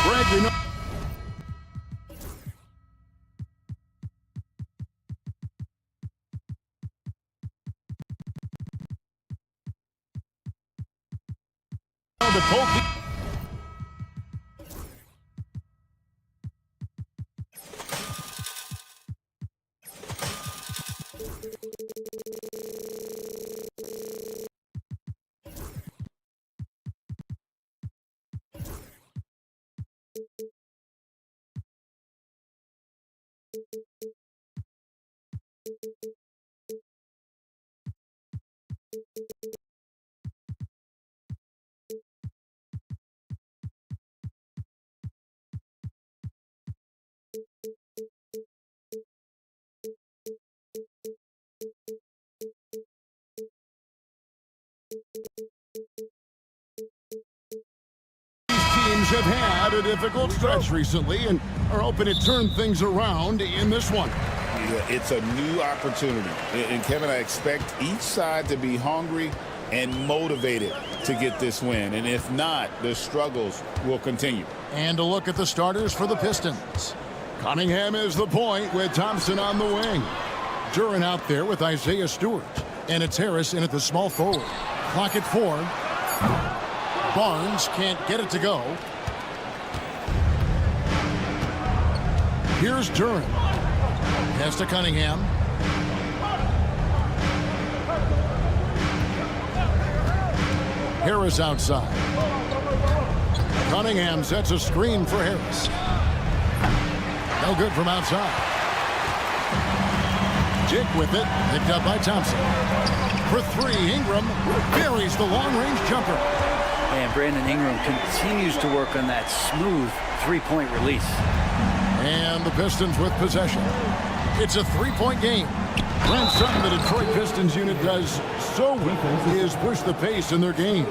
Greg, we know the Kobe. Teams have had a difficult stretch recently and are hoping to turn things around in this one. Yeah, it's a new opportunity. And Kevin, I expect each side to be hungry and motivated to get this win. And if not, the struggles will continue. And a look at the starters for the Pistons. Cunningham is the point with Thompson on the wing. Duran out there with Isaiah Stewart. And it's Harris in at the small forward. Clock at 4. Barnes can't get it to go. Here's Duran. Pass to Cunningham. Harris outside. Cunningham sets a screen for Harris. No good from outside. Dick with it. Picked up by Thompson. For 3, Ingram buries the long-range jumper. And Brandon Ingram continues to work on that smooth three-point release. And the Pistons with possession. It's a 3-point game. And something the Detroit Pistons unit does so well is push the pace in their game.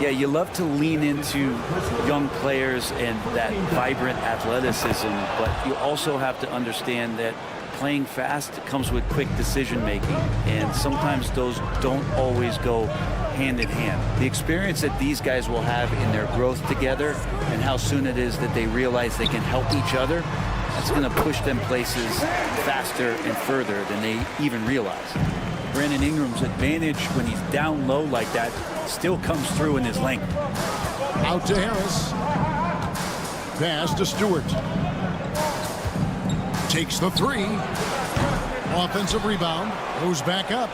Yeah, you love to lean into young players and that vibrant athleticism, but you also have to understand that playing fast comes with quick decision making, and sometimes those don't always go hand in hand. The experience that these guys will have in their growth together and how soon it is that they realize they can help each other, that's going to push them places faster and further than they even realize. Brandon Ingram's advantage when he's down low like that still comes through in his length. Out to Harris. Pass to Stewart. Takes the 3. Offensive rebound. Goes back up.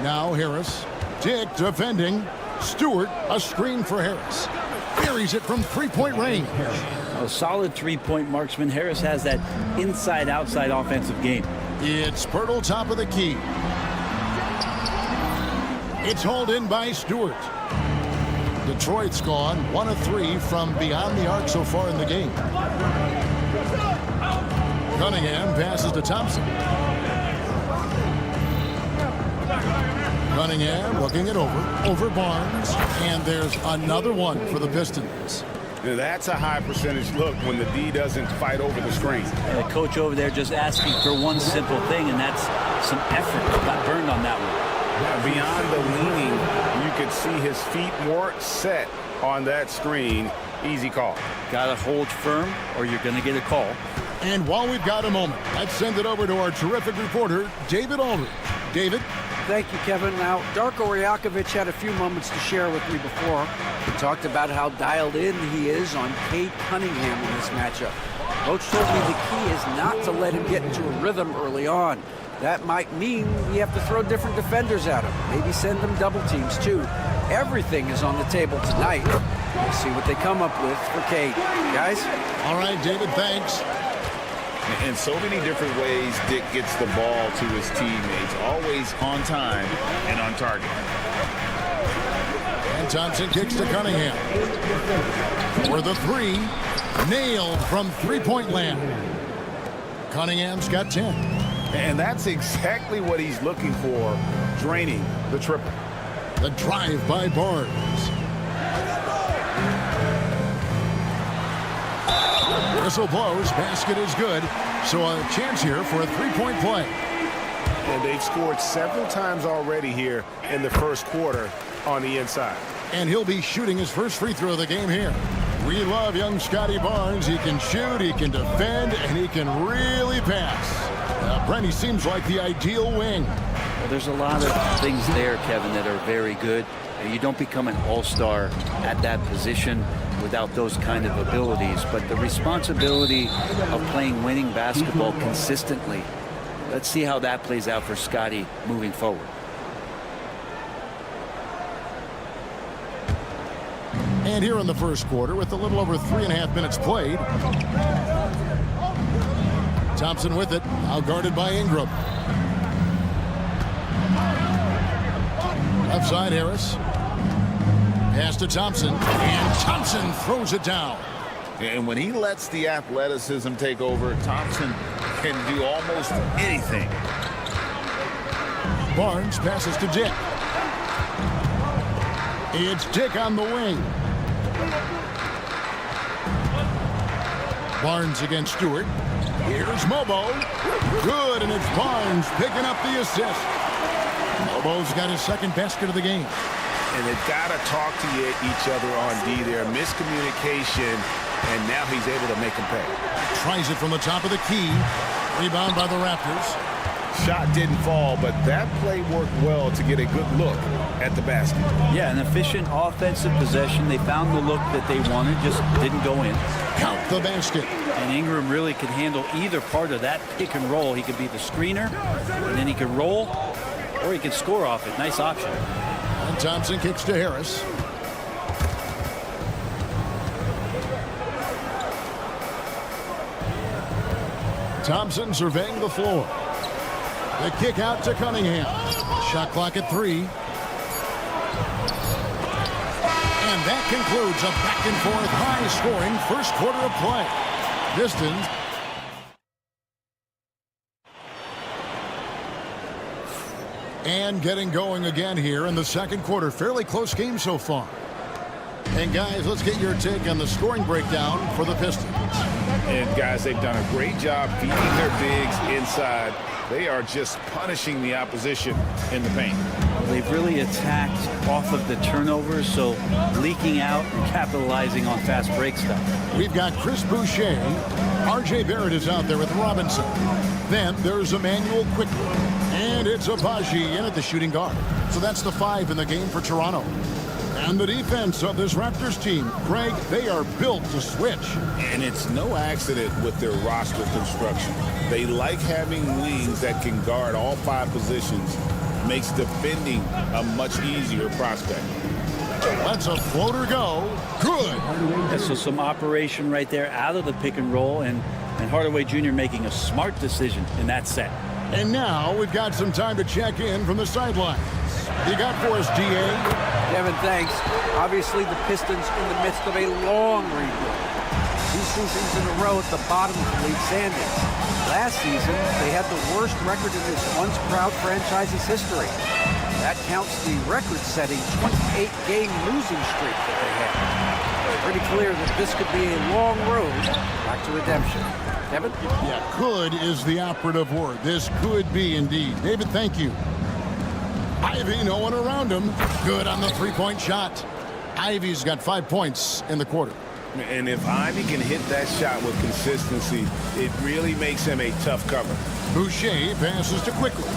Now Harris. Dick defending. Stewart, a screen for Harris. Buries it from 3-point range. A solid 3-point marksman. Harris has that inside-outside offensive game. It's Pirtle top of the key. It's hauled in by Stewart. Detroit's gone 1 of 3 from beyond the arc so far in the game. Cunningham passes to Thompson. Cunningham looking it over Barnes, and there's another one for the Pistons. That's a high percentage look when the D doesn't fight over the screen. And the coach over there just asking for one simple thing, and that's some effort. Got burned on that one. Beyond the leaning, you could see his feet more set on that screen. Easy call. Got to hold firm or you're going to get a call. And while we've got a moment, let's send it over to our terrific reporter, David Aldridge. David? Thank you, Kevin. Now, Darko Rajakovic had a few moments to share with me before. He talked about how dialed in he is on Cade Cunningham in this matchup. Coach told me the key is not to let him get into a rhythm early on. That might mean you have to throw different defenders at him. Maybe send them double teams, too. Everything is on the table tonight. We'll see what they come up with for Cade. Guys? All right, David, thanks. In so many different ways, Dick gets the ball to his teammates, always on time and on target. And Thompson kicks to Cunningham. For the 3, nailed from 3-point land. Cunningham's got 10. And that's exactly what he's looking for, draining the triple. The drive by Barnes. Whistle blows, basket is good. So a chance here for a 3-point play. And they've scored several times already here in the first quarter on the inside. And he'll be shooting his first free throw of the game here. We love young Scotty Barnes. He can shoot, he can defend, and he can really pass. Brent, he seems like the ideal wing. Well, there's a lot of things there, Kevin, that are very good. You don't become an all-star at that position without those kind of abilities. But the responsibility of playing winning basketball consistently, let's see how that plays out for Scotty moving forward. And here in the first quarter, with a little over 3.5 minutes played, Thompson with it, now guarded by Ingram. Left side, Harris. Pass to Thompson, and Thompson throws it down. And when he lets the athleticism take over, Thompson can do almost anything. Barnes passes to Dick. It's Dick on the wing. Barnes against Stewart. Here's Mobo. Good, and it's Barnes picking up the assist. Mobo's got his second basket of the game. And they've got to talk to each other on D there. Miscommunication, and now he's able to make him pay. Tries it from the top of the key. Rebound by the Raptors. Shot didn't fall, but that play worked well to get a good look at the basket. Yeah, an efficient offensive possession. They found the look that they wanted, just didn't go in. Count the basket. And Ingram really could handle either part of that pick and roll. He could be the screener, and then he could roll, or he could score off it. Nice option. And Thompson kicks to Harris. Thompson surveying the floor. The kick out to Cunningham. Shot clock at 3. And that concludes a back-and-forth high-scoring first quarter of play. Pistons. And getting going again here in the second quarter. Fairly close game so far. And guys, let's get your take on the scoring breakdown for the Pistons. And guys, they've done a great job feeding their bigs inside. They are just punishing the opposition in the paint. They've really attacked off of the turnovers, so leaking out and capitalizing on fast break stuff. We've got Chris Boucher. R.J. Barrett is out there with Robinson. Then there's Emmanuel quickly. And it's Abaji in at the shooting guard. So that's the 5 in the game for Toronto. And the defense of this Raptors team, Greg, they are built to switch. And it's no accident with their roster construction. They like having wings that can guard all 5 positions. Makes defending a much easier prospect. Let's a floater go. Good. Yeah, so some operation right there out of the pick and roll, and Hardaway Jr. making a smart decision in that set. And now we've got some time to check in from the sidelines. You got for us, D.A.? Kevin, thanks. Obviously, the Pistons in the midst of a long rebuild. 2 seasons in a row at the bottom of the league standings. Last season, they had the worst record in this once proud franchise's history. That counts the record-setting 28-game losing streak that they had. It's pretty clear that this could be a long road back to redemption. Kevin? Yeah, could is the operative word. This could be indeed. David, thank you. Ivy, no one around him. Good on the 3-point shot. Ivy's got 5 points in the quarter. And if Ivy can hit that shot with consistency, it really makes him a tough cover. Boucher passes to Quickly.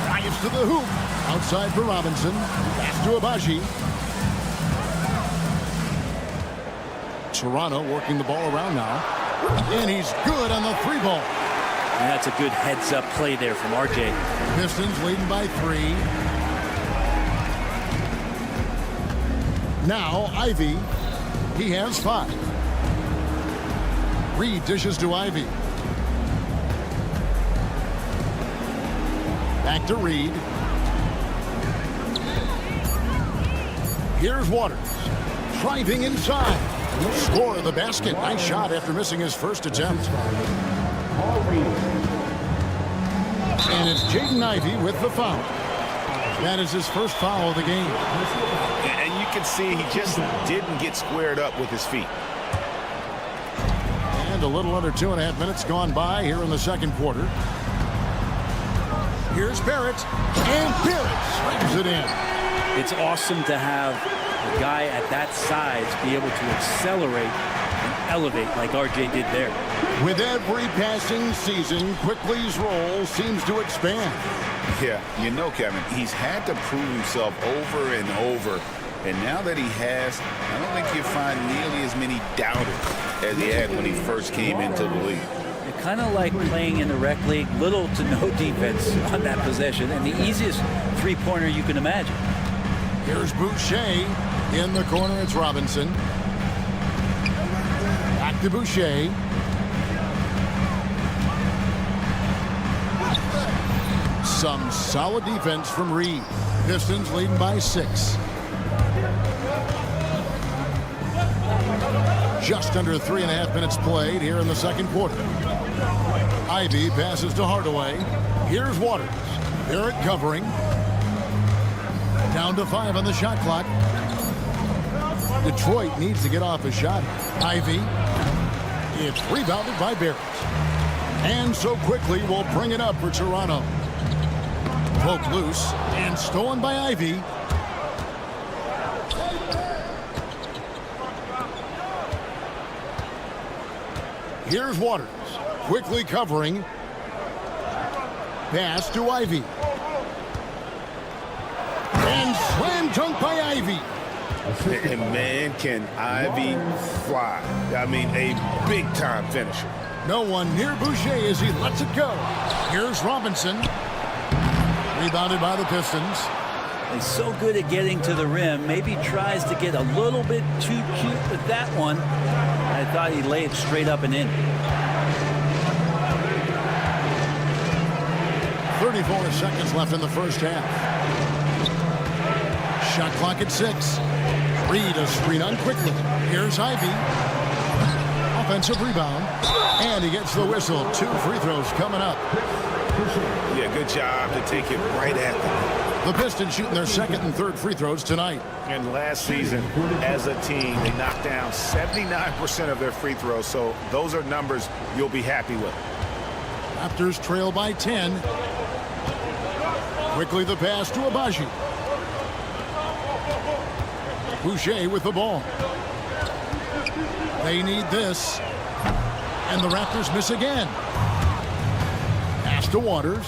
Drives to the hoop. Outside for Robinson. Pass to Abaji. Toronto working the ball around now. And he's good on the 3-ball. And that's a good heads-up play there from R.J. Pistons leading by 3. Now Ivy. He has 5. Reed dishes to Ivy. Back to Reed. Here's Waters. Driving inside. Score the basket. Nice shot after missing his first attempt. And it's Jaden Ivey with the foul. That is his first foul of the game. And you can see he just didn't get squared up with his feet. And a little under 2.5 minutes gone by here in the second quarter. Here's Barrett. And Barrett slams it in. It's awesome to have a guy at that size be able to accelerate and elevate like RJ did there. With every passing season, Quickly's role seems to expand. Yeah, you know, Kevin, he's had to prove himself over and over. And now that he has, I don't think you'll find nearly as many doubters as he had when he first came into the league. Kind of like playing in the rec league, little to no defense on that possession, and the easiest three-pointer you can imagine. Here's Boucher. In the corner, it's Robinson. Back to Boucher. Some solid defense from Reed. Pistons leading by 6. Just under 3.5 minutes played here in the second quarter. Ivy passes to Hardaway. Here's Waters. Barrett covering. Down to 5 on the shot clock. Detroit needs to get off a shot. Ivy. It's rebounded by Barrett. And so Quickly will bring it up for Toronto. Poked loose and stolen by Ivy. Here's Waters. Quickly covering. Pass to Ivy. And slam dunk by Ivy. And man, can Ivy fly. I mean, a big-time finisher. No one near Boucher as he lets it go. Here's Robinson. Rebounded by the Pistons. He's so good at getting to the rim. Maybe tries to get a little bit too cute with that one. I thought he'd lay it straight up and in. 34 seconds left in the first half. Shot clock at 6. Reed a screen on Quickly. Here's Ivy. Offensive rebound. And he gets the whistle. 2 free throws coming up. Yeah, good job to take it right at them. The Pistons shooting their second and third free throws tonight. And last season, as a team, they knocked down 79% of their free throws. So those are numbers you'll be happy with. Raptors trail by 10. Quickly the pass to Abaji. Boucher with the ball. They need this. And the Raptors miss again. Pass to Waters.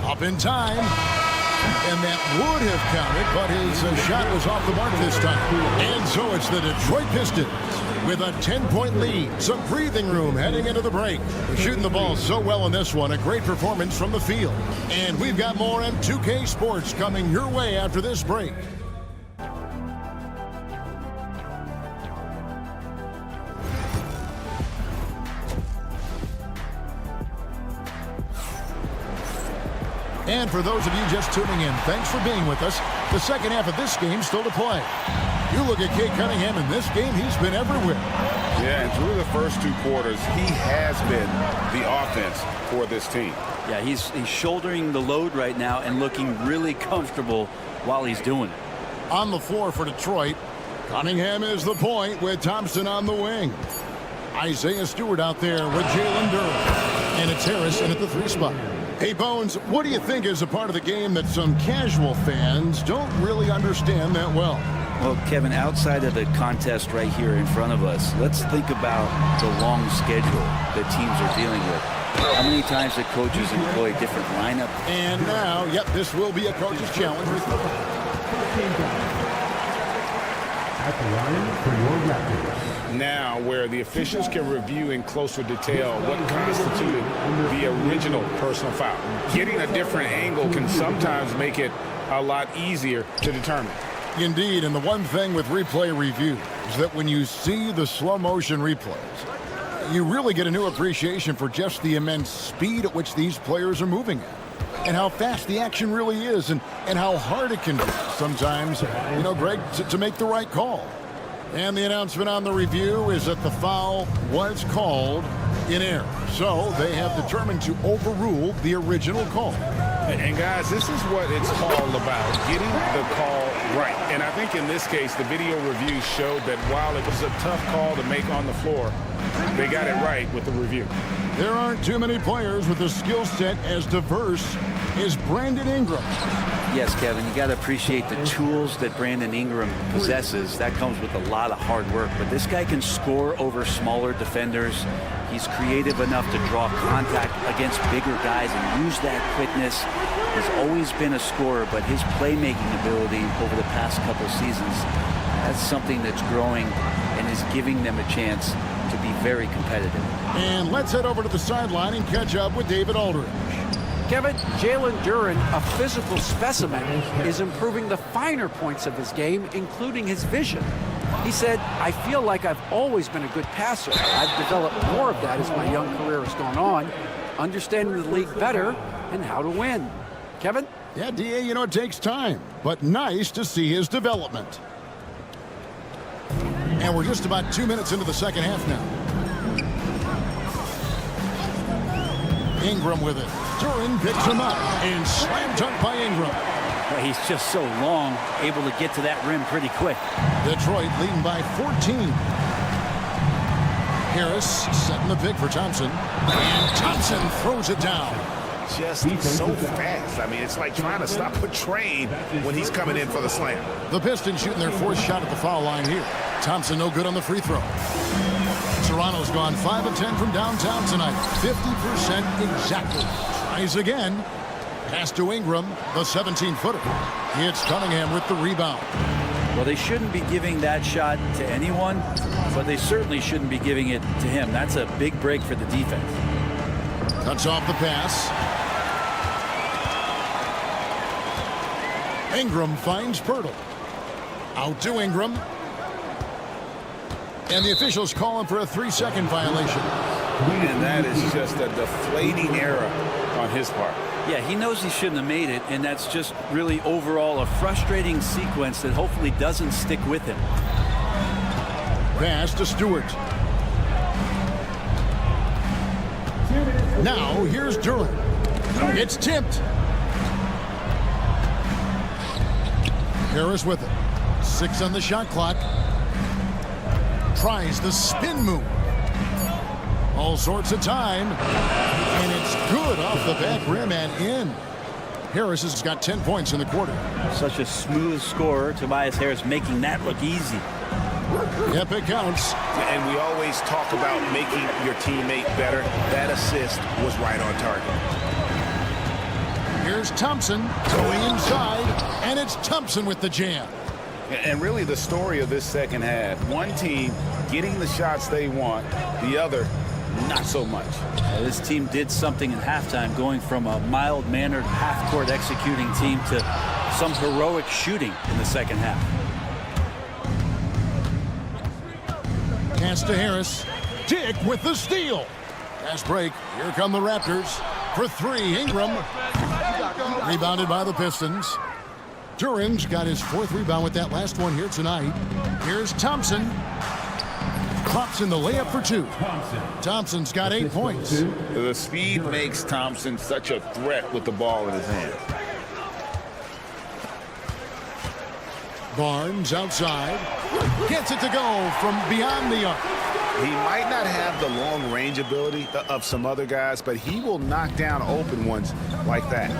Up in time. And that would have counted, but his shot was off the mark this time. And so it's the Detroit Pistons with a 10-point lead. Some breathing room heading into the break. They're shooting the ball so well in this one. A great performance from the field. And we've got more M2K Sports coming your way after this break. And for those of you just tuning in, thanks for being with us. The second half of this game still to play. You look at Cade Cunningham in this game, he's been everywhere. Yeah, and through the first 2 quarters, he has been the offense for this team. Yeah, he's shouldering the load right now and looking really comfortable while he's doing it. On the floor for Detroit, Cunningham is the point with Thompson on the wing. Isaiah Stewart out there with Jalen Durham. And it's Harris in at the 3 spot. Hey, Bones, what do you think is a part of the game that some casual fans don't really understand that well? Well, Kevin, outside of the contest right here in front of us, let's think about the long schedule that teams are dealing with. How many times the coaches employ different lineup? And now, yep, this will be a coach's challenge. At the line for your Raptors. Now, where the officials can review in closer detail what constituted the original personal foul. Getting a different angle can sometimes make it a lot easier to determine. Indeed, and the one thing with replay review is that when you see the slow motion replays, you really get a new appreciation for just the immense speed at which these players are moving at. And how fast the action really is, and how hard it can be sometimes, you know, Greg, to make the right call. And the announcement on the review is that the foul was called in error. So they have determined to overrule the original call. And guys, this is what it's all about, getting the call right. And I think in this case, the video review showed that while it was a tough call to make on the floor, they got it right with the review. There aren't too many players with a skill set as diverse is Brandon Ingram. Yes, Kevin, you got to appreciate the tools that Brandon Ingram possesses. That comes with a lot of hard work. But this guy can score over smaller defenders. He's creative enough to draw contact against bigger guys and use that quickness. He's always been a scorer, but his playmaking ability over the past couple seasons, that's something that's growing and is giving them a chance to be very competitive. And let's head over to the sideline and catch up with David Aldridge. Kevin, Jalen Duren, a physical specimen, is improving the finer points of his game, including his vision. He said, "I feel like I've always been a good passer. I've developed more of that as my young career has gone on, understanding the league better and how to win." Kevin? Yeah, DA, you know, it takes time, but nice to see his development. And we're just about 2 minutes into the second half now. Ingram with it. Duren picks him up and slam dunk by Ingram. He's just so long, able to get to that rim pretty quick. Detroit leading by 14. Harris setting the pick for Thompson. And Thompson throws it down. Just so fast. I mean, it's like trying to stop a train when he's coming in for the slam. The Pistons shooting their fourth shot at the foul line here. Thompson no good on the free throw. Toronto's gone 5 of 10 from downtown tonight. 50% exactly. Tries again. Pass to Ingram, the 17-footer. It's Cunningham with the rebound. Well, they shouldn't be giving that shot to anyone, but they certainly shouldn't be giving it to him. That's a big break for the defense. Cuts off the pass. Ingram finds Pirtle. Out to Ingram. And the officials call him for a 3-second violation. And that is just a deflating error on his part. Yeah, he knows he shouldn't have made it, and that's just really overall a frustrating sequence that hopefully doesn't stick with him. Pass to Stewart. Now here's Duren. It's tipped. Harris with it. 6 on the shot clock. Tries the spin move. All sorts of time. And it's good off the back rim and in. Harris has got 10 points in the quarter. Such a smooth scorer. Tobias Harris making that look easy. Yep, it counts. And we always talk about making your teammate better. That assist was right on target. Here's Thompson going inside, and it's Thompson with the jam. And really the story of this second half, one team getting the shots they want, the other not so much. This team did something in halftime, going from a mild-mannered half-court executing team to some heroic shooting in the second half. Pass to Harris. Dick with the steal. Fast break. Here come the Raptors. For 3, Ingram. Rebounded by the Pistons. Duren's got his 4th rebound with that last one here tonight. Here's Thompson. Pops in the layup for 2. Thompson's got 8 points. The speed makes Thompson such a threat with the ball in his hand. Barnes outside. Gets it to go from beyond the arc. He might not have the long range ability of some other guys, but he will knock down open ones like that.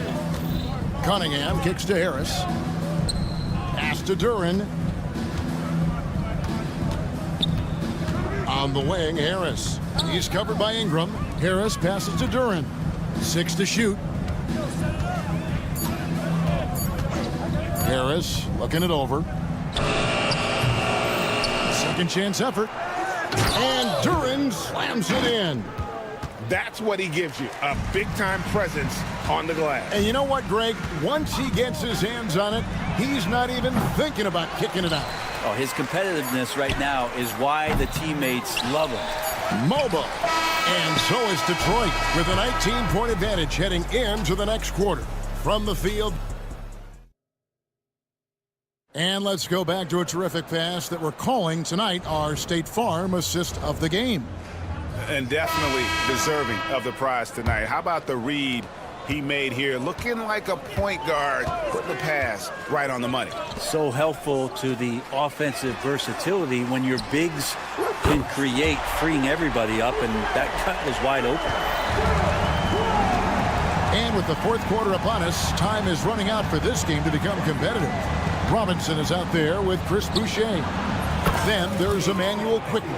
Cunningham kicks to Harris. Pass to Duren. On the wing, Harris. He's covered by Ingram. Harris passes to Duren. 6 to shoot. Harris looking it over. Second chance effort. And Duren slams it in. That's what he gives you, a big-time presence on the glass. And you know what, Greg? Once he gets his hands on it, he's not even thinking about kicking it out. Oh, his competitiveness right now is why the teammates love him. Mobile. And so is Detroit with a 19-point advantage heading into the next quarter. From the field. And let's go back to a terrific pass that we're calling tonight our State Farm assist of the game. And definitely deserving of the prize tonight. How about the read he made here? Looking like a point guard, putting the pass right on the money. So helpful to the offensive versatility when your bigs can create, freeing everybody up, and that cut was wide open. And with the fourth quarter upon us, time is running out for this game to become competitive. Robinson is out there with Chris Boucher. Then there's Emmanuel Quickly.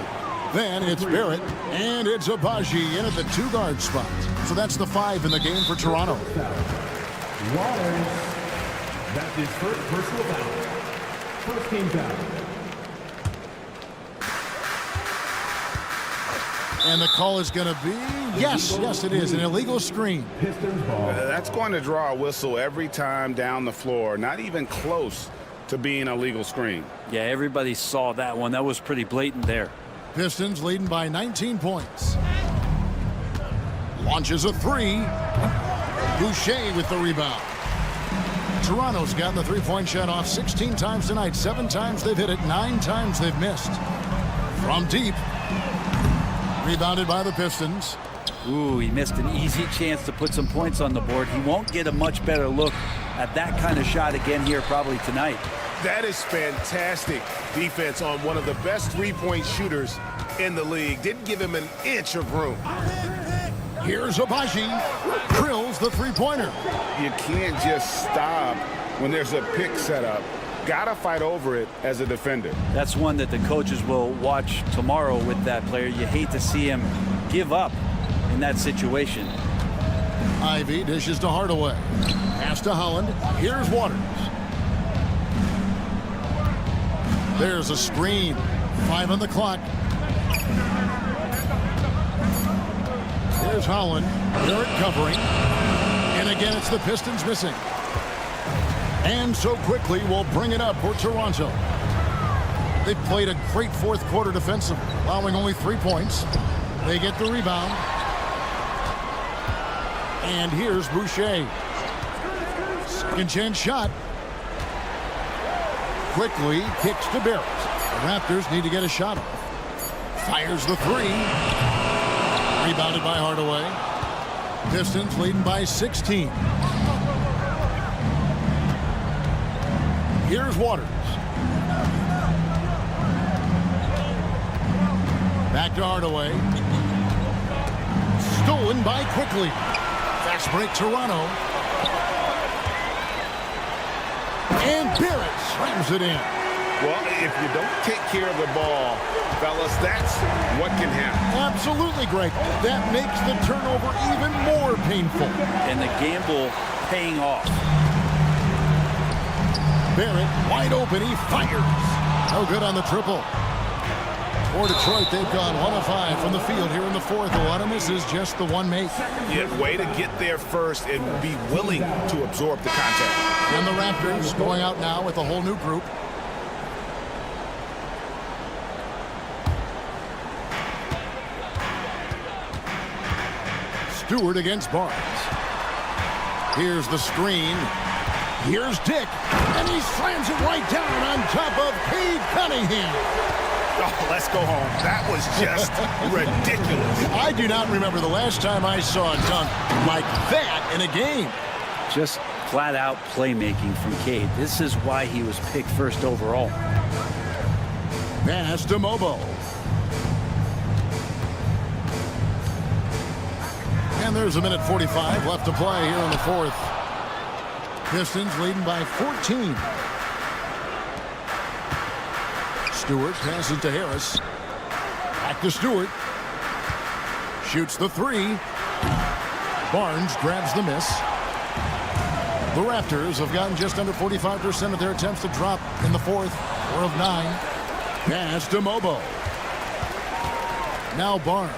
Then it's Barrett, and it's Abaji in at the 2-guard spot. So that's the 5 in the game for Toronto. Waters. That's his first personal foul. First team foul. And the call is going to be, yes, it is, an illegal screen. Pistons ball. That's going to draw a whistle every time down the floor. Not even close to being a legal screen. Yeah, everybody saw that one. That was pretty blatant there. Pistons leading by 19 points. Launches a 3. Boucher with the rebound. Toronto's gotten the three-point shot off 16 times tonight. 7 times they've hit it, 9 times they've missed. From deep. Rebounded by the Pistons. Ooh, he missed an easy chance to put some points on the board. He won't get a much better look at that kind of shot again here probably tonight. That is fantastic defense on one of the best three-point shooters in the league. Didn't give him an inch of room. Here's Abaji. Drills the three-pointer. You can't just stop when there's a pick set up. Gotta fight over it as a defender. That's one that the coaches will watch tomorrow with that player. You hate to see him give up in that situation. Ivy dishes to Hardaway. Pass to Holland. Here's Waters. There's a screen. 5 on the clock. Here's Holland. Barrett covering. And again, it's the Pistons missing. And so quickly, we'll bring it up for Toronto. They played a great fourth quarter defensively, allowing only 3 points. They get the rebound. And here's Boucher. Second chance shot. Quickly kicks to Barrett. The Raptors need to get a shot off. Fires the 3. Rebounded by Hardaway. Pistons leading by 16. Here's Waters. Back to Hardaway. Stolen by Quickly. Fast break Toronto. And Barrett slams it in. Well, if you don't take care of the ball, fellas, that's what can happen. Absolutely, Greg. That makes the turnover even more painful. And the gamble paying off. Barrett wide open. He fires. No good on the triple. For Detroit, they've gone 1 of 5 from the field here in the fourth. A lot of misses, just the one make. Yeah, way to get there first and be willing to absorb the contact. And the Raptors going out now with a whole new group. Stewart against Barnes. Here's the screen. Here's Dick. And he slams it right down on top of Cade Cunningham. Oh, let's go home. That was just ridiculous. I do not remember the last time I saw a dunk like that in a game. Just flat-out playmaking from Cade. This is why he was picked first overall. Pass to Mobo. And there's 1:45 left to play here in the fourth. Pistons leading by 14. Stewart passes to Harris. Back to Stewart. Shoots the 3. Barnes grabs the miss. The Raptors have gotten just under 45% of their attempts to drop in the fourth. 4 of 9. Pass to Mobo. Now Barnes.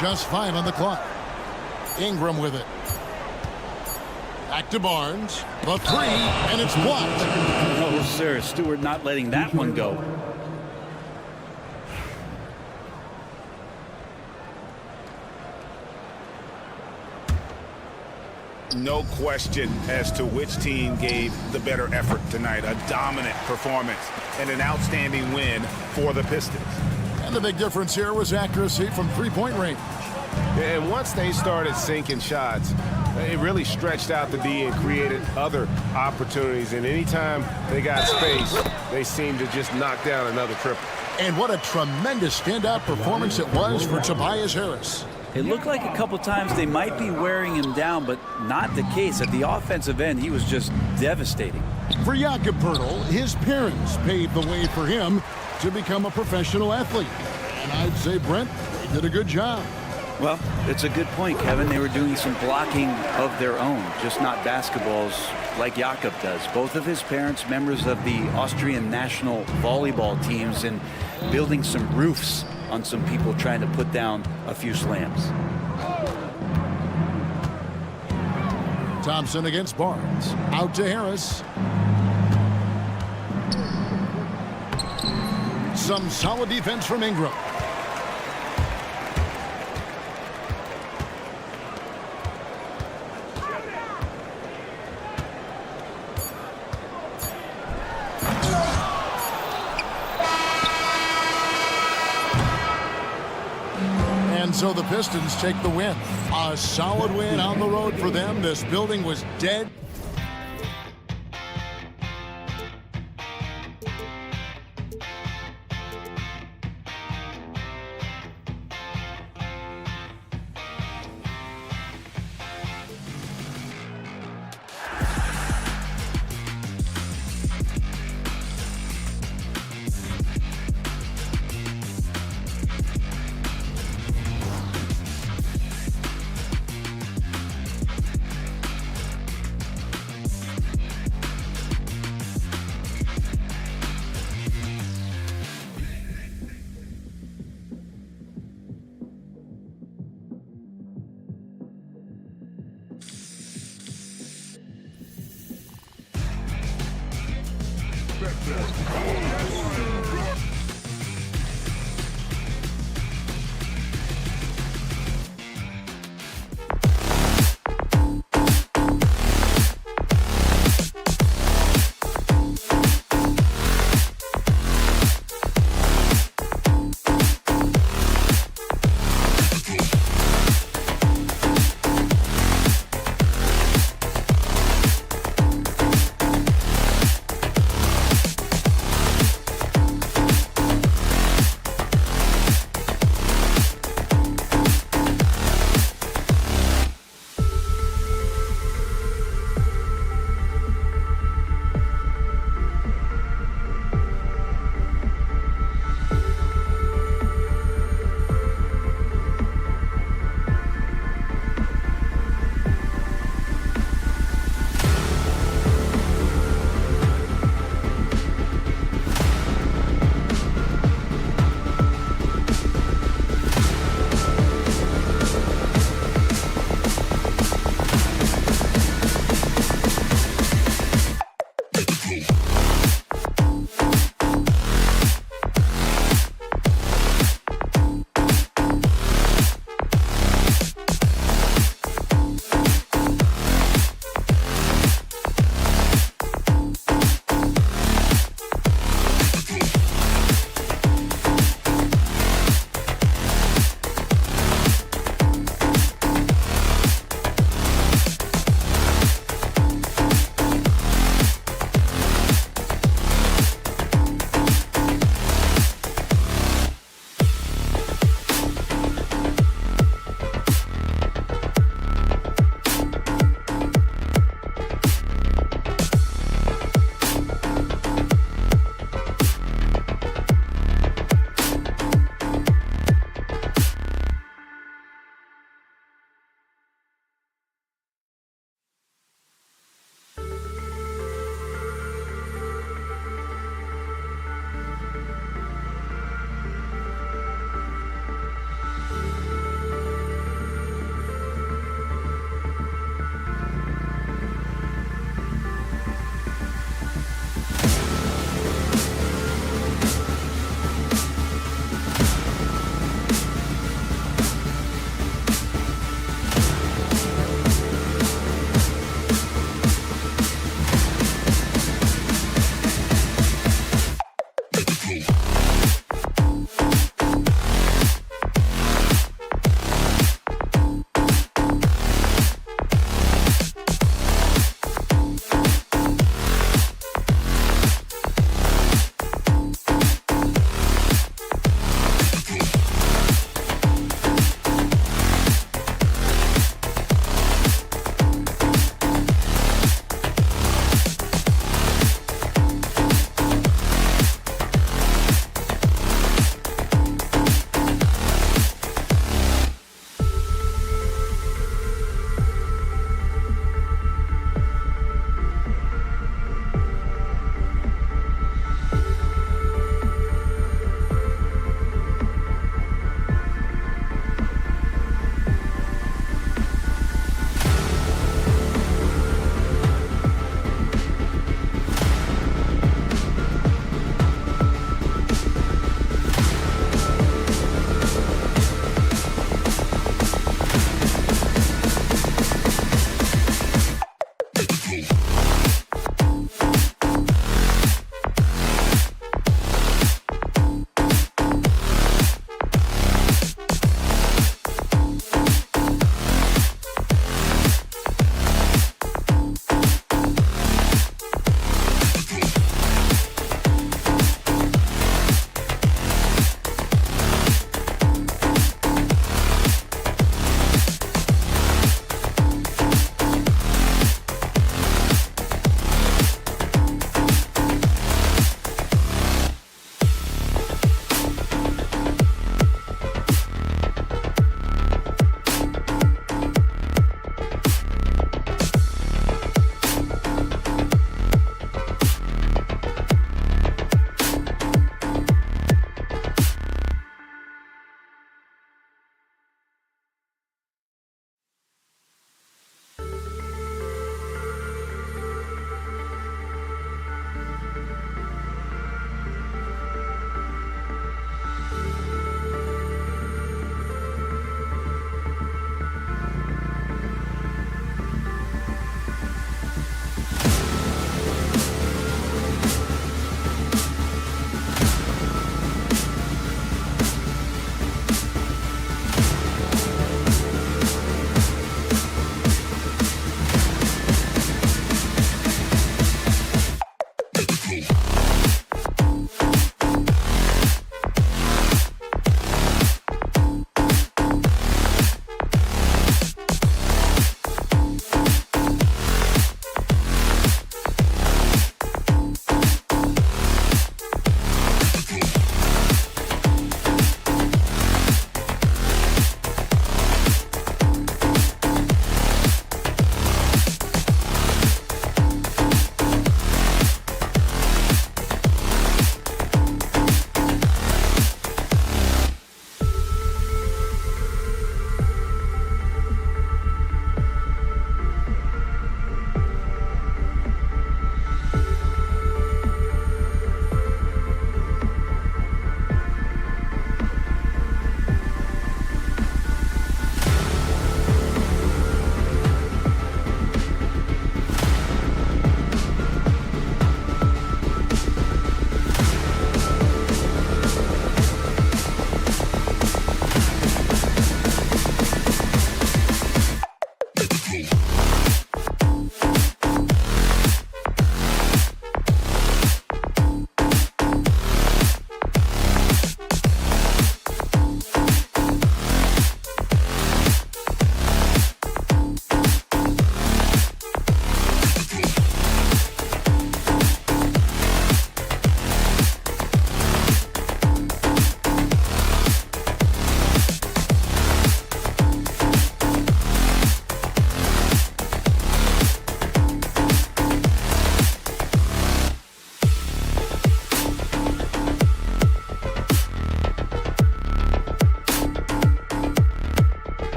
Just 5 on the clock. Ingram with it. Back to Barnes. The 3, and it's blocked. No, sir. Stewart not letting that one go. No question as to which team gave the better effort tonight. A dominant performance and an outstanding win for the Pistons. And the big difference here was accuracy from three-point range. And once they started sinking shots, it really stretched out the D and created other opportunities. And anytime they got space, they seemed to just knock down another triple. And what a tremendous standout performance it was for Tobias Harris. It looked like a couple times they might be wearing him down, but not the case. At the offensive end, he was just devastating. For Jakob Poeltl, his parents paved the way for him to become a professional athlete. And I'd say, Brent, they did a good job. Well, it's a good point, Kevin. They were doing some blocking of their own, just not basketballs like Jakob does. Both of his parents, members of the Austrian national volleyball teams, and building some roofs on some people trying to put down a few slams. Thompson against Barnes. Out to Harris. Some solid defense from Ingram. And so the Pistons take the win. A solid win on the road for them. This building was dead.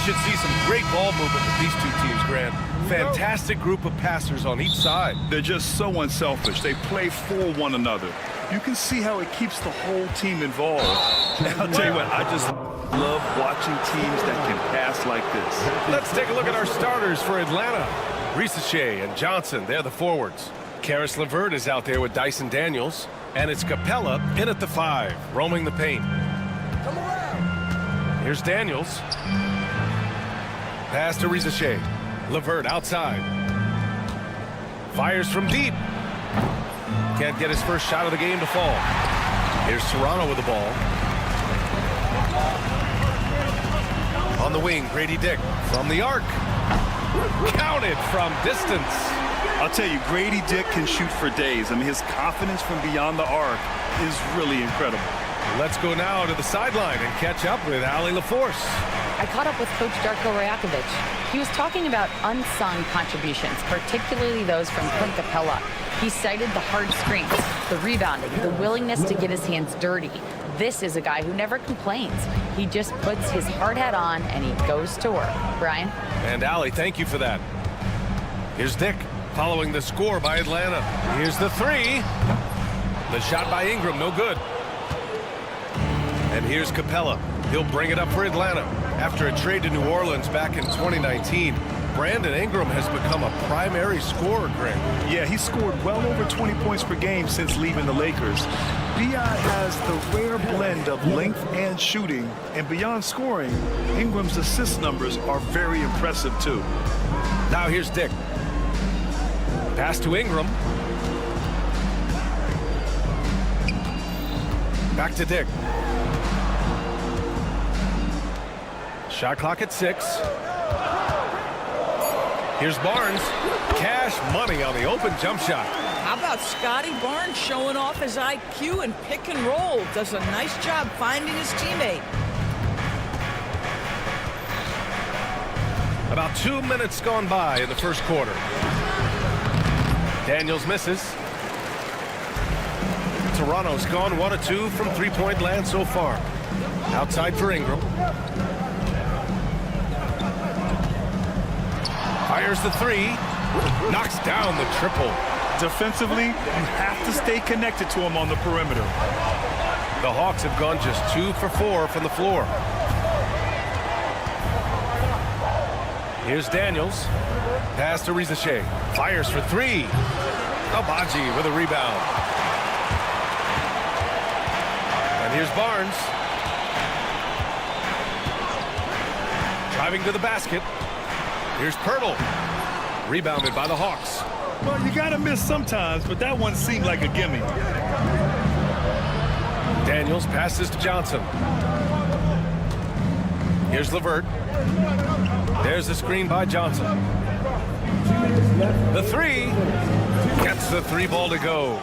should see some great ball movement with these two teams, Grant. Fantastic group of passers on each side. They're just so unselfish. They play for one another. You can see how it keeps the whole team involved. And I'll tell you what, I just love watching teams that can pass like this. Let's take a look at our starters for Atlanta. Risachet and Johnson, they're the forwards. Karis LeVert is out there with Dyson Daniels. And it's Capella in at the 5, roaming the paint. Here's Daniels. Pass to Risachet. LeVert outside. Fires from deep. Can't get his first shot of the game to fall. Here's Toronto with the ball. On the wing, Grady Dick from the arc. Counted from distance. I'll tell you, Grady Dick can shoot for days. I mean, his confidence from beyond the arc is really incredible. Let's go now to the sideline and catch up with Allie LaForce. I caught up with Coach Darko Rajakovic. He was talking about unsung contributions, particularly those from Clint Capella. He cited the hard screens, the rebounding, the willingness to get his hands dirty. This is a guy who never complains. He just puts his hard hat on and he goes to work. Brian? And Allie, thank you for that. Here's Dick. Following the score by Atlanta. Here's the 3. The shot by Ingram, no good. And here's Capella. He'll bring it up for Atlanta. After a trade to New Orleans back in 2019, Brandon Ingram has become a primary scorer, Greg. Yeah, he scored well over 20 points per game since leaving the Lakers. B.I. has the rare blend of length and shooting, and beyond scoring, Ingram's assist numbers are very impressive too. Now here's Dick. Pass to Ingram. Back to Dick. Shot clock at 6. Here's Barnes. Cash money on the open jump shot. How about Scotty Barnes showing off his IQ and pick and roll? Does a nice job finding his teammate. About 2 minutes gone by in the first quarter. Daniels misses. Toronto's gone 1 of 2 from three-point land so far. Outside for Ingram. Fires the 3. Knocks down the triple. Defensively, you have to stay connected to him on the perimeter. The Hawks have gone just 2 for 4 from the floor. Here's Daniels. Pass to Risachet. Fires for 3. Abaji with a rebound. And here's Barnes. Driving to the basket. Here's Pirtle. Rebounded by the Hawks. Well, you gotta miss sometimes, but that one seemed like a gimme. Daniels passes to Johnson. Here's LeVert. There's the screen by Johnson. The 3. Gets the 3 ball to go.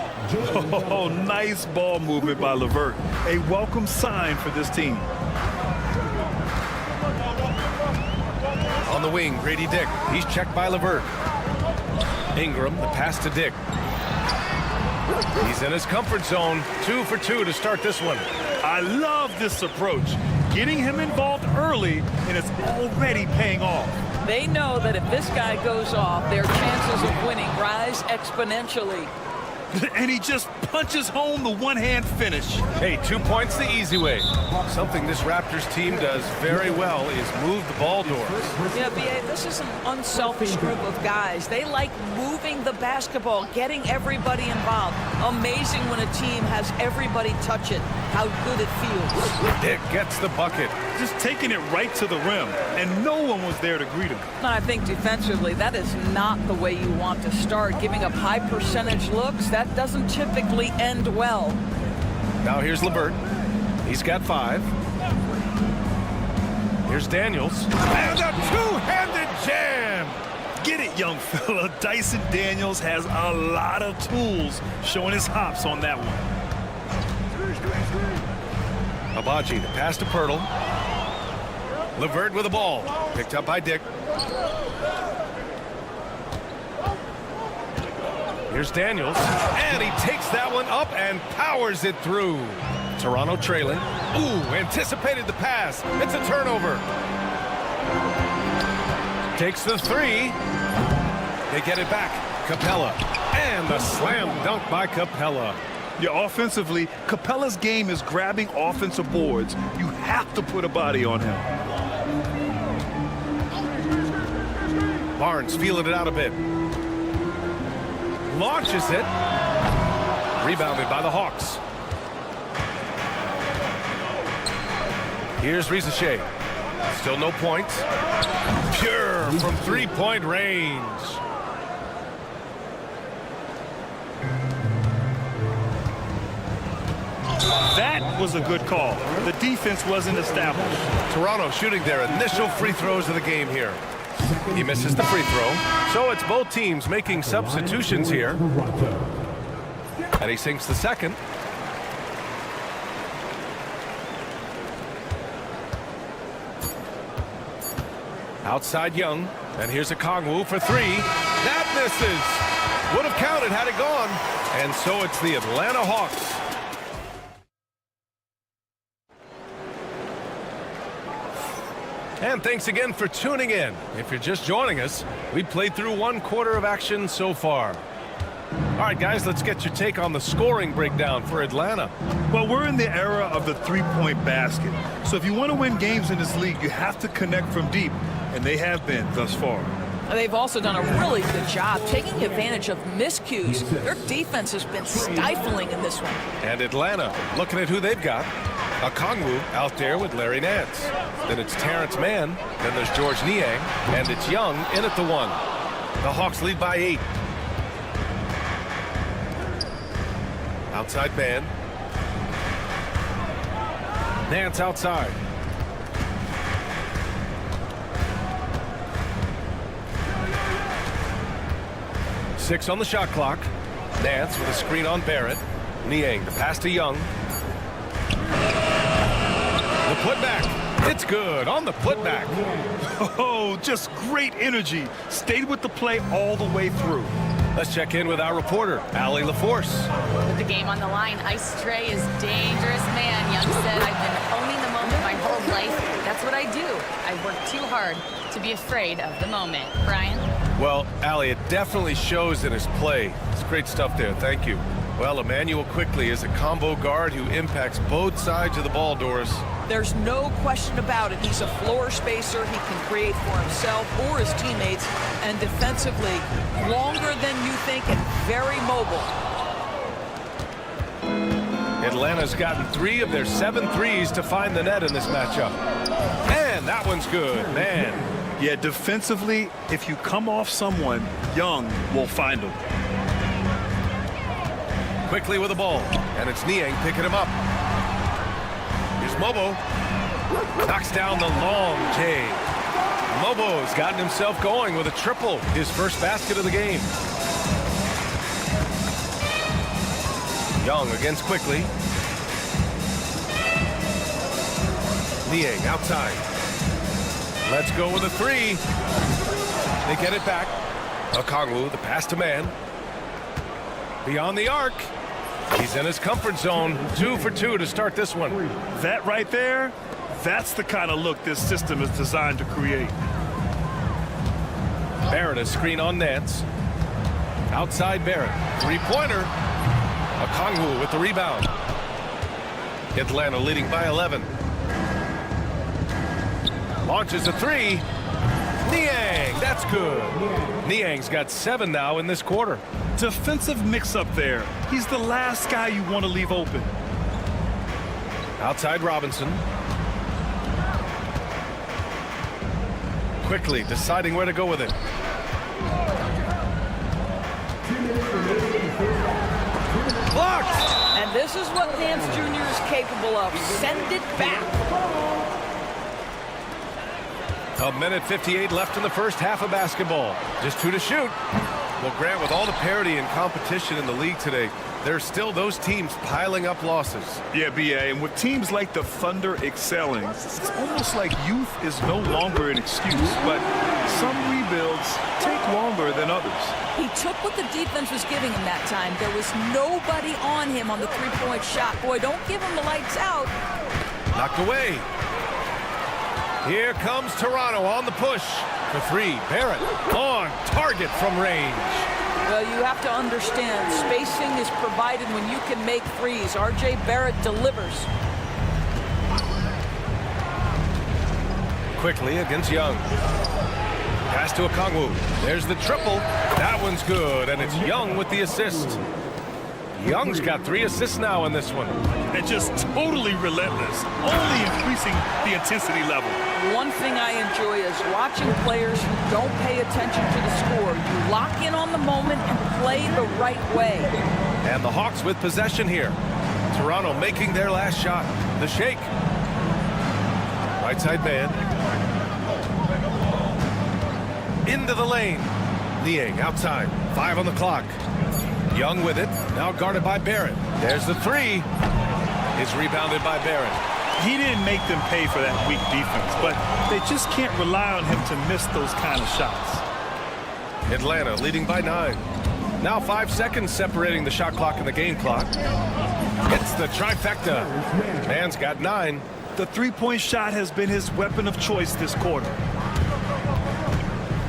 Oh, nice ball movement by LeVert. A welcome sign for this team. On the wing, Grady Dick. He's checked by LeVert. Ingram, the pass to Dick. He's in his comfort zone. 2 for 2 to start this one. I love this approach. Getting him involved early, and it's already paying off. They know that if this guy goes off, their chances of winning rise exponentially. And he just punches home the one-hand finish. Hey, 2 points the easy way. Something this Raptors team does very well is move the ball doors. Yeah, B.A., this is an unselfish group of guys. They like moving the basketball, getting everybody involved. Amazing when a team has everybody touch it, how good it feels. Dick gets the bucket. Just taking it right to the rim, and no one was there to greet him. I think defensively, that is not the way you want to start. Giving up high percentage looks, that doesn't typically end well. Now here's LeVert. He's got 5. Here's Daniels. And a two-handed jam! Get it, young fella. Dyson Daniels has a lot of tools, showing his hops on that one. Abaji, the pass to Pirtle. LeVert with the ball. Picked up by Dick. Here's Daniels. And he takes that one up and powers it through. Toronto trailing. Ooh, anticipated the pass. It's a turnover. Takes the three. They get it back. Capella. And the slam dunk by Capella. Yeah, offensively, Capella's game is grabbing offensive boards. You have to put a body on him. Barnes feeling it out a bit. Launches it. Rebounded by the Hawks. Here's Rizachet. Still no points. Pure from three-point range. That was a good call. The defense wasn't established. Toronto shooting their initial free throws of the game here. He misses the free throw. So it's both teams making substitutions here. And he sinks the second. Outside Young. And here's a Kongwu for three. That misses. Would have counted had it gone. And so it's the Atlanta Hawks. And thanks again for tuning in. If you're just joining us, we played through one quarter of action so far. All right, guys, let's get your take on the scoring breakdown for Atlanta. Well, we're in the era of the three-point basket. So if you want to win games in this league, you have to connect from deep, and they have been thus far. They've also done a really good job taking advantage of miscues. Their defense has been stifling in this one. And Atlanta, looking at who they've got. Kongwu out there with Larry Nance. Then it's Terrence Mann. Then there's George Niang. And it's Young in at the one. The Hawks lead by 8. Outside Mann. Nance outside. Six on the shot clock. Nance with a screen on Barrett. Niang, the pass to Young. The putback. It's good on the putback. Oh, just great energy. Stayed with the play all the way through. Let's check in with our reporter, Allie LaForce. With the game on the line, Ice Trey is dangerous, man. Young said, I've been owning the moment my whole life. That's what I do. I work too hard to be afraid of the moment. Brian? Well, Allie, it definitely shows in his play. It's great stuff there. Thank you. Well, Emmanuel Quickly is a combo guard who impacts both sides of the ball, Doris. There's no question about it. He's a floor spacer. He can create for himself or his teammates. And defensively, longer than you think and very mobile. Atlanta's gotten 3 of their 7 threes to find the net in this matchup. And that one's good, man. Yeah, defensively, if you come off someone, Young will find him. Quickly with the ball, and it's Niang picking him up. Here's Mobo. Knocks down the long J. Mobo's gotten himself going with a triple, his first basket of the game. Young against Quickly. Niang outside. Let's go with a 3. They get it back. Kongwu, the pass to Mann. Beyond the arc. He's in his comfort zone. 2 for 2 to start this one. That right there, that's the kind of look this system is designed to create. Barrett, a screen on Nance. Outside Barrett. 3-pointer. Kongwu with the rebound. Atlanta leading by 11. Launches a 3. Niang, that's good. Niang's got 7 now in this quarter. Defensive mix-up there. He's the last guy you want to leave open. Outside Robinson. Quickly deciding where to go with it. Blocked! And this is what Nance Jr. is capable of. Send it back. 1:58 left in the first half of basketball. Just 2 to shoot. Well, Grant, with all the parity and competition in the league today, there's still those teams piling up losses. Yeah, B.A., and with teams like the Thunder excelling, it's almost like youth is no longer an excuse, but some rebuilds take longer than others. He took what the defense was giving him that time. There was nobody on him on the three-point shot. Boy, don't give him the lights out. Knocked away. Here comes Toronto on the push. For three, Barrett on target from range. Well, you have to understand, spacing is provided when you can make threes. R.J. Barrett delivers. Quickly against Young. Pass to Okongwu. There's the triple. That one's good, and it's Young with the assist. Young's got 3 assists now in this one. And just totally relentless, only increasing the intensity level. One thing I enjoy is watching players who don't pay attention to the score. You lock in on the moment and play the right way. And the Hawks with possession here. Toronto making their last shot. The shake. Right side man. Into the lane. Liang outside. 5 on the clock. Young with it. Now guarded by Barrett. There's the 3. It's rebounded by Barrett. He didn't make them pay for that weak defense, but they just can't rely on him to miss those kind of shots. Atlanta leading by 9. Now 5 seconds separating the shot clock and the game clock. It's the trifecta. Man's got 9. The three-point shot has been his weapon of choice this quarter.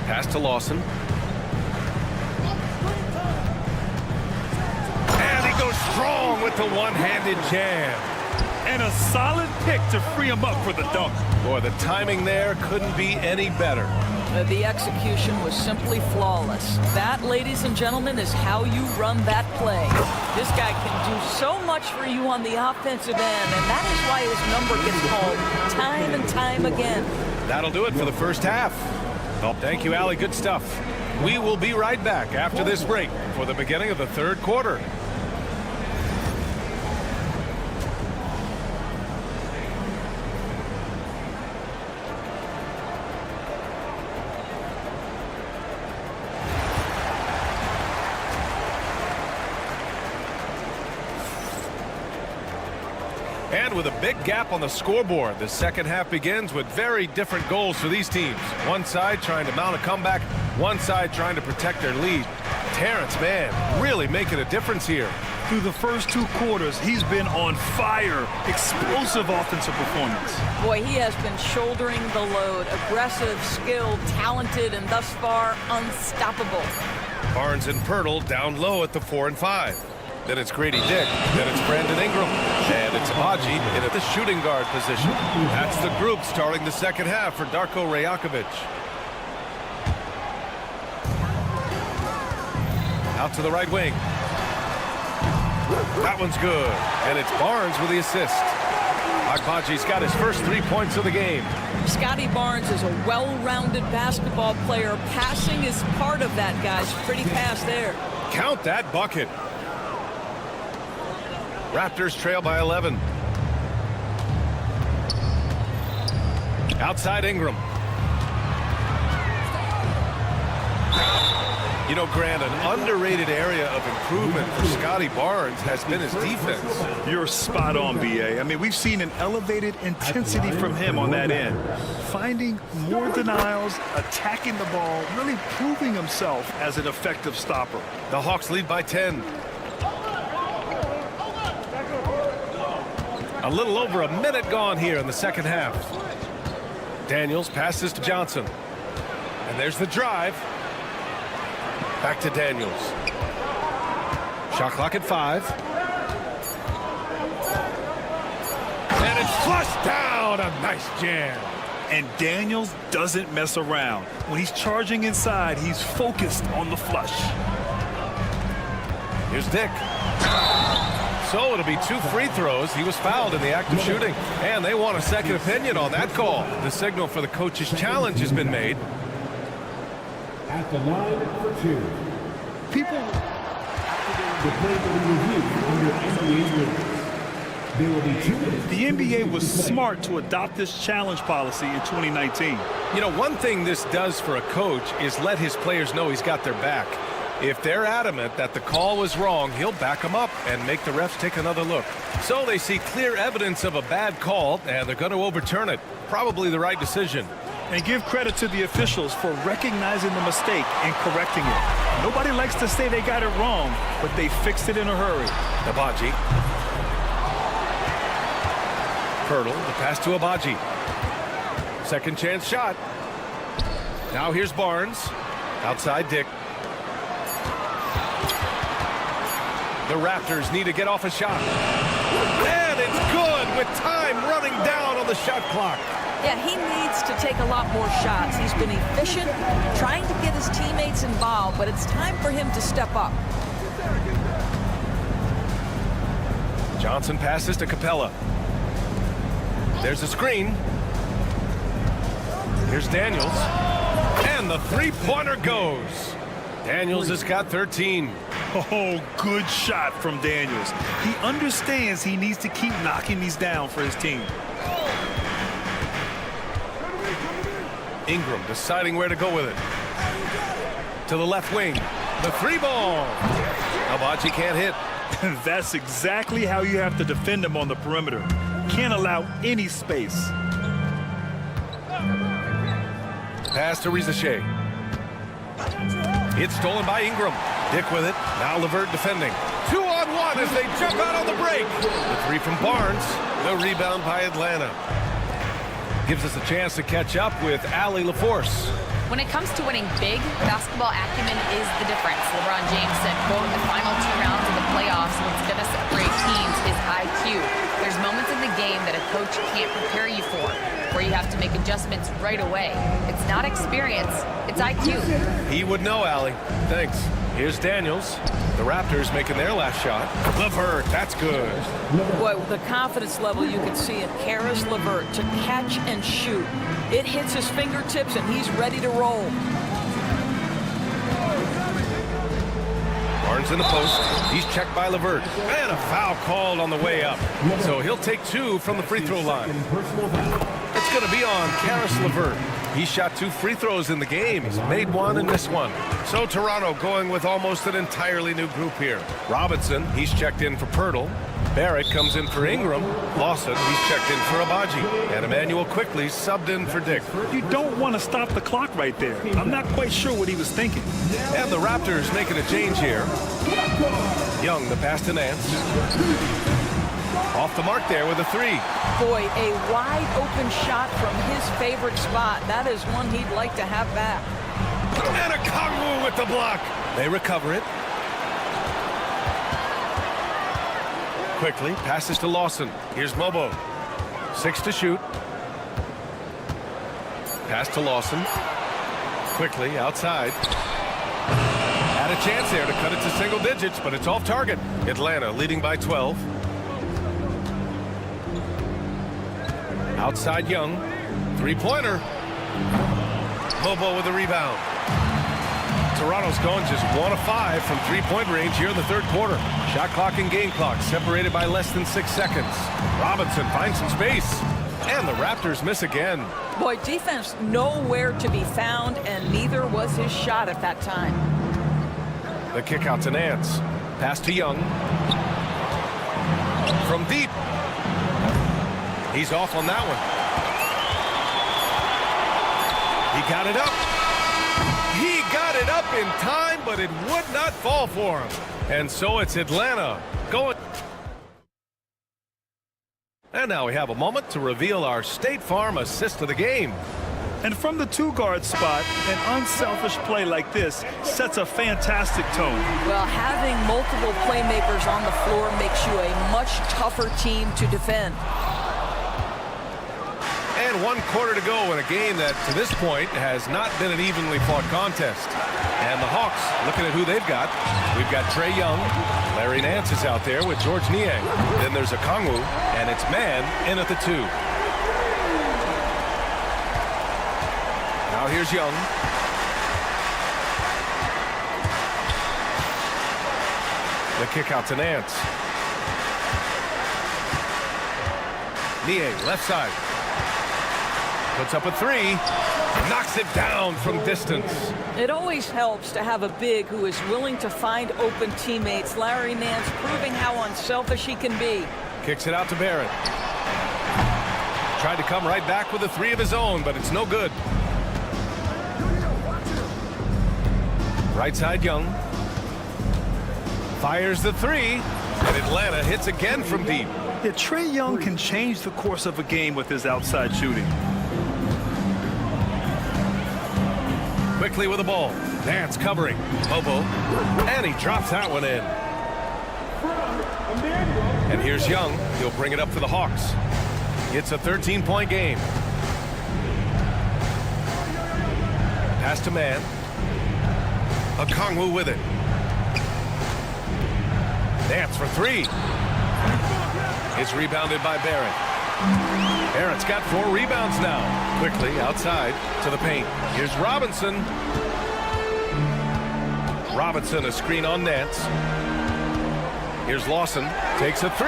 Pass to Lawson. And he goes strong with the one-handed jam. And a solid pick to free him up for the dunk. Boy, the timing there couldn't be any better. The execution was simply flawless. That, ladies and gentlemen, is how you run that play. This guy can do so much for you on the offensive end, and that is why his number gets called time and time again. That'll do it for the first half. Well, thank you, Allie. Good stuff. We will be right back after this break for the beginning of the third quarter. And with a big gap on the scoreboard, the second half begins with very different goals for these teams. One side trying to mount a comeback, one side trying to protect their lead. Terrence, man, really making a difference here. Through the first 2 quarters, he's been on fire. Explosive offensive performance. Boy, he has been shouldering the load. Aggressive, skilled, talented, and thus far, unstoppable. Barnes and Pirtle down low at the 4 and 5. Then it's Grady Dick. Then it's Brandon Ingram. And it's Abaji in at the shooting guard position. That's the group starting the second half for Darko Rajakovic. Out to the right wing. That one's good. And it's Barnes with the assist. Agbaji's got his first 3 points of the game. Scotty Barnes is a well-rounded basketball player. Passing is part of that, guys. Pretty pass there. Count that bucket. Raptors trail by 11. Outside Ingram. You know, Grant, an underrated area of improvement for Scotty Barnes has been his defense. You're spot on, B.A. I mean, we've seen an elevated intensity from him on that end. Finding more denials, attacking the ball, really proving himself as an effective stopper. The Hawks lead by 10. A little over a minute gone here in the second half. Daniels passes to Johnson. And there's the drive. Back to Daniels. Shot clock at 5. And it's flushed down. A nice jam. And Daniels doesn't mess around. When he's charging inside, he's focused on the flush. Here's Dick. So it'll be 2 free throws. He was fouled in the act of shooting. And they want a second opinion on that call. The signal for the coach's challenge has been made. At the line for 2. People, The play will be reviewed under NBA rules. There will be 2 minutes. the NBA was smart to adopt this challenge policy in 2019. You know, one thing this does for a coach is let his players know he's got their back. If they're adamant that the call was wrong, he'll back them up and make the refs take another look. So they see clear evidence of a bad call, and they're going to overturn it. Probably the right decision. And give credit to the officials for recognizing the mistake and correcting it. Nobody likes to say they got it wrong, but they fixed it in a hurry. Abaji. Pirtle, the pass to Abaji. Second chance shot. Now here's Barnes. Outside Dick. The Raptors need to get off a shot. And it's good with time running down on the shot clock. Yeah, he needs to take a lot more shots. He's been efficient, trying to get his teammates involved, but it's time for him to step up. Johnson passes to Capella. There's a screen. Here's Daniels. And the three-pointer goes. Daniels has got 13. Oh, good shot from Daniels. He understands he needs to keep knocking these down for his team. Ingram deciding where to go with it. To the left wing. The three ball. Abaji can't hit. That's exactly how you have to defend him on the perimeter. Can't allow any space. Pass to Rizachet. It's stolen by Ingram. Dick with it. Now LeVert defending. 2-on-1 as they jump out on the break. The three from Barnes. The rebound by Atlanta. Gives us a chance to catch up with Allie LaForce. When it comes to winning big, basketball acumen is the difference. LeBron James said, quote, the final 2 rounds of the playoffs, what's going to separate teams is IQ. There's moments in the game that a coach can't prepare you for, where you have to make adjustments right away. It's not experience, it's IQ. He would know, Allie. Thanks. Here's Daniels. The Raptors making their last shot. LeVert, that's good. Boy, with the confidence level you can see in Karis LeVert to catch and shoot. It hits his fingertips and he's ready to roll. Barnes in the post. He's checked by LeVert. And a foul called on the way up. So he'll take 2 from the free throw line. It's going to be on Karis LeVert. He shot 2 free throws in the game. He's made 1 and missed 1. So Toronto going with almost an entirely new group here. Robinson, he's checked in for Pirtle. Barrett comes in for Ingram. Lawson, he's checked in for Abaji. And Emmanuel quickly subbed in for Dick. You don't want to stop the clock right there. I'm not quite sure what he was thinking. And the Raptors making a change here. Young, the pass to Nance. Off the mark there with a 3. Boy, a wide open shot from his favorite spot. That is one he'd like to have back. And a Kongwu with the block. They recover it. Quickly, passes to Lawson. Here's Mobo. 6 to shoot. Pass to Lawson. Quickly, outside. Had a chance there to cut it to single digits, but it's off target. Atlanta leading by 12. Outside Young. 3-pointer. Mobo with a rebound. Toronto's going just 1 of 5 from 3-point range here in the 3rd quarter. Shot clock and game clock separated by less than 6 seconds. Robinson finds some space. And the Raptors miss again. Boy, defense nowhere to be found, and neither was his shot at that time. The kick out to Nance. Pass to Young. From deep. He's off on that one. He got it up. He got it up in time, but it would not fall for him. And so it's Atlanta going. And now we have a moment to reveal our State Farm assist of the game. And from the 2-guard spot, an unselfish play like this sets a fantastic tone. Well, having multiple playmakers on the floor makes you a much tougher team to defend. And 1 quarter to go in a game that, to this point, has not been an evenly fought contest. And the Hawks, looking at who they've got, we've got Trae Young. Larry Nance is out there with George Niang. Then there's a Kongwu, and it's Man in at the 2. Now here's Young. The kick out to Nance. Niang, left side. Puts up a 3. Knocks it down from distance. It always helps to have a big who is willing to find open teammates. Larry Nance proving how unselfish he can be. Kicks it out to Barrett. Tried to come right back with a 3 of his own, but it's no good. Right side Young. Fires the 3. And Atlanta hits again from deep. Yeah, Trae Young can change the course of a game with his outside shooting. Quickly with the ball. Nance covering. Bobo. And he drops that one in. And here's Young. He'll bring it up for the Hawks. It's a 13-point game. Pass to man. Okongwu with it. Nance for three. It's rebounded by Barrett. Barrett's got 4 rebounds now. Quickly outside to the paint. Here's Robinson. Robinson, a screen on Nance. Here's Lawson. Takes a 3.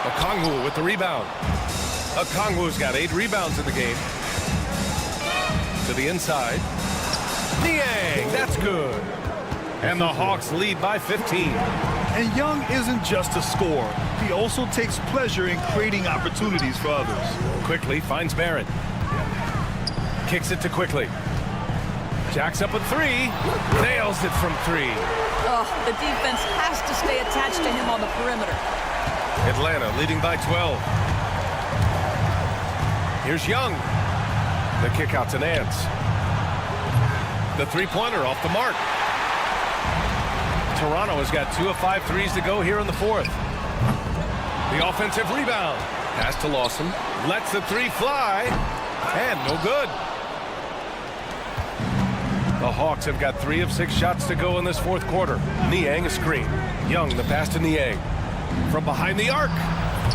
Okongwu with the rebound. Okongwu's got 8 rebounds in the game. To the inside. Niang, that's good. And the Hawks lead by 15. And Young isn't just a scorer. He also takes pleasure in creating opportunities for others. Quickly finds Barrett. Kicks it to Quickly. Jacks up a 3. Nails it from 3. Oh, the defense has to stay attached to him on the perimeter. Atlanta leading by 12. Here's Young. The kick out to Nance. The three-pointer off the mark. Toronto has got 2 of 5 threes to go here in the 4th. The offensive rebound. Pass to Lawson. Lets the 3 fly. And no good. The Hawks have got 3 of 6 shots to go in this 4th quarter. Niang a screen. Young the pass to Niang. From behind the arc.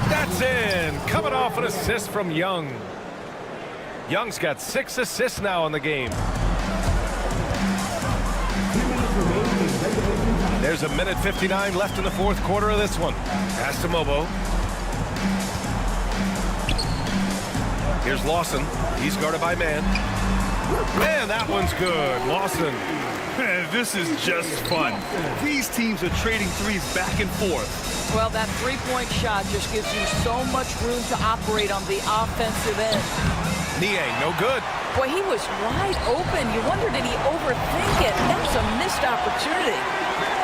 That's in. Coming off an assist from Young. Young's got 6 assists now in the game. There's a minute 59 left in the 4th quarter of this one. Pass to Mobo. Here's Lawson. He's guarded by man. Man, that one's good. Lawson. Man, this is just fun. These teams are trading threes back and forth. Well, that three-point shot just gives you so much room to operate on the offensive end. Niang, no good. Boy, he was wide open. You wonder, did he overthink it? That was a missed opportunity.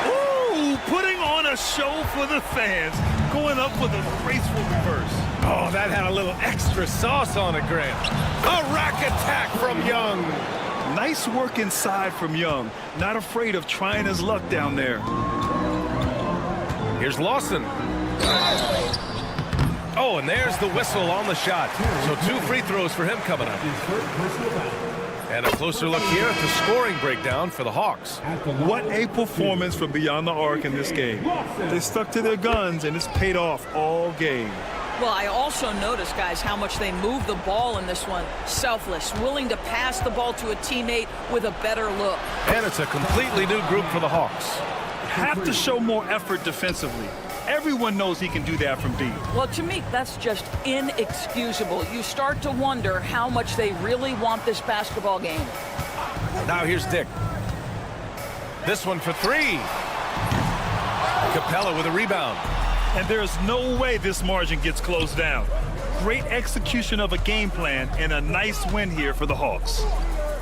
Ooh, putting on a show for the fans. Going up with a graceful reverse. Oh, that had a little extra sauce on it, Grant. A rack attack from Young. Nice work inside from Young. Not afraid of trying his luck down there. Here's Lawson. Oh, and there's the whistle on the shot. So 2 free throws for him coming up. And a closer look here at the scoring breakdown for the Hawks. What a performance from beyond the arc in this game. They stuck to their guns, and it's paid off all game. Well, I also noticed, guys, how much they moved the ball in this one. Selfless, willing to pass the ball to a teammate with a better look. And it's a completely new group for the Hawks. Have to show more effort defensively. Everyone knows he can do that from deep. Well, to me, that's just inexcusable. You start to wonder how much they really want this basketball game. Now here's Dick. This one for 3. Capella with a rebound. And there's no way this margin gets closed down. Great execution of a game plan and a nice win here for the Hawks.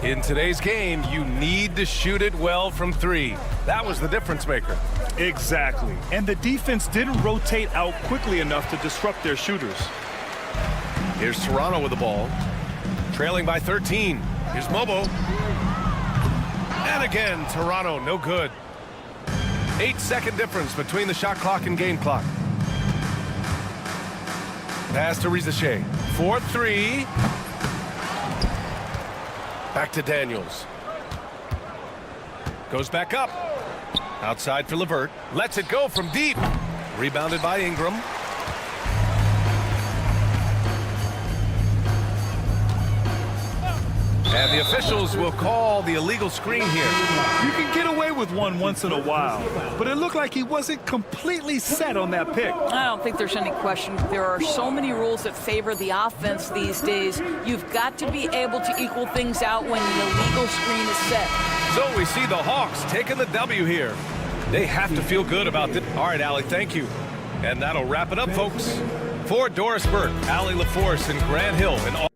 In today's game, you need to shoot it well from 3. That was the difference maker. Exactly. And the defense didn't rotate out quickly enough to disrupt their shooters. Here's Toronto with the ball. Trailing by 13. Here's Mobo. And again, Toronto, no good. 8-second difference between the shot clock and game clock. Pass to Rizachet. 4-3. Back to Daniels. Goes back up. Outside for LeVert. Lets it go from deep. Rebounded by Ingram. And the officials will call the illegal screen here. You can get away with one once in a while, but it looked like he wasn't completely set on that pick. I don't think there's any question. There are so many rules that favor the offense these days. You've got to be able to equal things out when the illegal screen is set. So we see the Hawks taking the W here. They have to feel good about this. All right, Allie, thank you. And that'll wrap it up, folks. For Doris Burke, Allie LaForce, and Grant Hill, and all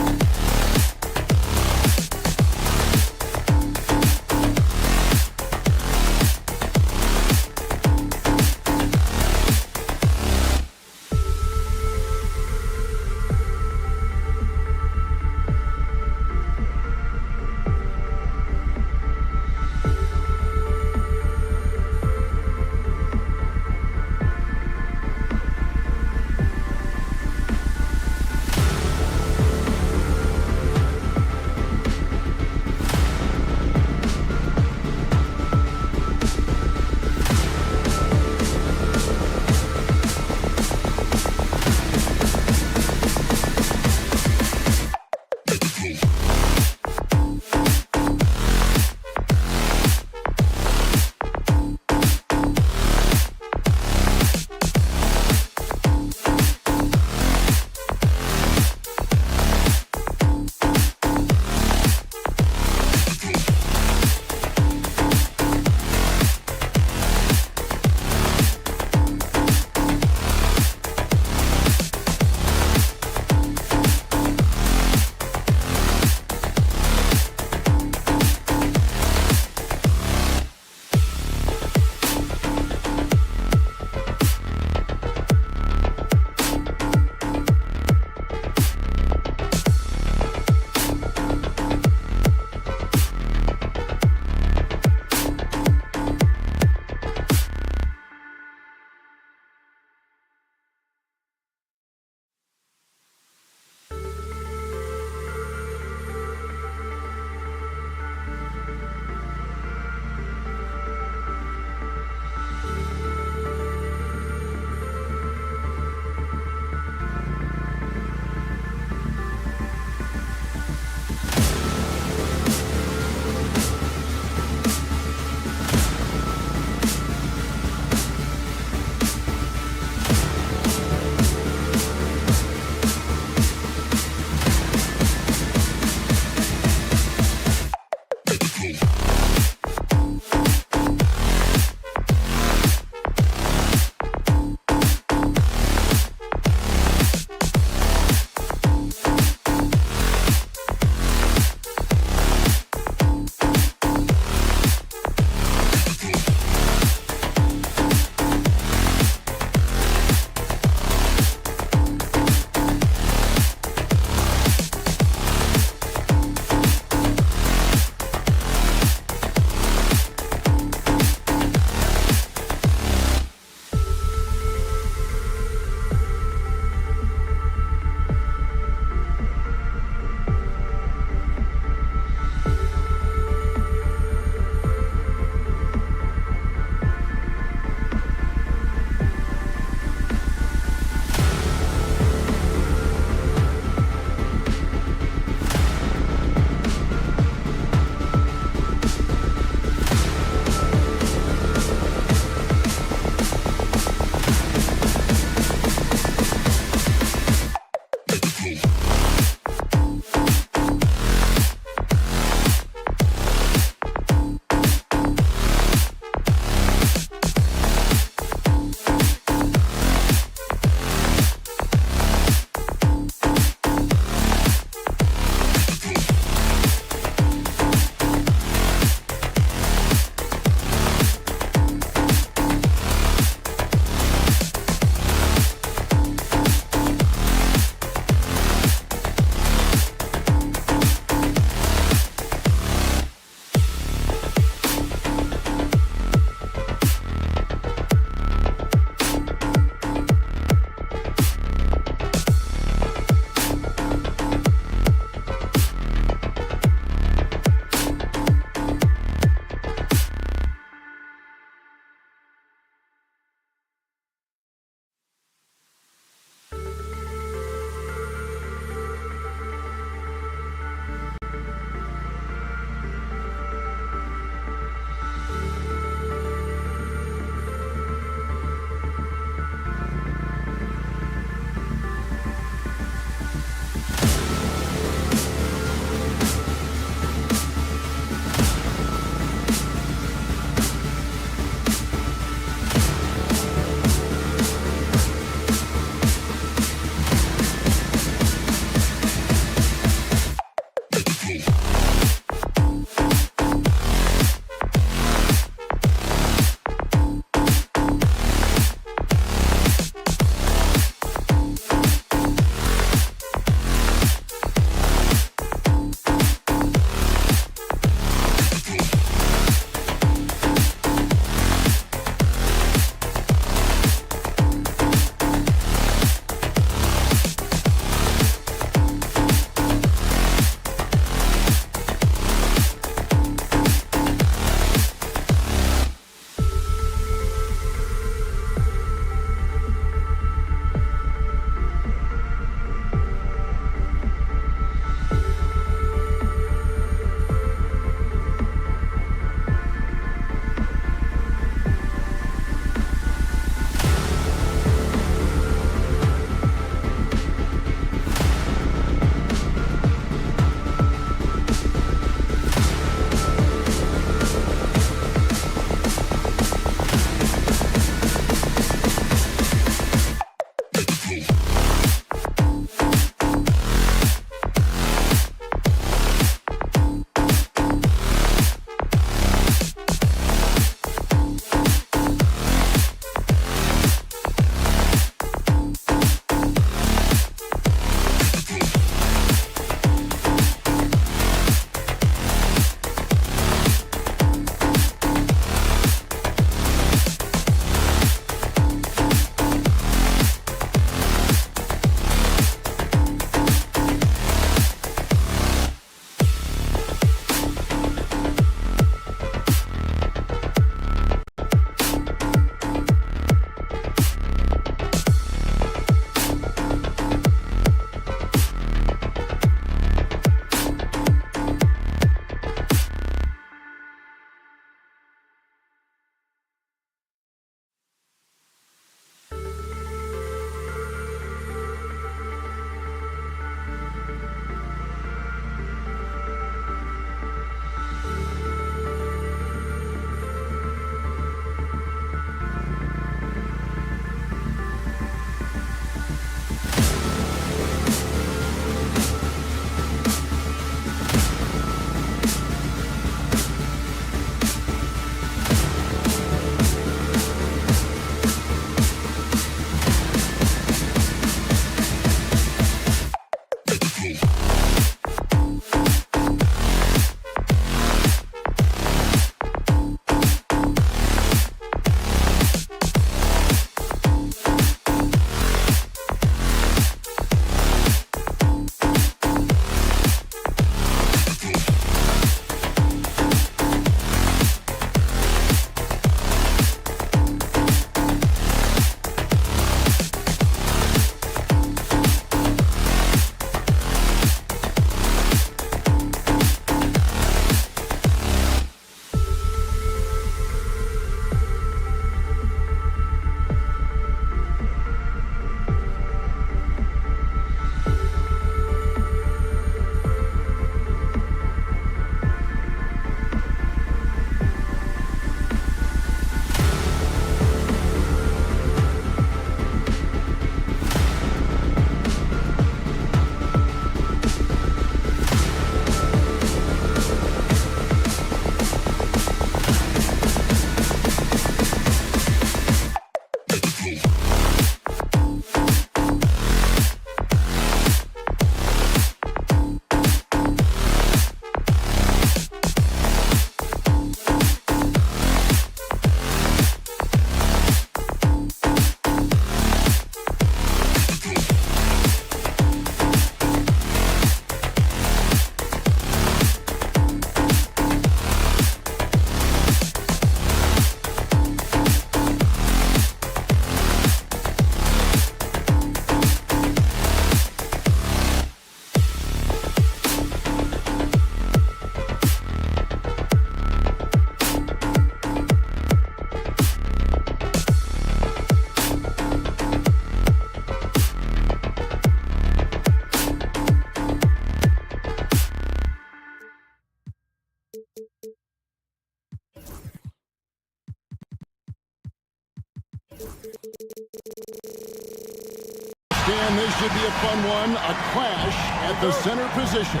And this should be a fun one, a clash at the center position.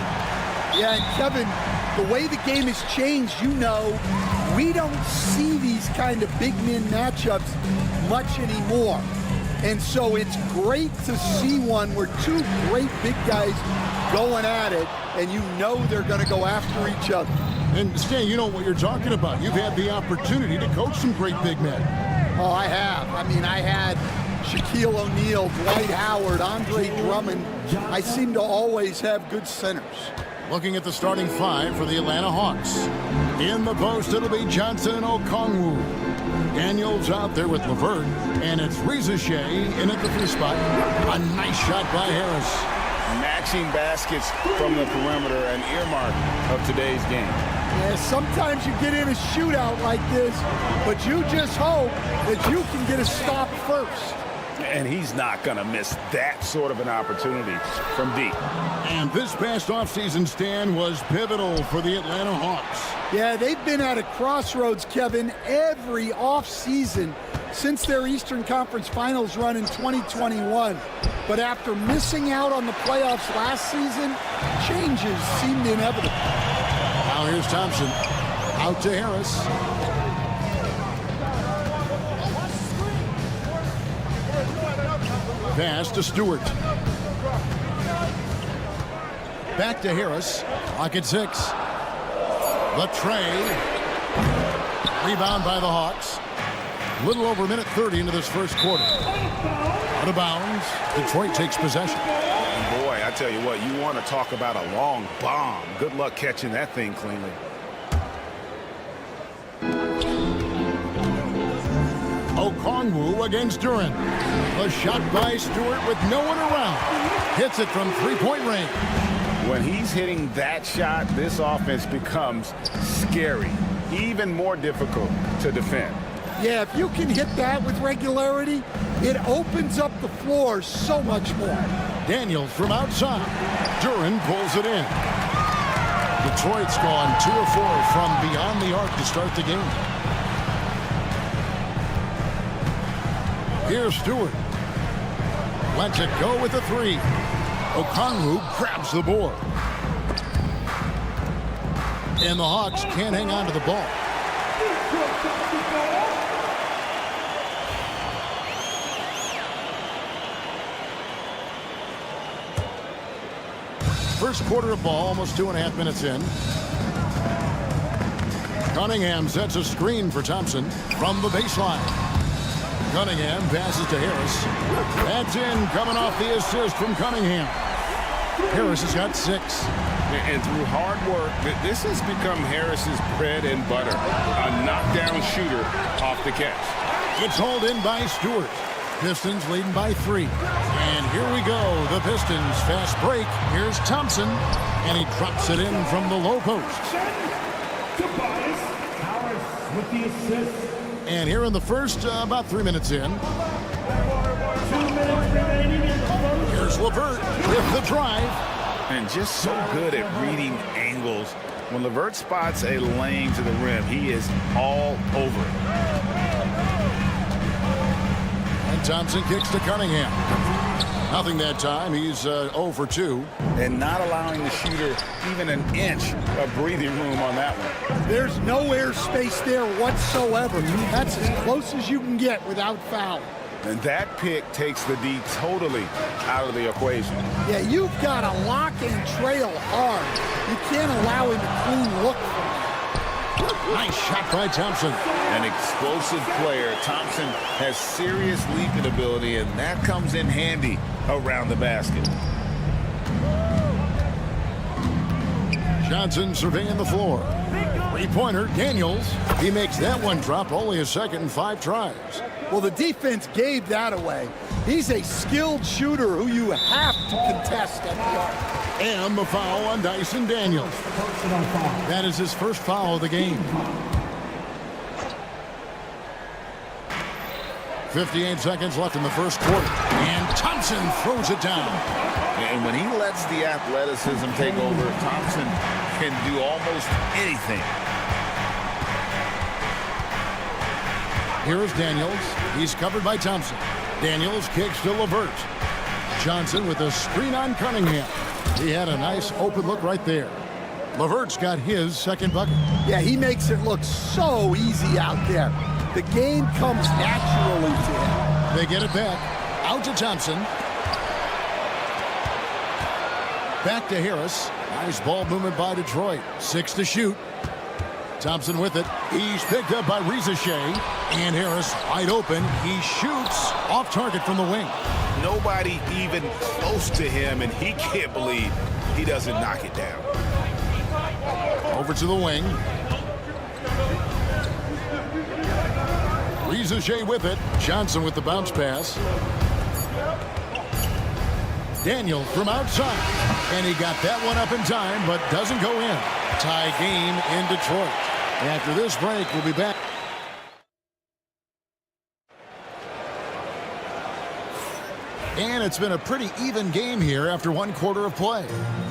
Yeah, and Kevin, the way the game has changed, we don't see these kind of big men matchups much anymore. And so it's great to see one where two great big guys going at it, and they're going to go after each other. And Stan, you know what you're talking about. You've had the opportunity to coach some great big men. Oh, I have. I had Shaquille O'Neal, Dwight Howard, Andre Drummond. I seem to always have good centers. Looking at the starting five for the Atlanta Hawks. In the post, it'll be Johnson and Okongwu. Daniels out there with LeVert, and it's Shea in at the 3 spot. A nice shot by Harris. Matching baskets from the perimeter, an earmark of today's game. Yeah, sometimes you get in a shootout like this, but you just hope that you can get a stop first. And he's not going to miss that sort of an opportunity from deep. And this past offseason, Stan, was pivotal for the Atlanta Hawks. Yeah, they've been at a crossroads, Kevin, every offseason since their Eastern Conference Finals run in 2021. But after missing out on the playoffs last season, changes seemed inevitable. Now here's Thompson. Out to Harris. Pass to Stewart. Back to Harris. Clock at 6. The tray. Rebound by the Hawks. Little over a minute 30 into this first quarter. Out of bounds. Detroit takes possession. And boy, I tell you what, you want to talk about a long bomb. Good luck catching that thing cleanly. Okongwu against Duran. A shot by Stewart with no one around. Hits it from three-point range. When he's hitting that shot, this offense becomes scary, even more difficult to defend. Yeah, if you can hit that with regularity, it opens up the floor so much more. Daniels from outside. Duran pulls it in. Detroit's gone 2 of 4 from beyond the arc to start the game. Here's Stewart. Lets it go with a 3. Okongwu grabs the board. And the Hawks can't hang on to the ball. First quarter of ball, almost 2.5 minutes in. Cunningham sets a screen for Thompson from the baseline. Cunningham passes to Harris. That's in, coming off the assist from Cunningham. Harris has got 6. And through hard work, this has become Harris's bread and butter. A knockdown shooter off the catch. It's hauled in by Stewart. Pistons leading by 3. And here we go. The Pistons fast break. Here's Thompson. And he drops it in from the low post. Tobias Harris with the assist. And here in the first, about 3 minutes in. 2 minutes remaining in the first. Here's LeVert with the drive. And just so good at reading angles. When LeVert spots a lane to the rim, he is all over it. And Thompson kicks to Cunningham. Nothing that time. He's 0 for 2. And not allowing the shooter even an inch of breathing room on that one. There's no airspace there whatsoever. That's as close as you can get without foul. And that pick takes the D totally out of the equation. Yeah, you've got to lock and trail hard. You can't allow him a clean look from that. Nice shot by Thompson. An explosive player. Thompson has serious leaping ability, and that comes in handy around the basket. Johnson surveying the floor. Three-pointer, Daniels. He makes that one drop, only a second in 5 tries. Well, the defense gave that away. He's a skilled shooter who you have to contest at the arc. And the foul on Dyson Daniels. That is his first foul of the game. 58 seconds left in the first quarter. And Thompson throws it down. And when he lets the athleticism take over, Thompson can do almost anything. Here is Daniels. He's covered by Thompson. Daniels kicks to LeVert. Johnson with a screen on Cunningham. He had a nice open look right there. LeVert's got his second bucket. Yeah, he makes it look so easy out there. The game comes naturally to him. They get it back. Out to Thompson. Back to Harris. Nice ball movement by Detroit. 6 to shoot. Thompson with it. He's picked up by Shea. And Harris wide open. He shoots off target from the wing. Nobody even close to him, and he can't believe he doesn't knock it down. Over to the wing. Shea with it. Johnson with the bounce pass. Daniel from outside. And he got that one up in time, but doesn't go in. Tie game in Detroit. After this break, we'll be back. And it's been a pretty even game here after one quarter of play.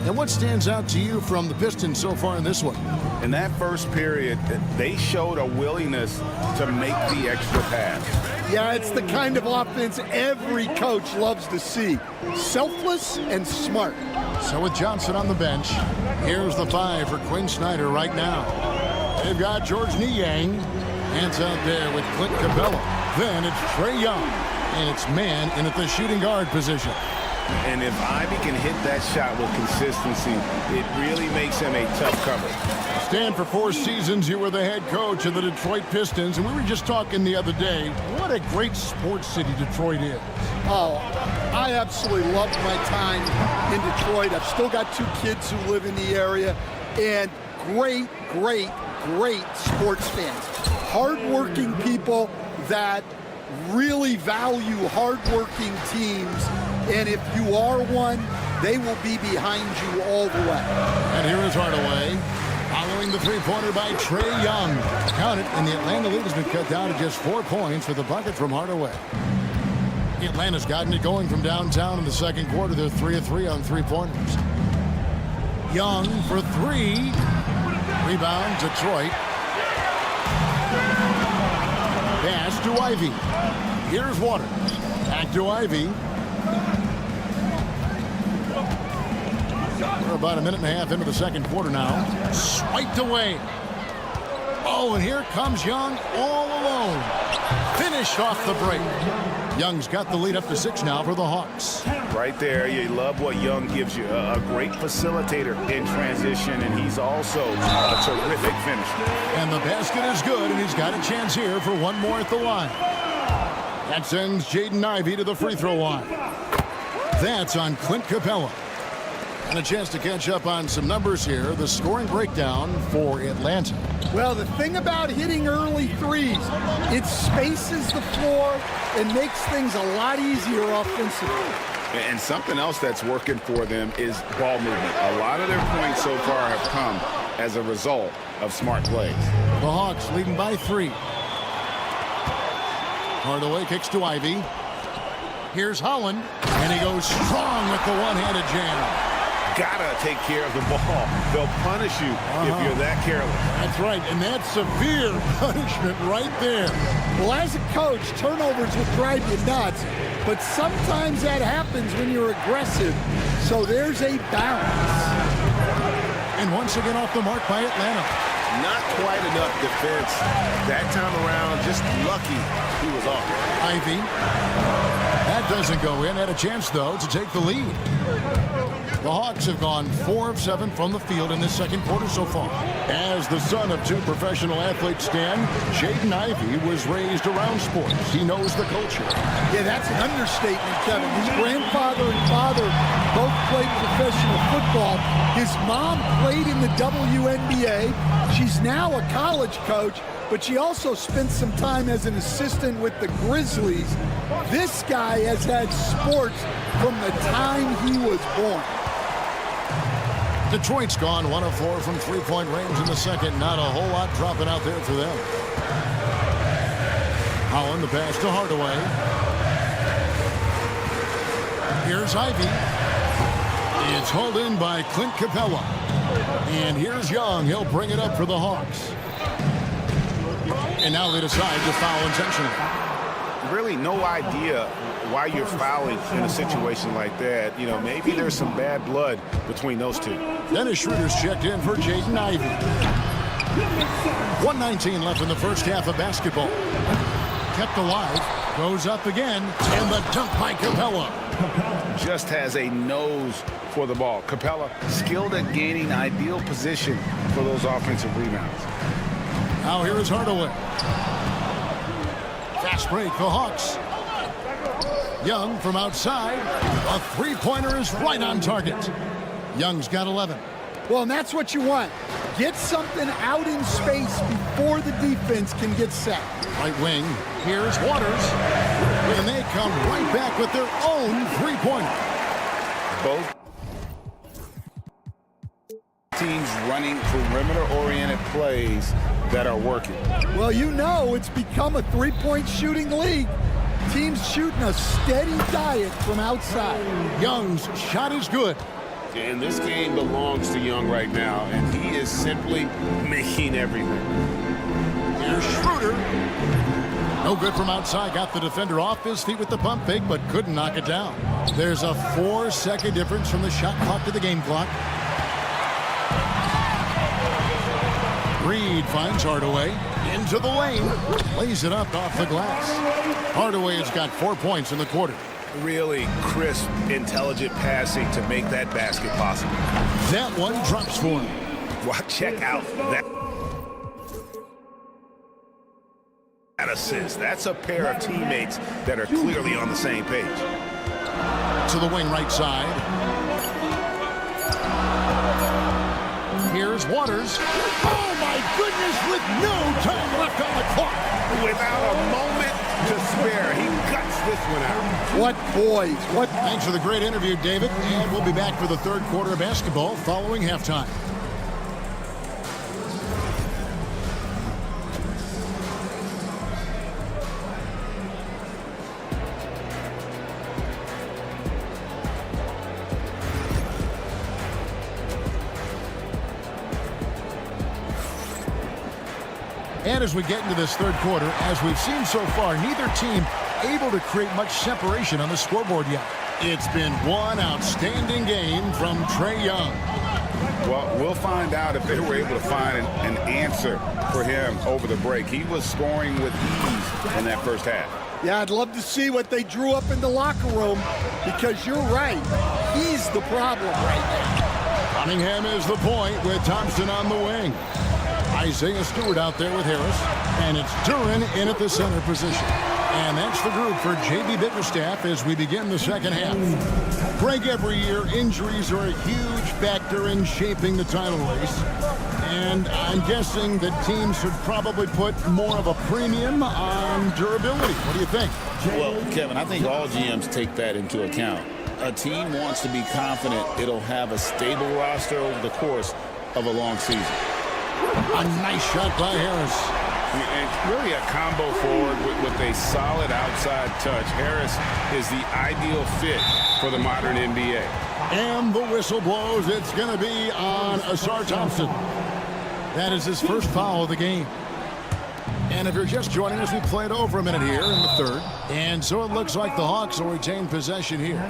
And what stands out to you from the Pistons so far in this one? In that first period, they showed a willingness to make the extra pass. Yeah, it's the kind of offense every coach loves to see. Selfless and smart. So with Johnson on the bench, here's the 5 for Quinn Snyder right now. They've got George Niang. Hands out there with Clint Capella. Then it's Trae Young. And it's man in at the shooting guard position. And if Ivy can hit that shot with consistency, it really makes him a tough cover. Stan, for 4 seasons, you were the head coach of the Detroit Pistons, and we were just talking the other day, what a great sports city Detroit is. Oh, I absolutely loved my time in Detroit. I've still got 2 kids who live in the area, and great sports fans. Hardworking people that really value hardworking teams, and if you are one, they will be behind you all the way. And here is Hardaway, following the three-pointer by Trae Young. Count it, and the Atlanta lead has been cut down to just 4 points for the bucket from Hardaway. Atlanta's gotten it going from downtown in the second quarter. They're 3 of 3 on three-pointers. Young for 3. Rebound, Detroit. Pass to Ivy. Here's Waters. Back to Ivy. We're about a minute and a half into the second quarter now. Swiped away. Oh, and here comes Young all alone. Finished off the break. Young's got the lead up to 6 now for the Hawks. Right there, you love what Young gives you. A great facilitator in transition, and he's also a terrific finisher. And the basket is good, and he's got a chance here for one more at the line. That sends Jaden Ivey to the free throw line. That's on Clint Capella. And a chance to catch up on some numbers here. The scoring breakdown for Atlanta. Well, the thing about hitting early threes, it spaces the floor and makes things a lot easier offensively. And something else that's working for them is ball movement. A lot of their points so far have come as a result of smart plays. The Hawks leading by 3. Hardaway kicks to Ivy. Here's Holland, and he goes strong with the one-handed jam. Gotta take care of the ball. They'll punish you if you're that careless. That's right, and that's severe punishment right there. Well, as a coach, turnovers will drive you nuts, but sometimes that happens when you're aggressive. So there's a balance. And once again off the mark by Atlanta. Not quite enough defense. That time around, just lucky he was off. Ivy. That doesn't go in. Had a chance, though, to take the lead. The Hawks have gone 4 of 7 from the field in this second quarter so far. As the son of 2 professional athletes, Stan, Jaden Ivey was raised around sports. He knows the culture. Yeah, that's an understatement, Kevin. His grandfather and father both played professional football. His mom played in the WNBA. She's now a college coach, but she also spent some time as an assistant with the Grizzlies. This guy has had sports from the time he was born. Detroit's gone 1 of 4 from three-point range in the second. Not a whole lot dropping out there for them. Holland, the pass to Hardaway. Here's Ivy. It's hauled in by Clint Capella. And here's Young. He'll bring it up for the Hawks. And now they decide to foul intentionally. really no idea why you're fouling in a situation like that. You know, maybe there's some bad blood between those two. Dennis Schroeder's checked in for Jaden Ivey. 1:19 left in the first half of basketball. Kept alive, goes up again, and the dunk by Capella. Just has a nose for the ball. Capella skilled at gaining ideal position for those offensive rebounds. Now here is Hardaway. Fast break, the Hawks. Young from outside. A three-pointer is right on target. Young's got 11. Well, and that's what you want. Get something out in space before the defense can get set. Right wing, here's Waters. And they come right back with their own three-pointer. Both teams running perimeter-oriented plays that are working. Well, you know it's become a three-point shooting league. Teams shooting a steady diet from outside. Young's shot is good. And this game belongs to Young right now, and he is simply making everything. Here's Schroeder. No good from outside. Got the defender off his feet with the pump fake, but couldn't knock it down. There's a 4-second difference from the shot clock to the game clock. Reed finds Hardaway into the lane. Lays it up off the glass. Hardaway has got 4 points in the quarter. Really crisp, intelligent passing to make that basket possible. That one drops for him. Well, check out that assist. That's a pair of teammates that are clearly on the same page. To the wing right side. Here's Waters. Oh, my goodness, with no time left on the clock. Without a moment to spare, he cuts this one out. What boys, what... Thanks for the great interview, David. And we'll be back for the third quarter of basketball following halftime. And as we get into this third quarter, as we've seen so far, neither team able to create much separation on the scoreboard yet. It's been one outstanding game from Trae Young. Well, we'll find out if they were able to find an answer for him over the break. He was scoring with ease in that first half. Yeah, I'd love to see what they drew up in the locker room, because you're right. He's the problem right now. Cunningham is the point with Thompson on the wing. Isaiah Stewart out there with Harris, and it's Duren in at the center position. And that's the group for J.B. Bickerstaff as we begin the second half. Greg, every year, injuries are a huge factor in shaping the title race. And I'm guessing that teams should probably put more of a premium on durability. What do you think? Well, Kevin, I think all GMs take that into account. A team wants to be confident it'll have a stable roster over the course of a long season. A nice shot by Harris. And really a combo forward with a solid outside touch. Harris is the ideal fit for the modern NBA. And the whistle blows. It's going to be on Asar Thompson. That is his first foul of the game. And if you're just joining us, we played over a minute here in the third. And so it looks like the Hawks will retain possession here.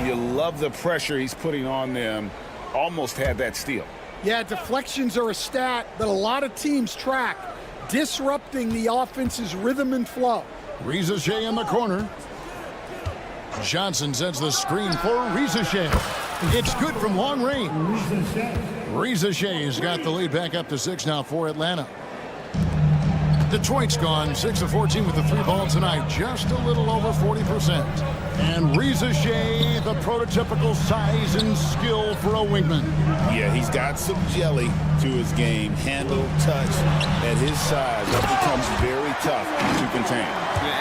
You love the pressure he's putting on them. Almost had that steal. Yeah, deflections are a stat that a lot of teams track, disrupting the offense's rhythm and flow. Reza Shea in the corner. Johnson sends the screen for Reza Shea. It's good from long range. Reza Shea's got the lead back up to 6 now for Atlanta. Detroit's gone 6 of 14 with the three ball tonight, just a little over 40%. And Reza Shea, the prototypical size and skill for a wingman. Yeah, he's got some jelly to his game. Handle, touch, at his size, that becomes very tough to contain.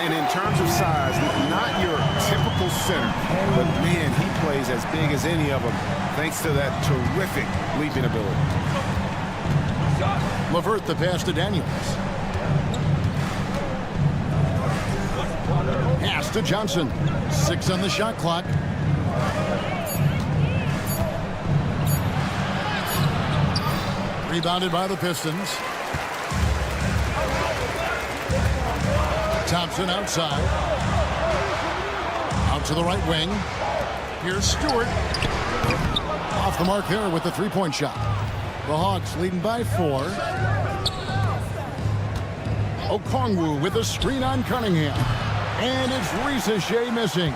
And in terms of size, not your typical center, but man, he plays as big as any of them, thanks to that terrific leaping ability. LeVert the pass to Daniels. Pass to Johnson. 6 on the shot clock. Rebounded by the Pistons. Thompson outside. Out to the right wing. Here's Stewart. Off the mark there with the three-point shot. The Hawks leading by 4. Okongwu with a screen on Cunningham. And it's Ricochet missing.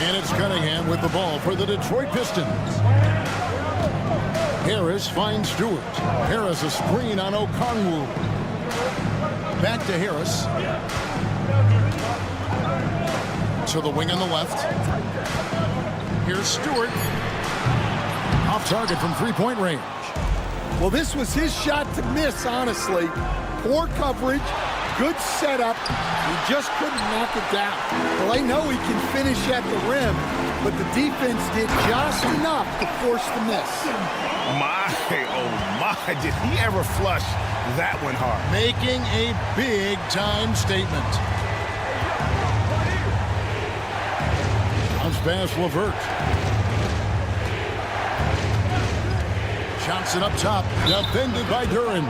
And it's Cunningham with the ball for the Detroit Pistons. Harris finds Stewart. Harris a screen on Okongwu. Back to Harris. To the wing on the left. Here's Stewart. Off target from three-point range. Well, this was his shot to miss, honestly. Poor coverage, good setup. He just couldn't knock it down. Well, I know he can finish at the rim, but the defense did just enough to force the miss. My, oh my, did he ever flush that one hard? Making a big-time statement. Bounce pass, LeVert. Johnson up top, defended by Duran.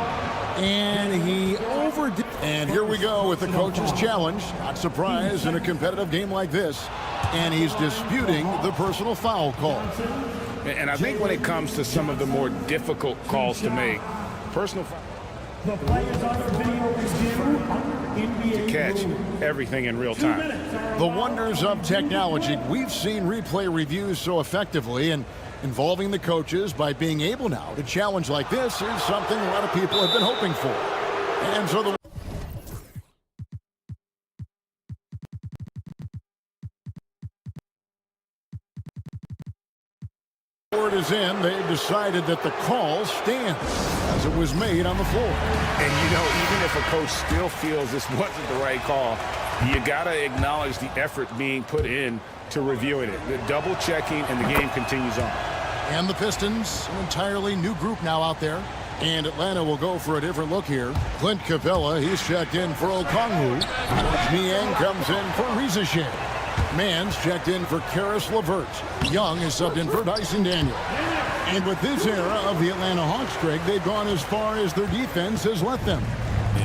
And he overdid. And here we go with the coach's challenge. Not surprised in a competitive game like this. And he's disputing the personal foul call. And I think when it comes to some of the more difficult calls to make, personal foul. The players on the video review To catch everything in real time. The wonders of technology. We've seen replay reviews so effectively, and involving the coaches by being able now to challenge like this is something a lot of people have been hoping for. And so the word is in. They've decided that the call stands as it was made on the floor. And you know, even if a coach still feels this wasn't the right call, you got to acknowledge the effort being put in to reviewing it. The double checking, and the game continues on. And the Pistons, an entirely new group now out there. And Atlanta will go for a different look here. Clint Capella, he's checked in for Okongwu. Niang comes in for Ricochet. Mann's checked in for Karis LeVert. Young is subbed in for Dyson Daniel. And with this era of the Atlanta Hawks, Greg, they've gone as far as their defense has let them.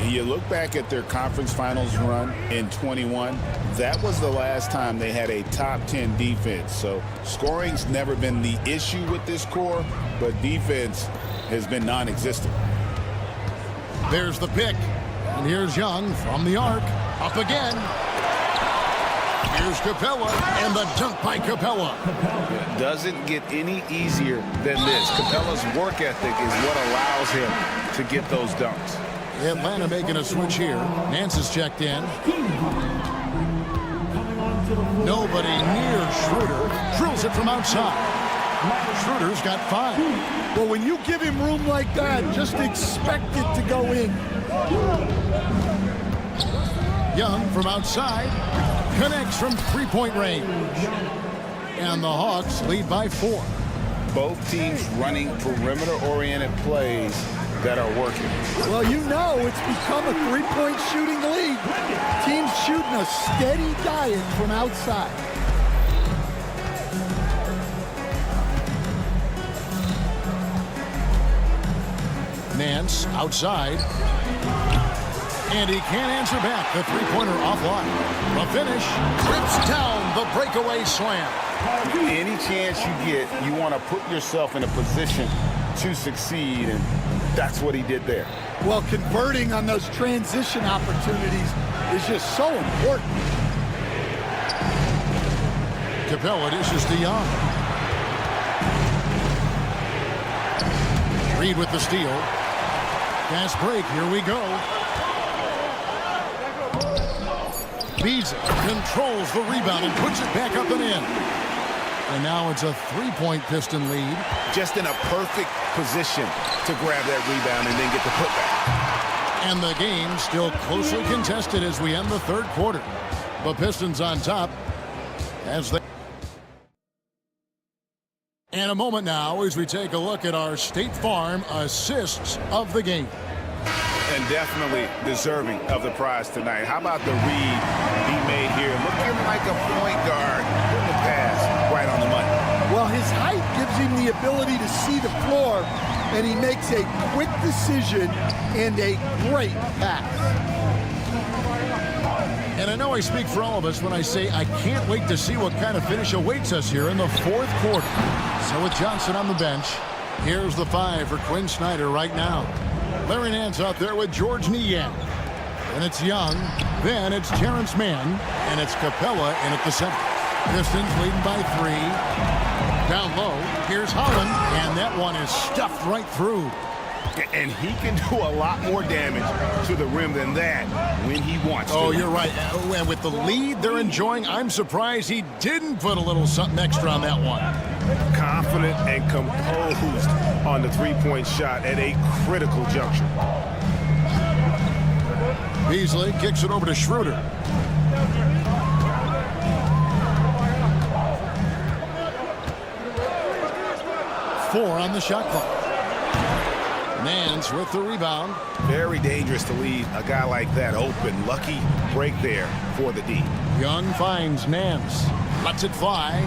You look back at their conference finals run in 21, that was the last time they had a top 10 defense. So scoring's never been the issue with this core, but defense has been non-existent. There's the pick, and here's Young from the arc, up again. Here's Capella, and the dunk by Capella. It doesn't get any easier than this. Capella's work ethic is what allows him to get those dunks. Atlanta making a switch here. Nance is checked in. Nobody near Schroeder. Drills it from outside. Schroeder's got 5. Well, when you give him room like that, just expect it to go in. Young from outside. Connects from three-point range. And the Hawks lead by 4. Both teams running perimeter-oriented plays that are working. Well, you know it's become a three-point shooting league. Teams shooting a steady diet from outside. Nance outside. And he can't answer back. The three-pointer offline. The finish trips down the breakaway slam. Any chance you get, you want to put yourself in a position to succeed, and that's what he did there. Well, converting on those transition opportunities is just so important. Capella dishes to Young. Reed with the steal. Fast break, here we go. Beasley controls the rebound and puts it back up and in. And now it's a three-point Piston lead. Just in a perfect position to grab that rebound and then get the putback. And the game still closely contested as we end the third quarter. The Pistons on top as they... And a moment now as we take a look at our State Farm assists of the game. And definitely deserving of the prize tonight. How about the read he made here? Looking like a point guard. Putting the pass right on the money. Well, his height gives him the ability to see the floor, and he makes a quick decision and a great pass. And I know I speak for all of us when I say I can't wait to see what kind of finish awaits us here in the fourth quarter. So with Johnson on the bench, here's the 5 for Quinn Snyder right now. Larry Nance out there with George Niang. And it's Young. Then it's Terrence Mann. And it's Capella in at the center. Pistons leading by 3. Down low, here's Holland. And that one is stuffed right through. And he can do a lot more damage to the rim than that when he wants to. Oh, you're right. And with the lead they're enjoying, I'm surprised he didn't put a little something extra on that one. Confident and composed on the three-point shot at a critical juncture. Beasley kicks it over to Schroeder. Four on the shot clock. Nance with the rebound. Very dangerous to leave a guy like that open. Lucky break there for the D. Young finds Nance. Lets it fly.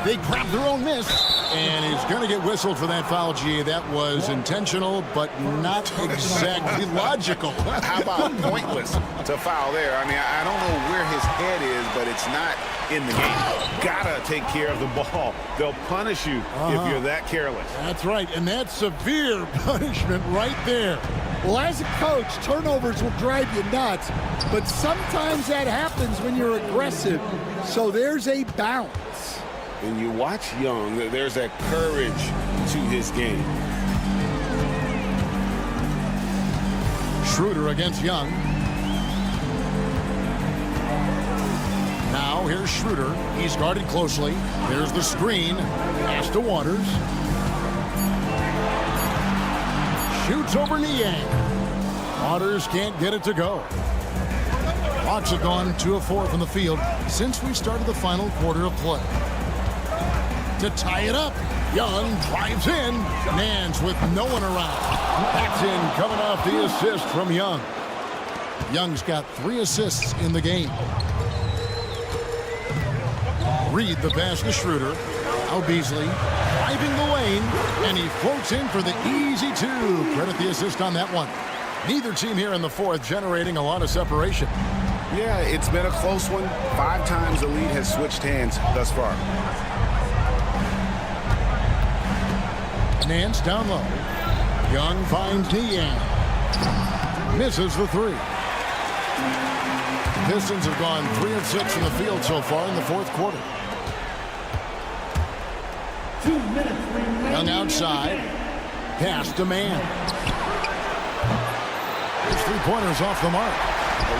They grab their own miss. And he's going to get whistled for that foul, G. That was intentional, but not exactly logical. How about pointless to foul there? I mean, I don't know where his head is, but it's not in the game. Gotta take care of the ball. They'll punish you if you're that careless. That's right, and that's severe punishment right there. Well, as a coach, turnovers will drive you nuts, but sometimes that happens when you're aggressive. So there's a balance. When you watch Young, there's that courage to his game. Schroeder against Young. Now here's Schroeder. He's guarded closely. There's the screen. Pass to Waters. Shoots over Niang. Waters can't get it to go. Hawks have gone 2 of 4 from the field since we started the final quarter of play. To tie it up, Young drives in. Nance with no one around. That's in, coming off the assist from Young. Young's got 3 assists in the game. Reed the pass to Schroeder. Now Beasley driving the lane, and he floats in for the easy 2. Credit the assist on that one. Neither team here in the fourth generating a lot of separation. Yeah, it's been a close one. 5 times the lead has switched hands thus far. Nance down low. Young finds Niang. Misses the 3. Pistons have gone 3 of 6 from the field so far in the fourth quarter. Young outside. Pass to Mann. His 3-pointers off the mark.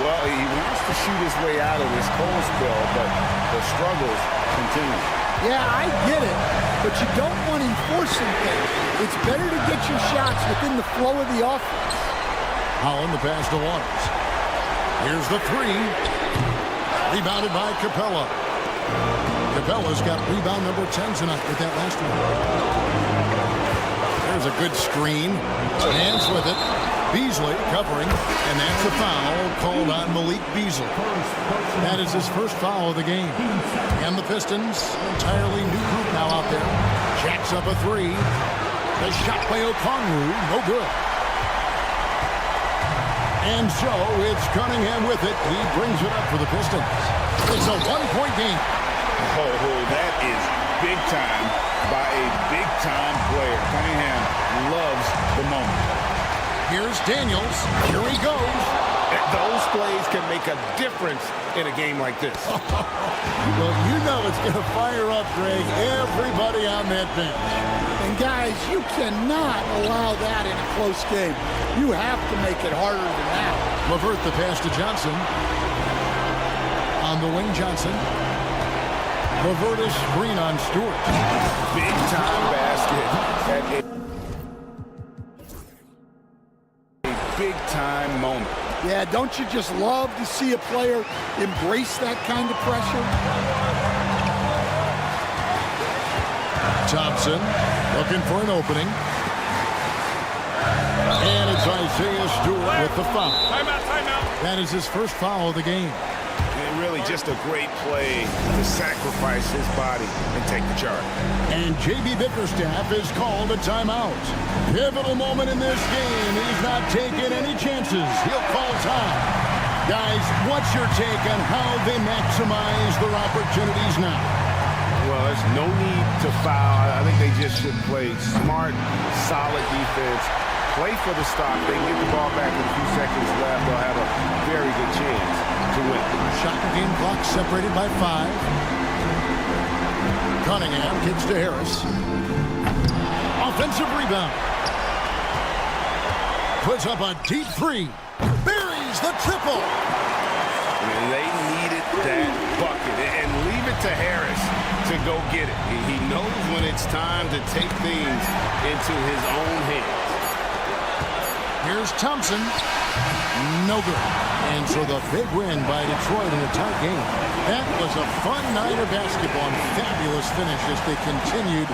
Well, he wants to shoot his way out of this cold spell, but the struggles continue. Yeah, I get it, but you don't want enforcing things. It's better to get your shots within the flow of the offense. Holland the pass to Waters. Here's the 3. Rebounded by Capella. Capella's got rebound number 10 tonight with that last one. There's a good screen. Nance with it. Beasley covering, and that's a foul called on Malik Beasley. That is his first foul of the game. And the Pistons, entirely new group now out there. Jacks up a 3. The shot by Okongwu, no good. And so it's Cunningham with it. He brings it up for the Pistons. It's a 1-point game. Oh, that is big time by a big-time player. Cunningham loves the moment. Here's Daniels. Here he goes. Those plays can make a difference in a game like this. Well, you know it's going to fire up, Greg, everybody on that bench. And guys, you cannot allow that in a close game. You have to make it harder than that. LeVert the pass to Johnson. On the wing, Johnson. LeVert a screen on Stewart. Big-time basket at a big-time moment. Yeah, don't you just love to see a player embrace that kind of pressure? Thompson looking for an opening. And it's Isaiah Stewart with the foul. Timeout. That is his first foul of the game. And really just a great play to sacrifice his body and take the charge. And J.B. Bickerstaff is called a timeout. Pivotal moment in this game. He's not taking any chances. He'll call time. Guys, what's your take on how they maximize their opportunities now? Well, there's no need to foul. I think they just should play smart, solid defense. Play for the stop. They can get the ball back with a few seconds left. They'll have a very good chance to win. Shot and game clock separated by 5. Cunningham kicks to Harris. Offensive rebound. Puts up a deep 3. Buries the triple. And they needed that bucket. And leave it to Harris to go get it. He knows when it's time to take things into his own hands. Here's Thompson. No good. And so the big win by Detroit in a tight game. That was a fun night of basketball and fabulous finish as they continued.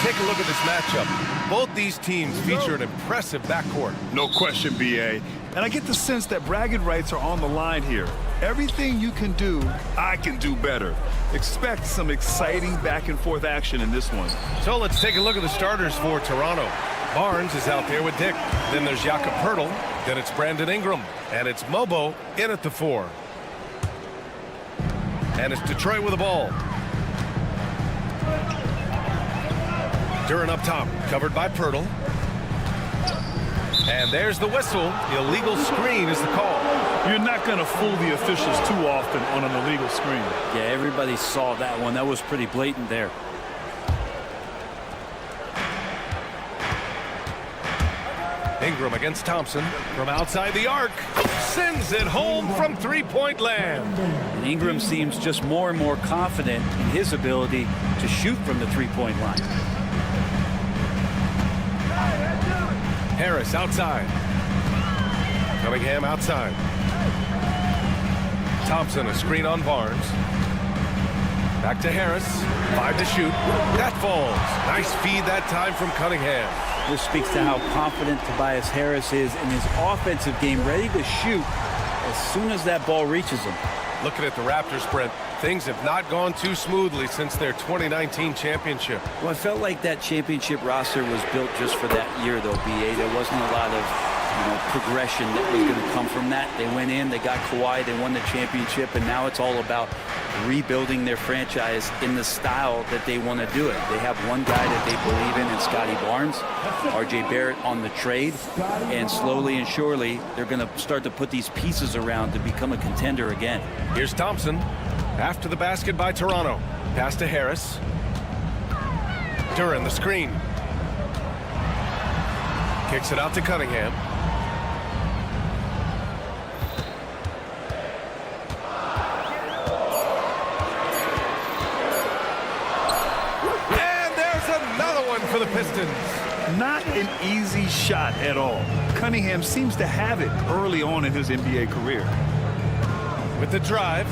take a look at this matchup. Both these teams feature an impressive backcourt. No question, B.A. And I get the sense that bragging rights are on the line here. Everything you can do, I can do better. Expect some exciting back-and-forth action in this one. So let's take a look at the starters for Toronto. Barnes is out there with Dick. Then there's Jakob Poeltl. Then it's Brandon Ingram. And it's Mobo in at the 4. And it's Detroit with the ball. Duren up top, covered by Poeltl. And there's the whistle. The illegal screen is the call. You're not going to fool the officials too often on an illegal screen. Yeah, everybody saw that one. That was pretty blatant there. Ingram against Thompson from outside the arc. Sends it home from three-point land. And Ingram seems just more and more confident in his ability to shoot from the three-point line. Harris outside. Cunningham outside. Thompson, a screen on Barnes. Back to Harris. 5 to shoot. That falls. Nice feed that time from Cunningham. This speaks to how confident Tobias Harris is in his offensive game, ready to shoot as soon as that ball reaches him. Looking at the Raptors, Brent, things have not gone too smoothly since their 2019 championship. Well, I felt like that championship roster was built just for that year, though, B.A. There wasn't a lot of progression that was going to come from that. They went in, they got Kawhi, they won the championship, and now it's all about rebuilding their franchise in the style that they want to do it. They have one guy that they believe in Scotty Barnes, R.J. Barrett on the trade, and slowly and surely they're going to start to put these pieces around to become a contender again. Here's Thompson after the basket by Toronto. Pass to Harris. Duren the screen. Kicks it out to Cunningham. For the Pistons. Not an easy shot at all. Cunningham seems to have it early on in his NBA career. With the drive.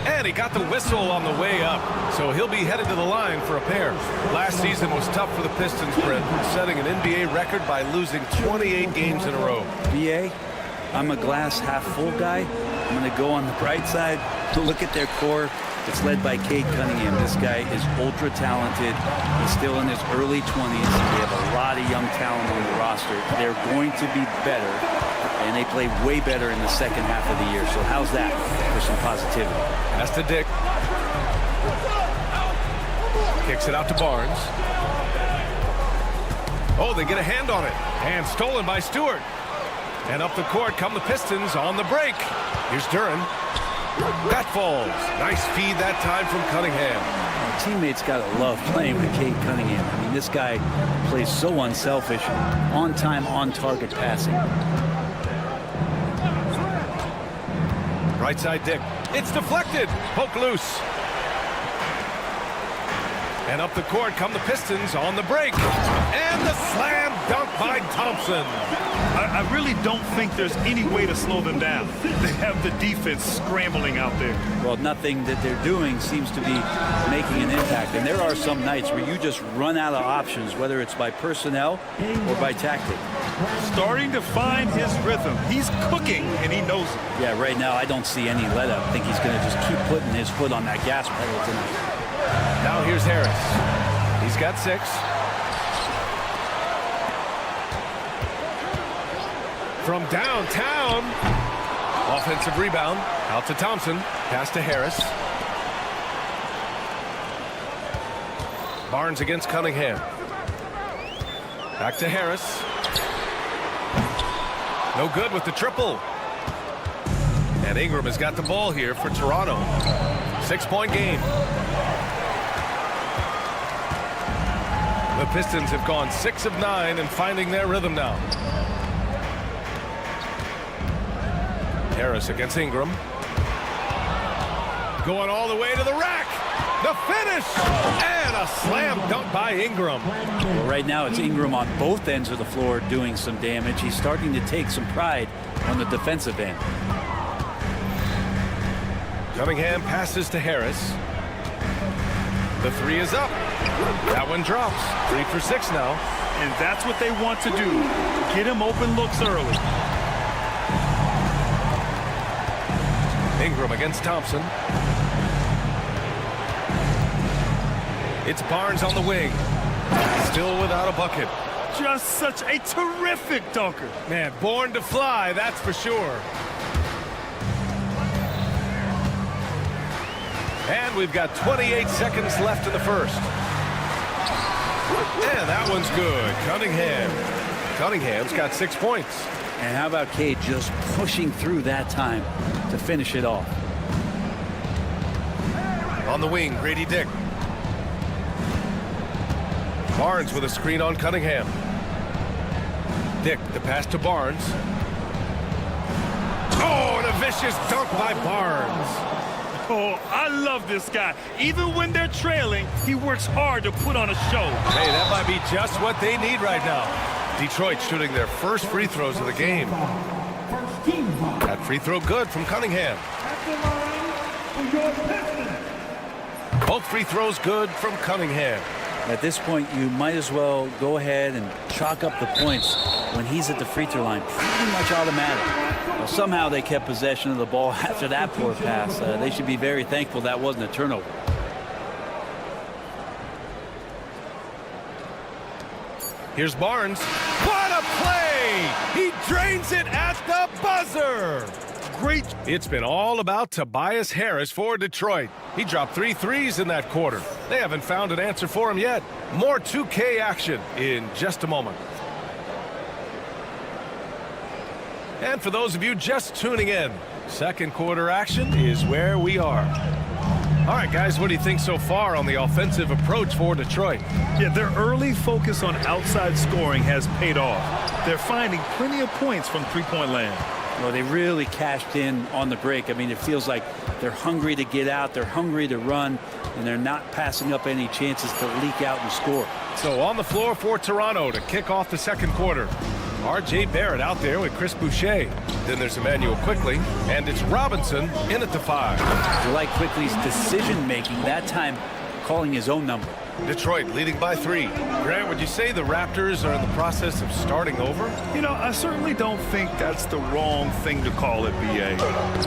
And he got the whistle on the way up. So he'll be headed to the line for a pair. Last season was tough for the Pistons, Brent, setting an NBA record by losing 28 games in a row. B.A., I'm a glass half full guy. I'm going to go on the bright side to look at their core. It's led by Cade Cunningham. This guy is ultra talented. He's still in his early 20s. They have a lot of young talent on the roster. They're going to be better, and they play way better in the second half of the year. So how's that for some positivity? Pass to Dick. Kicks it out to Barnes. Oh, they get a hand on it. And stolen by Stewart. And up the court come the Pistons on the break. Here's Duren. That falls. Nice feed that time from Cunningham. Teammates got to love playing with Cade Cunningham. I mean, this guy plays so unselfish, on-time, on-target passing. Right side Dick. It's deflected. Poke loose. And up the court come the Pistons on the break. And the slam dunk by Thompson. I really don't think there's any way to slow them down. They have the defense scrambling out there. Well, nothing that they're doing seems to be making an impact. And there are some nights where you just run out of options, whether it's by personnel or by tactic. Starting to find his rhythm. He's cooking, and he knows it. Yeah, right now I don't see any let up. I think he's going to just keep putting his foot on that gas pedal tonight. Now here's Harris. He's got 6. From downtown. Offensive rebound. Out to Thompson. Pass to Harris. Barnes against Cunningham. Back to Harris. No good with the triple. And Ingram has got the ball here for Toronto. 6-point game. The Pistons have gone 6 of 9 and finding their rhythm now. Harris against Ingram. Going all the way to the rack. The finish! And a slam dunk by Ingram. Well, right now it's Ingram on both ends of the floor doing some damage. He's starting to take some pride on the defensive end. Cunningham passes to Harris. The three is up. That one drops. 3 for 6 now. And that's what they want to do. Get him open looks early. Ingram against Thompson. It's Barnes on the wing. Still without a bucket. Just such a terrific dunker. Man, born to fly, that's for sure. And we've got 28 seconds left in the first. And that one's good. Cunningham's got 6 points. And how about Cade just pushing through that time to finish it off? On the wing, Grady Dick. Barnes with a screen on Cunningham. Dick, the pass to Barnes. Oh, and a vicious dunk by Barnes. Oh, I love this guy. Even when they're trailing, he works hard to put on a show. Hey, that might be just what they need right now. Detroit shooting their first free throws of the game. That free throw good from Cunningham. Both free throws good from Cunningham. At this point, you might as well go ahead and chalk up the points when he's at the free throw line. Pretty much automatic. Well, somehow they kept possession of the ball after that poor pass. They should be very thankful that wasn't a turnover. Here's Barnes. What a play! He drains it at the buzzer. Great. It's been all about Tobias Harris for Detroit. He dropped 3 threes in that quarter. They haven't found an answer for him yet. More 2K action in just a moment. And for those of you just tuning in, second quarter action is where we are. All right, guys, what do you think so far on the offensive approach for Detroit? Yeah, their early focus on outside scoring has paid off. They're finding plenty of points from three-point land. Well, they really cashed in on the break. I mean, it feels like they're hungry to get out, they're hungry to run, and they're not passing up any chances to leak out and score. So on the floor for Toronto to kick off the second quarter. R.J. Barrett out there with Chris Boucher. Then there's Emmanuel Quickley, and it's Robinson in at the 5. You like Quickley's decision-making, that time calling his own number. Detroit leading by 3. Grant, would you say the Raptors are in the process of starting over? You know, I certainly don't think that's the wrong thing to call it, B.A.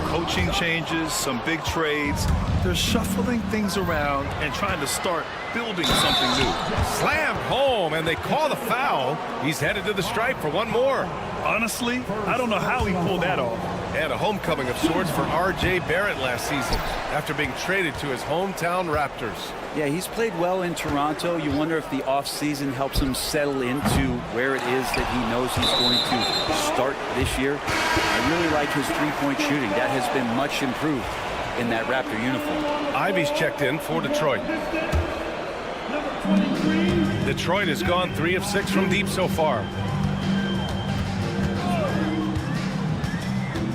Coaching changes, some big trades. They're shuffling things around and trying to start building something new. Slammed home, and they call the foul. He's headed to the stripe for one more. Honestly, I don't know how he pulled that off. And a homecoming of sorts for R.J. Barrett last season after being traded to his hometown Raptors. Yeah, he's played well in Toronto. You wonder if the offseason helps him settle into where it is that he knows he's going to start this year. I really like his three-point shooting. That has been much improved in that Raptor uniform. Ivy's checked in for Detroit. Detroit has gone 3 of 6 from deep so far.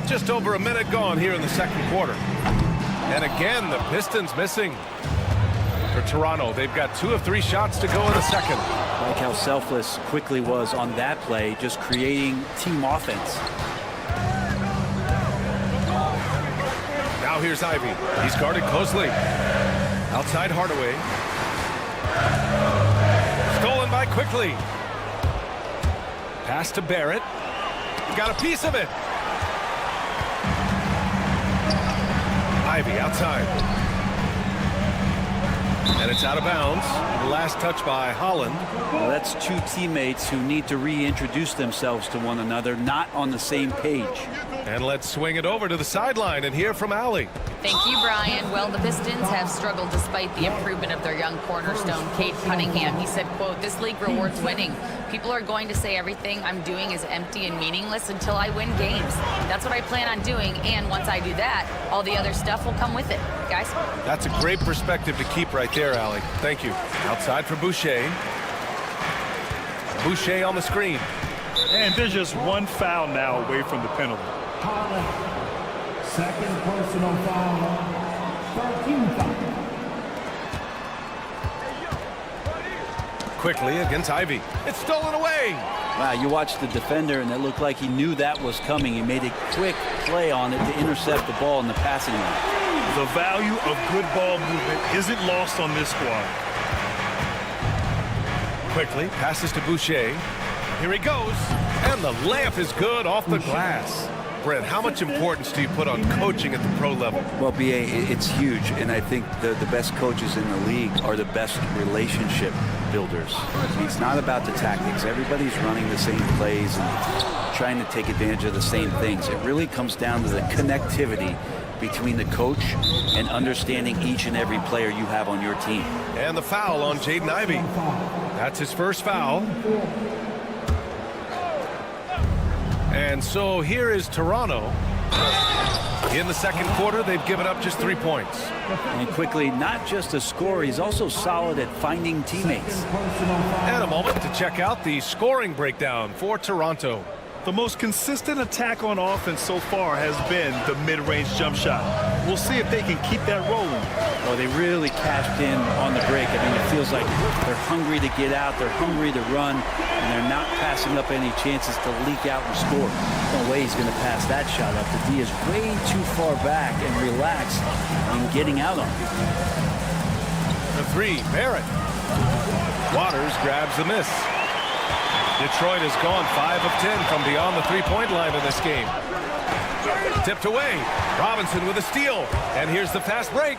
Just over a minute gone here in the second quarter. And again, the Pistons missing. For Toronto, they've got 2 of 3 shots to go in the second. I like how selfless Quickley was on that play, just creating team offense. Now here's Ivy. He's guarded closely. Outside Hardaway. Stolen by Quickley. Pass to Barrett. Got a piece of it. Ivy outside. And it's out of bounds. Last touch by Holland. Well, that's 2 teammates who need to reintroduce themselves to one another, not on the same page. And let's swing it over to the sideline and hear from Allie. Thank you, Brian. Well, the Pistons have struggled despite the improvement of their young cornerstone, Cade Cunningham. He said, quote, "This league rewards winning. People are going to say everything I'm doing is empty and meaningless until I win games. That's what I plan on doing, and once I do that, all the other stuff will come with it." Guys? That's a great perspective to keep right there, Allie. Thank you. Outside for Boucher. Boucher on the screen. And there's just one foul now away from the penalty. Second personal foul. 13 foul. Quickly against Ivy. It's stolen away. Wow, you watched the defender, and it looked like he knew that was coming. He made a quick play on it to intercept the ball in the passing lane. The value of good ball movement isn't lost on this squad. Quickly passes to Boucher. Here he goes. And the layup is good off the glass. Brent, how much importance do you put on coaching at the pro level? Well, B.A., it's huge, and I think the best coaches in the league are the best relationship builders. It's not about the tactics. Everybody's running the same plays and trying to take advantage of the same things. It really comes down to the connectivity between the coach and understanding each and every player you have on your team. And the foul on Jaden Ivey. That's his first foul. And so here is Toronto. In the second quarter, they've given up just 3 points. And quickly, not just a scorer, he's also solid at finding teammates. And a moment to check out the scoring breakdown for Toronto. The most consistent attack on offense so far has been the mid-range jump shot. We'll see if they can keep that rolling. Well, they really cashed in on the break. I mean, it feels like they're hungry to get out, they're hungry to run, and they're not passing up any chances to leak out and score. No way he's going to pass that shot up. The D is way too far back and relaxed in getting out on it. The three, Barrett. Waters grabs the miss. Detroit has gone 5 of 10 from beyond the three-point line in this game. Tipped away. Robinson with a steal. And here's the fast break.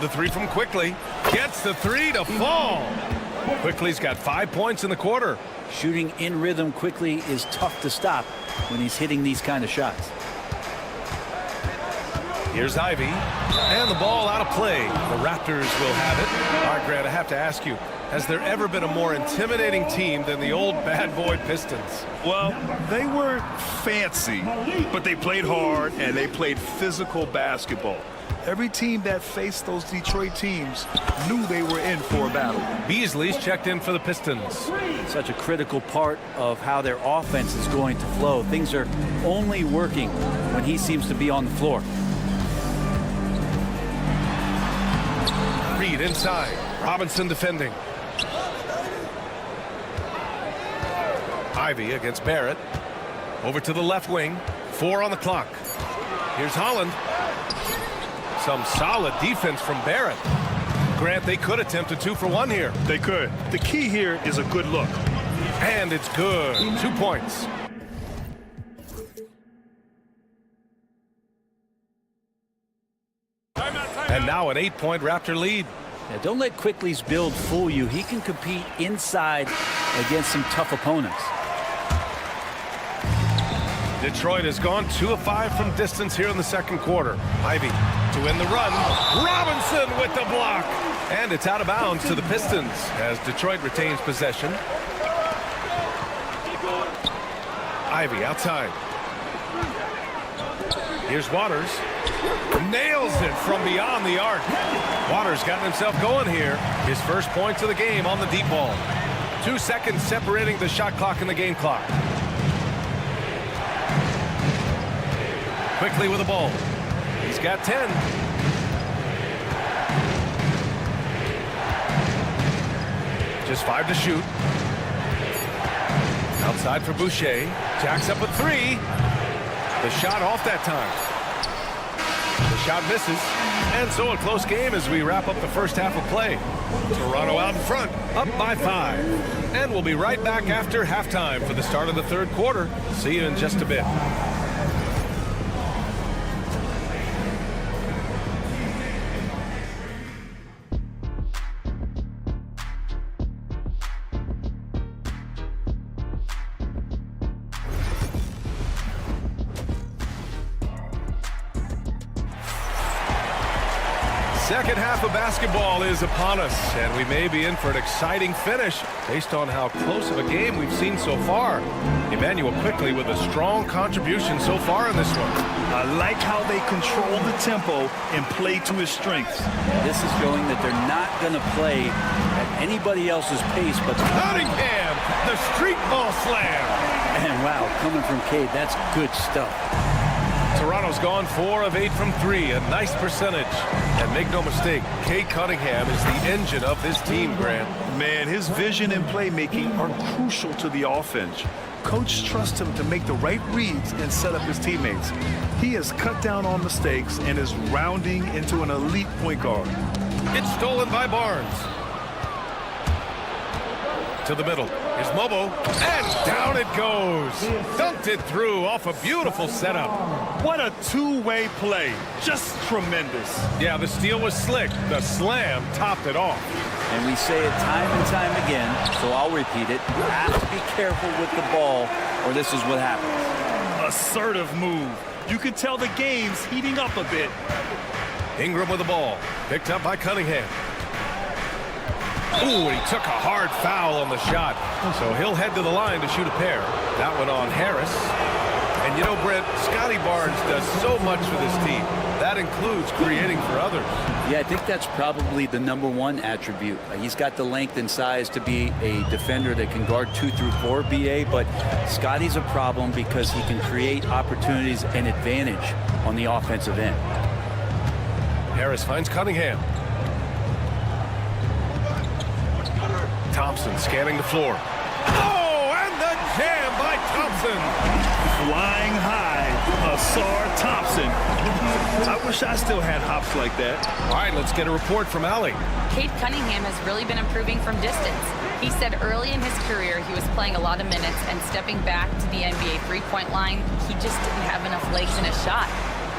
The three from Quickly. Gets the three to fall. Quickly's got 5 points in the quarter. Shooting in rhythm quickly is tough to stop when he's hitting these kind of shots. Here's Ivey. And the ball out of play. The Raptors will have it. All right, Grant, I have to ask you, has there ever been a more intimidating team than the old bad boy Pistons? Well, they weren't fancy, but they played hard and they played physical basketball. Every team that faced those Detroit teams knew they were in for a battle. Beasley's checked in for the Pistons. Such a critical part of how their offense is going to flow. Things are only working when he seems to be on the floor. Reed inside. Robinson defending. Ivey against Barrett. Over to the left wing. 4 on the clock. Here's Holland. Some solid defense from Barrett. Grant, they could attempt a 2 for 1 here. They could. The key here is a good look. And it's good. 2 points. And now an 8-point Raptor lead. Yeah, don't let Quickly's build fool you. He can compete inside against some tough opponents. Detroit has gone 2 of 5 from distance here in the second quarter. Ivey to win the run. Robinson with the block. And it's out of bounds to the Pistons as Detroit retains possession. Ivey outside. Here's Waters. Nails it from beyond the arc. Waters gotten himself going here. His first points of the game on the deep ball. 2 seconds separating the shot clock and the game clock. Quickly with the ball. He's got 10. Just 5 to shoot. Outside for Boucher. Jacks up a 3. The shot off that time. The shot misses. And so a close game as we wrap up the first half of play. Toronto out in front, up by 5. And we'll be right back after halftime for the start of the third quarter. See you in just a bit. Second half of basketball is upon us, and we may be in for an exciting finish based on how close of a game we've seen so far. Emmanuel Quickly with a strong contribution so far in this one. I like how they control the tempo and play to his strengths. This is showing that they're not going to play at anybody else's pace, but Cunningham, the street ball slam. And wow, coming from Cade, that's good stuff. Toronto's gone 4 of 8 from 3, a nice percentage. And make no mistake, Cade Cunningham is the engine of this team, Grant. Man, his vision and playmaking are crucial to the offense. Coach trusts him to make the right reads and set up his teammates. He has cut down on mistakes and is rounding into an elite point guard. It's stolen by Barnes. To the middle. Here's Mobo. And down it goes. Dunked it through off a beautiful setup. What a two-way play. Just tremendous. Yeah, the steal was slick. The slam topped it off. And we say it time and time again, so I'll repeat it. You have to be careful with the ball, or this is what happens. Assertive move. You can tell the game's heating up a bit. Ingram with the ball. Picked up by Cunningham. Ooh, and he took a hard foul on the shot. So he'll head to the line to shoot a pair. That one on Harris. And you know, Brent, Scotty Barnes does so much for this team. That includes creating for others. Yeah, I think that's probably the #1 attribute. He's got the length and size to be a defender that can guard 2 through 4, BA, but Scotty's a problem because he can create opportunities and advantage on the offensive end. Harris finds Cunningham. Thompson scanning the floor. Oh, and the jam by Thompson. Flying high, Asar Thompson. I wish I still had hops like that. All right, let's get a report from Allie. Cade Cunningham has really been improving from distance. He said early in his career he was playing a lot of minutes and stepping back to the NBA three-point line, he just didn't have enough legs in his shot.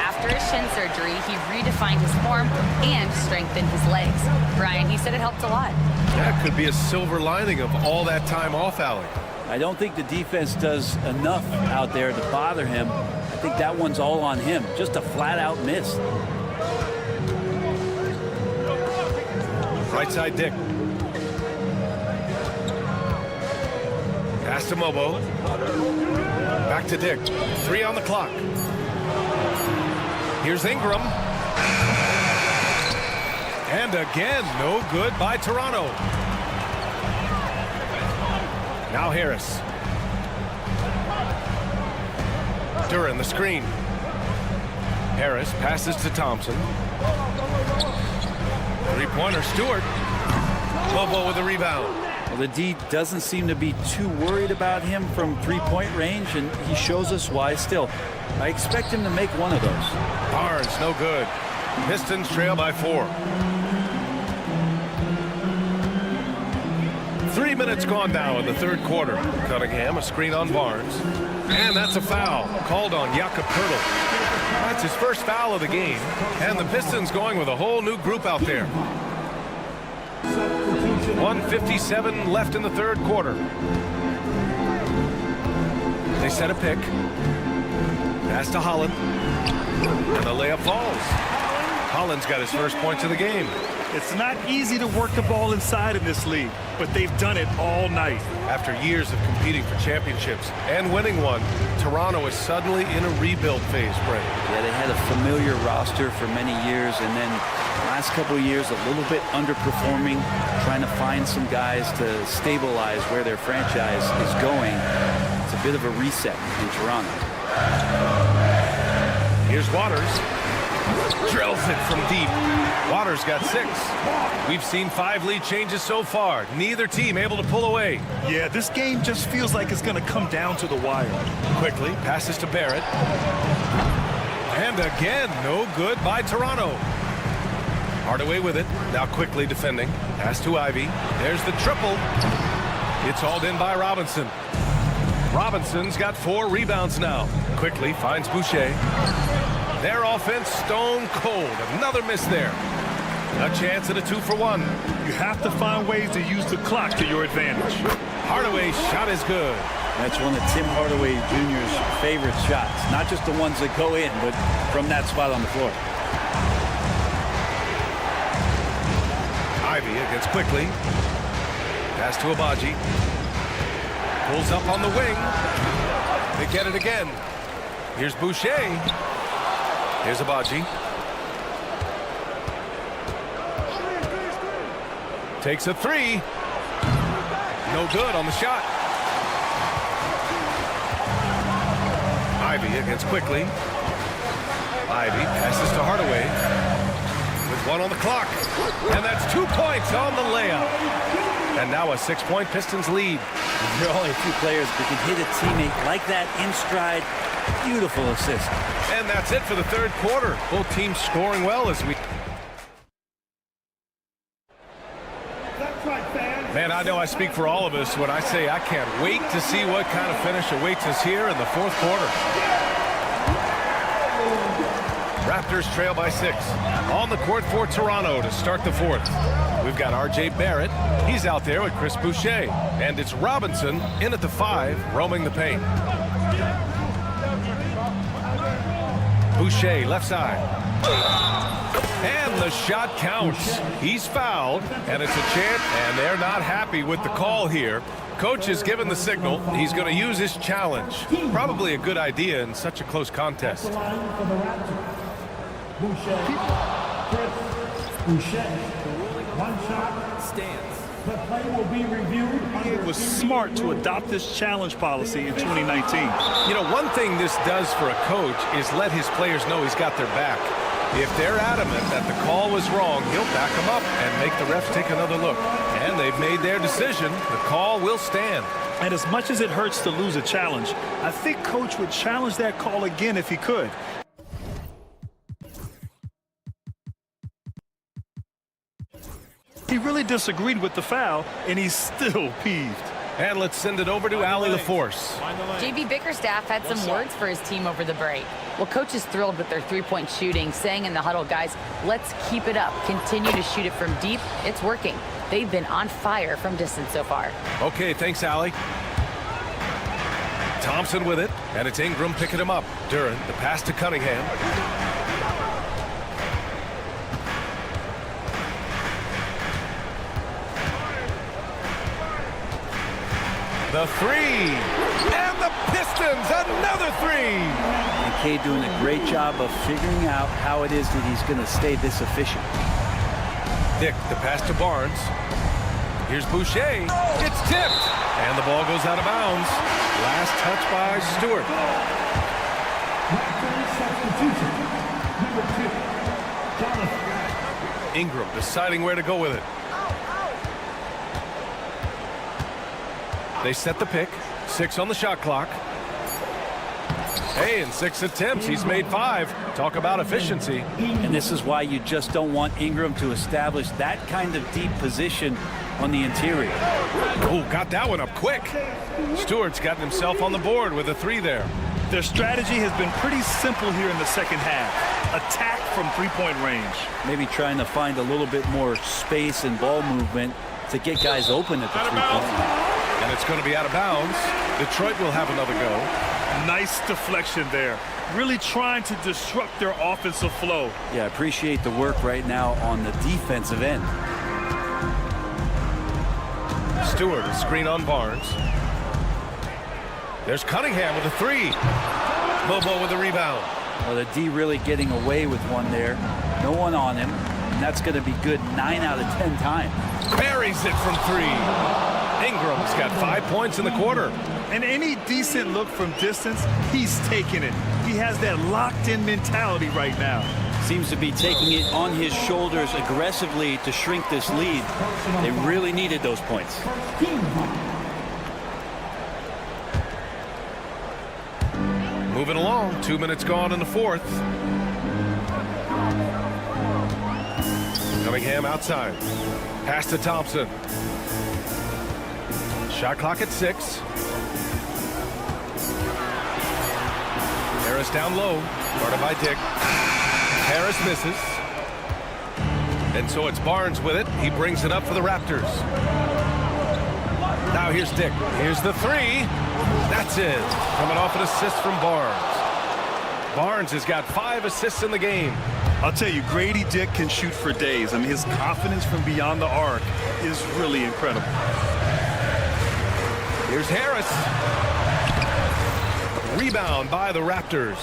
After his shin surgery, he redefined his form and strengthened his legs. Brian, he said it helped a lot. That could be a silver lining of all that time off, Allie. I don't think the defense does enough out there to bother him. I think that one's all on him. Just a flat-out miss. Right side, Dick. Pass to Mobo. Back to Dick. 3 on the clock. Here's Ingram. And again, no good by Toronto. Now Harris. Duran the screen. Harris passes to Thompson. Three-pointer, Stewart. Bobo with the rebound. Well, the D doesn't seem to be too worried about him from three-point range, and he shows us why still. I expect him to make one of those. Barnes, no good. Pistons trail by 4. 3 minutes gone now in the third quarter. Cunningham, a screen on Barnes. And that's a foul called on Jakob Poeltl. That's his first foul of the game. And the Pistons going with a whole new group out there. 1:57 left in the third quarter. They set a pick. Pass to Holland. And the layup falls. Holland's got his first points of the game. It's not easy to work the ball inside in this league, but they've done it all night. After years of competing for championships and winning one, Toronto is suddenly in a rebuild phase, Brent. Yeah, they had a familiar roster for many years, and then the last couple of years a little bit underperforming, trying to find some guys to stabilize where their franchise is going. It's a bit of a reset in Toronto. Here's Waters. Drills it from deep. Waters got 6. We've seen 5 lead changes so far. Neither team able to pull away. Yeah, this game just feels like it's going to come down to the wire. Quickly passes to Barrett. And again, no good by Toronto. Hardaway with it. Now quickly defending. Pass to Ivy. There's the triple. It's hauled in by Robinson. Robinson's got 4 rebounds now. Quickly finds Boucher. Their offense stone cold. Another miss there. A chance at a 2-for-1. You have to find ways to use the clock to your advantage. Hardaway's shot is good. That's one of Tim Hardaway Jr.'s favorite shots. Not just the ones that go in, but from that spot on the floor. Ivy against Quickly. Pass to Abaji. Pulls up on the wing. They get it again. Here's Boucher. Here's Abaji. Takes a 3. No good on the shot. Ivy against Quickly. Ivy passes to Hardaway with 1 on the clock. And that's 2 points on the layup. And now a 6-point Pistons lead. There are only a few players who can hit a teammate like that in stride. Beautiful assist. And that's it for the third quarter. Both teams scoring well as we... Man, I know I speak for all of us when I say I can't wait to see what kind of finish awaits us here in the fourth quarter. Raptors trail by 6. On the court for Toronto to start the fourth. We've got R.J. Barrett. He's out there with Chris Boucher. And it's Robinson in at the 5, roaming the paint. Boucher, left side. And the shot counts. He's fouled, and it's a chance, and they're not happy with the call here. Coach has given the signal. He's going to use his challenge. Probably a good idea in such a close contest. It was smart to adopt this challenge policy in 2019. You know, one thing this does for a coach is let his players know he's got their back. If they're adamant that the call was wrong, he'll back them up and make the refs take another look. And they've made their decision. The call will stand. And as much as it hurts to lose a challenge, I think Coach would challenge that call again if he could. He really disagreed with the foul, and he's still peeved. And let's send it over to Allie LaForce. JB Bickerstaff had some words for his team over the break. Well, coach is thrilled with their three-point shooting, saying in the huddle, guys, let's keep it up. Continue to shoot it from deep. It's working. They've been on fire from distance so far. Okay, thanks, Allie. Thompson with it, and it's Ingram picking him up. Duran, the pass to Cunningham. The 3, and the Pistons, another 3. And Cade doing a great job of figuring out how it is that he's going to stay this efficient. Dick, the pass to Barnes. Here's Boucher. It's tipped, and the ball goes out of bounds. Last touch by Stewart. Ingram deciding where to go with it. They set the pick. 6 on the shot clock. Hey, in 6 attempts, he's made 5. Talk about efficiency. And this is why you just don't want Ingram to establish that kind of deep position on the interior. Oh, got that one up quick. Stewart's gotten himself on the board with a 3 there. Their strategy has been pretty simple here in the second half. Attack from three-point range. Maybe trying to find a little bit more space and ball movement to get guys open at the three-point line. And it's going to be out of bounds. Detroit will have another go. Nice deflection there. Really trying to disrupt their offensive flow. Yeah, I appreciate the work right now on the defensive end. Stewart, screen on Barnes. There's Cunningham with a 3. Bobo with the rebound. Well, the D really getting away with one there. No one on him. And that's going to be good 9 out of 10 times. Buries it from 3. Ingram's got 5 points in the quarter. And any decent look from distance, he's taking it. He has that locked-in mentality right now. Seems to be taking it on his shoulders aggressively to shrink this lead. They really needed those points. Moving along, 2 minutes gone in the fourth. Cunningham outside. Pass to Thompson. Shot clock at 6. Harris down low. Guarded by Dick. Harris misses. And so it's Barnes with it. He brings it up for the Raptors. Now here's Dick. Here's the 3. That's it. Coming off an assist from Barnes. Barnes has got 5 assists in the game. I'll tell you, Grady Dick can shoot for days. I mean, his confidence from beyond the arc is really incredible. Here's Harris. Rebound by the Raptors.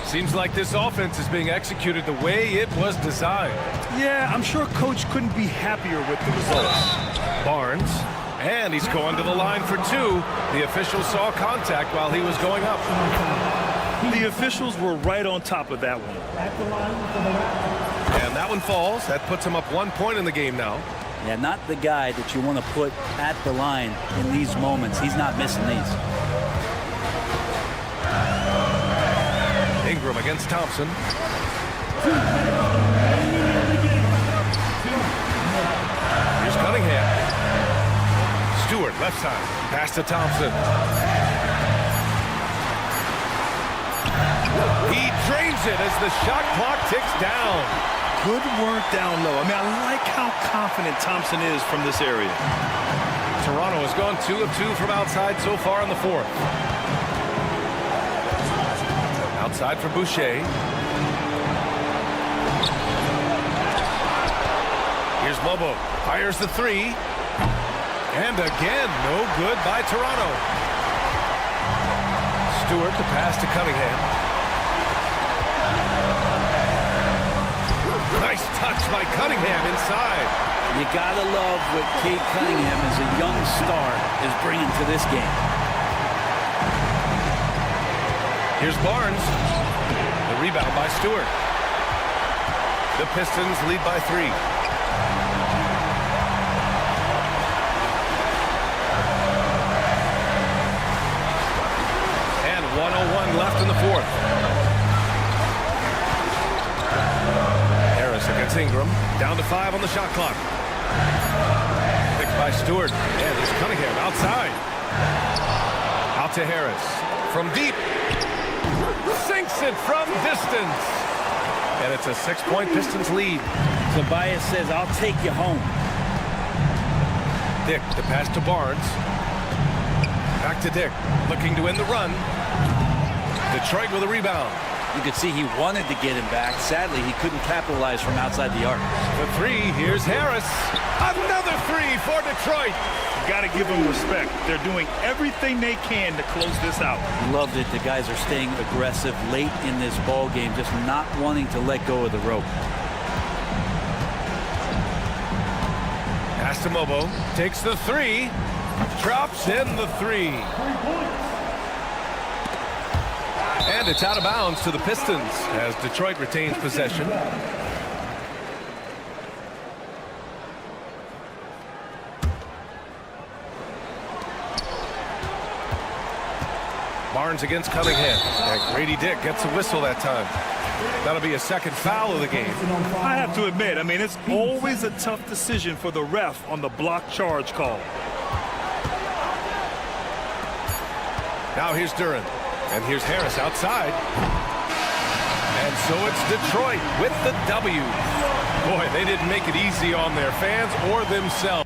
Seems like this offense is being executed the way it was designed. Yeah, I'm sure Coach couldn't be happier with the results. Barnes, and he's going to the line for 2. The official saw contact while he was going up. The officials were right on top of that one. And that one falls. That puts him up 1 point in the game now. Yeah, not the guy that you want to put at the line in these moments. He's not missing these. Ingram against Thompson. Here's Cunningham. Stewart, left side. Pass to Thompson. He drains it as the shot clock ticks down. Good work down low. I mean, I like how confident Thompson is from this area. Toronto has gone 2 of 2 from outside so far in the fourth. Outside for Boucher. Here's Lobo. Fires the three. And again, no good by Toronto. Stewart to pass to Cunningham. Nice touch by Cunningham inside. You gotta love what Cade Cunningham as a young star is bringing to this game. Here's Barnes. The rebound by Stewart. The Pistons lead by 3. And 1:01 left in the fourth. Harris against Ingram. Down to 5 on the shot clock. Picked by Stewart. And it's Cunningham outside. Out to Harris. From deep. Sinks it from distance. And it's a 6-point Pistons lead. Tobias says, I'll take you home. Dick, the pass to Barnes. Back to Dick, looking to end the run. Detroit with a rebound. You could see he wanted to get him back. Sadly, he couldn't capitalize from outside the arc. The three, here's Harris. Another 3 for Detroit. Got to give them respect. They're doing everything they can to close this out. Loved it. The guys are staying aggressive late in this ball game, just not wanting to let go of the rope. Pass to Mobo. Takes the 3. Drops in the 3. And it's out of bounds to the Pistons as Detroit retains possession. Barnes against Cunningham. And Grady Dick gets a whistle that time. That'll be a second foul of the game. I have to admit, I mean, it's always a tough decision for the ref on the block charge call. Now here's Duran. And here's Harris outside. And so it's Detroit with the W. Boy, they didn't make it easy on their fans or themselves.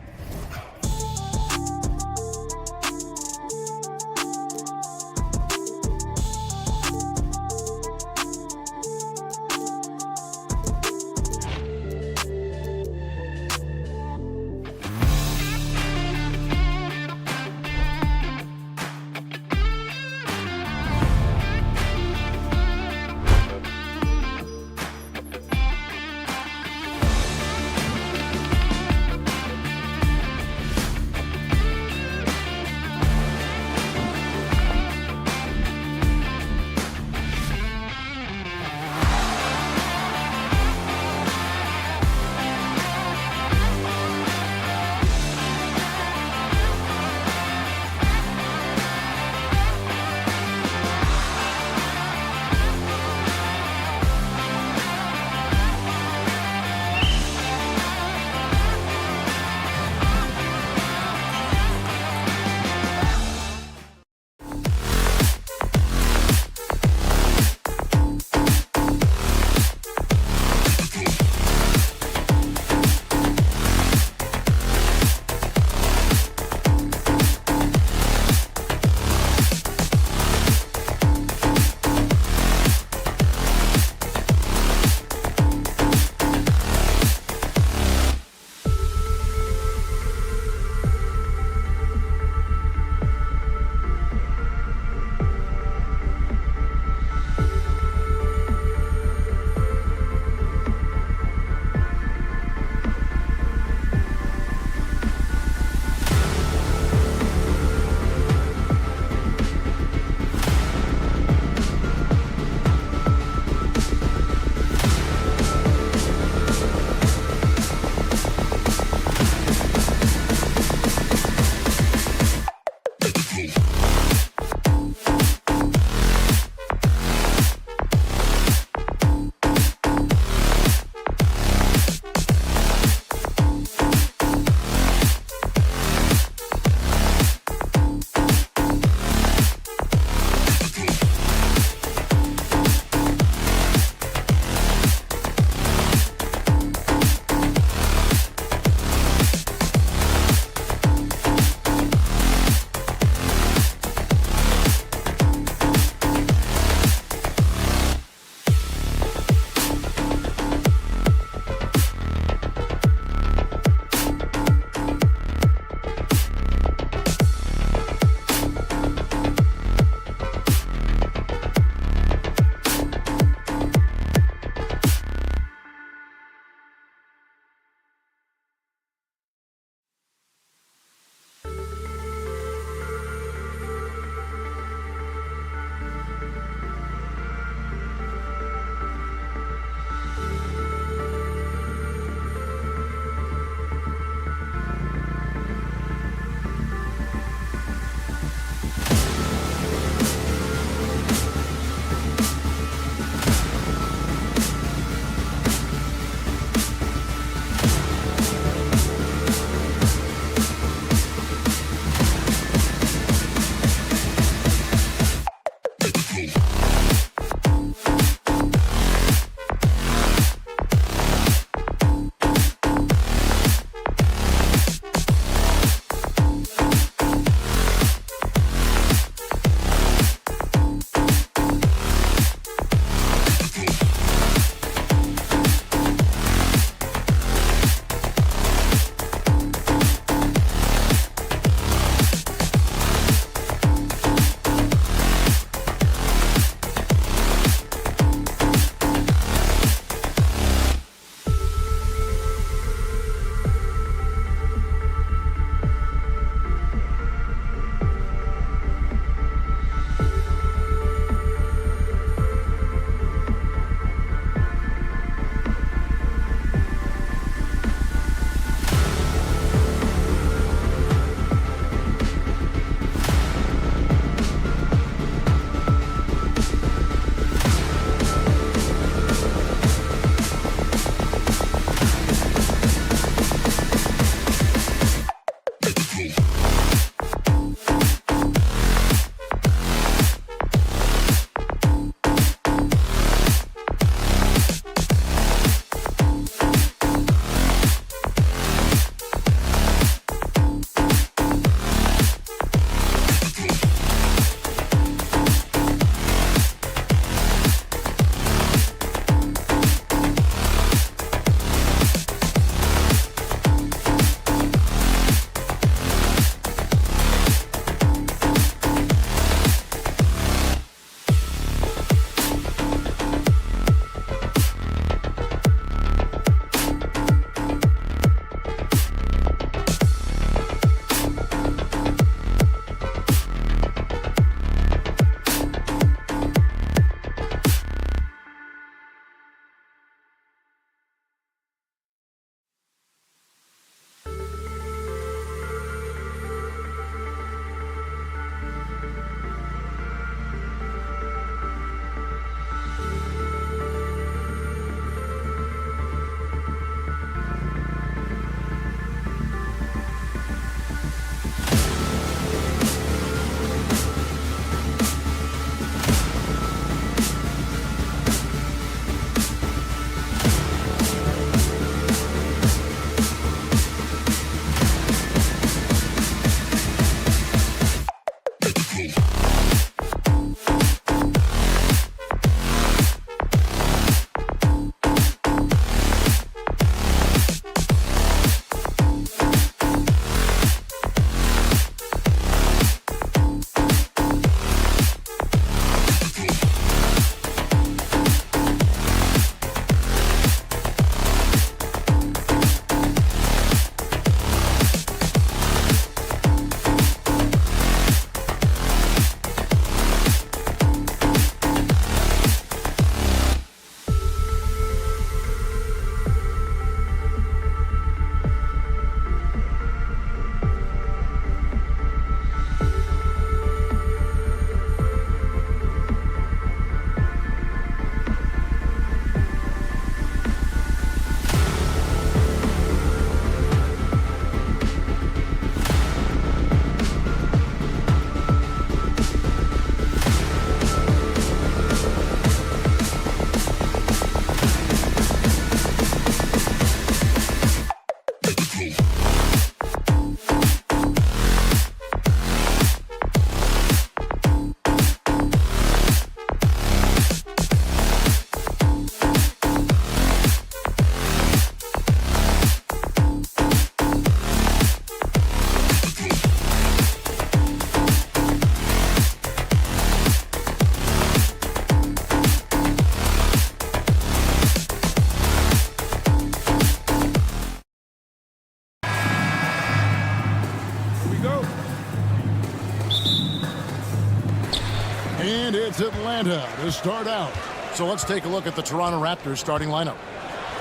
it's Atlanta to start out. So let's take a look at the Toronto Raptors starting lineup.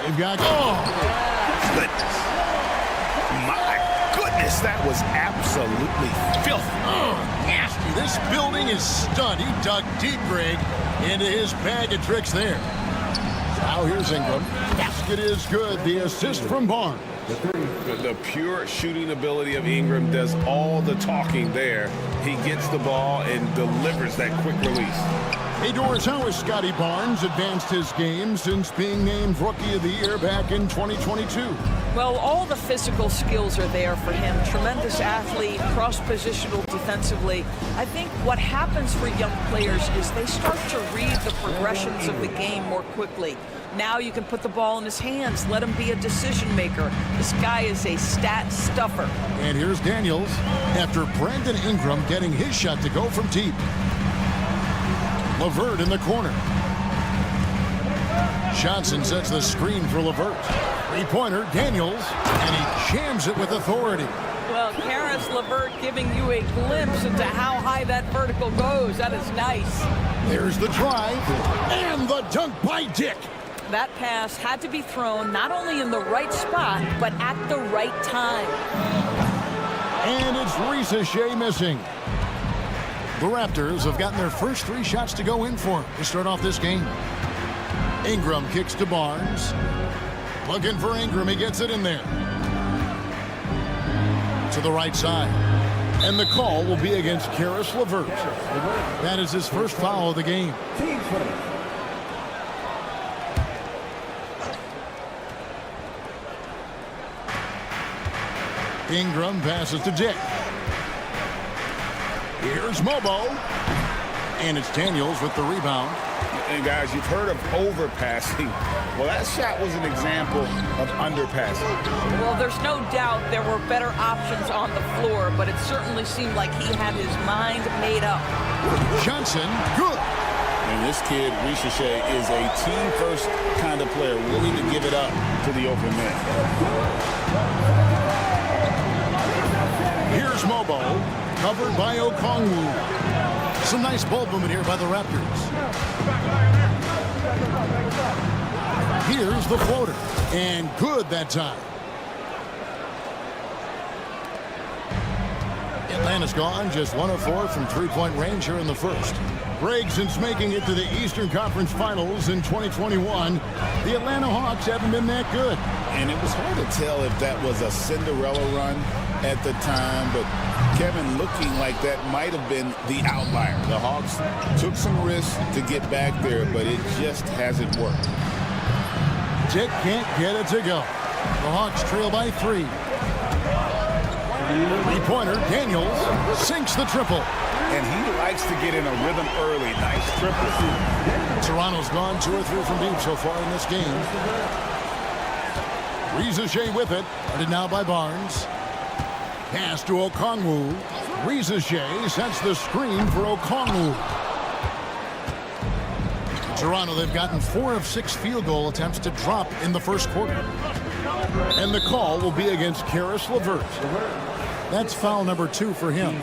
They've got... Goodness. My goodness, that was absolutely filthy. Nasty. This building is stunned. He dug deep, Greg, into his bag of tricks there. Now here's Ingram. Basket is good. The assist from Barnes. The pure shooting ability of Ingram does all the talking there. He gets the ball and delivers that quick release. Hey, Doris, how has Scotty Barnes advanced his game since being named Rookie of the Year back in 2022? Well, all the physical skills are there for him. Tremendous athlete, cross-positional defensively. I think what happens for young players is they start to read the progressions of the game more quickly. Now you can put the ball in his hands, let him be a decision maker. This guy is a stat stuffer. And here's Daniels after Brandon Ingram getting his shot to go from deep. LeVert in the corner. Johnson sets the screen for LeVert. Three-pointer, Daniels, and he jams it with authority. Well, Karis LeVert giving you a glimpse into how high that vertical goes. That is nice. There's the drive and the dunk by Dick. That pass had to be thrown not only in the right spot, but at the right time. And it's Ricochet missing. The Raptors have gotten their first 3 shots to go in for to start off this game. Ingram kicks to Barnes. Looking for Ingram. He gets it in there. To the right side. And the call will be against Karis LeVert. That is his first foul of the game. Ingram passes to Dick. Here's Mobo. And it's Daniels with the rebound. And guys, you've heard of overpassing. Well, that shot was an example of underpassing. Well, there's no doubt there were better options on the floor, but it certainly seemed like he had his mind made up. Johnson, good. And this kid, Ricochet, is a team-first kind of player, willing to give it up to the open man. Here's Mobo, covered by Okongwu. Some nice ball movement here by the Raptors. Here's the floater, and good that time. Atlanta's gone just 1 of 4 from three-point range here in the first. Greg, since making it to the Eastern Conference Finals in 2021, the Atlanta Hawks haven't been that good. And it was hard to tell if that was a Cinderella run at the time, but Kevin, looking like that might have been the outlier. The Hawks took some risks to get back there, but it just hasn't worked. Dick can't get it to go. The Hawks trail by 3. Three-pointer, Daniels sinks the triple. And he likes to get in a rhythm early. Nice triple. Toronto's gone 2 or 3 from deep so far in this game. Ricochet with it. Guarded now by Barnes. Pass to Okongwu. Ricochet sets the screen for Okongwu. Toronto, they've gotten 4 of 6 field goal attempts to drop in the first quarter. And the call will be against Karis LeVert. That's foul number 2 for him.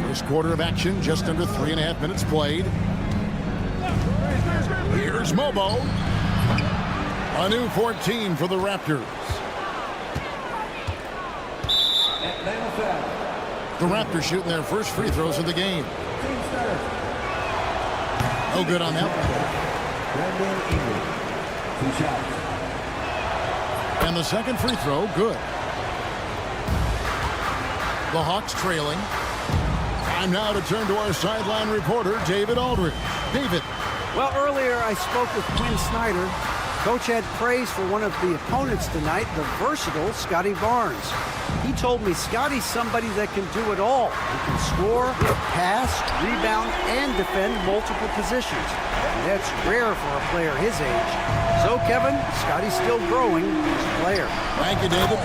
First quarter of action, just under 3.5 minutes played. Here's Mobo. A new 14 for the Raptors. The Raptors shooting their first free throws of the game. No good on that one. And the second free throw, good. The Hawks trailing. Time now to turn to our sideline reporter, David Aldridge. David. Well, earlier I spoke with Quinn Snyder. Coach had praise for one of the opponents tonight, the versatile Scotty Barnes. He told me Scotty's somebody that can do it all. He can score, pass, rebound, and defend multiple positions. That's rare for a player his age. So, Kevin, Scotty's still growing as a player. Thank you, David.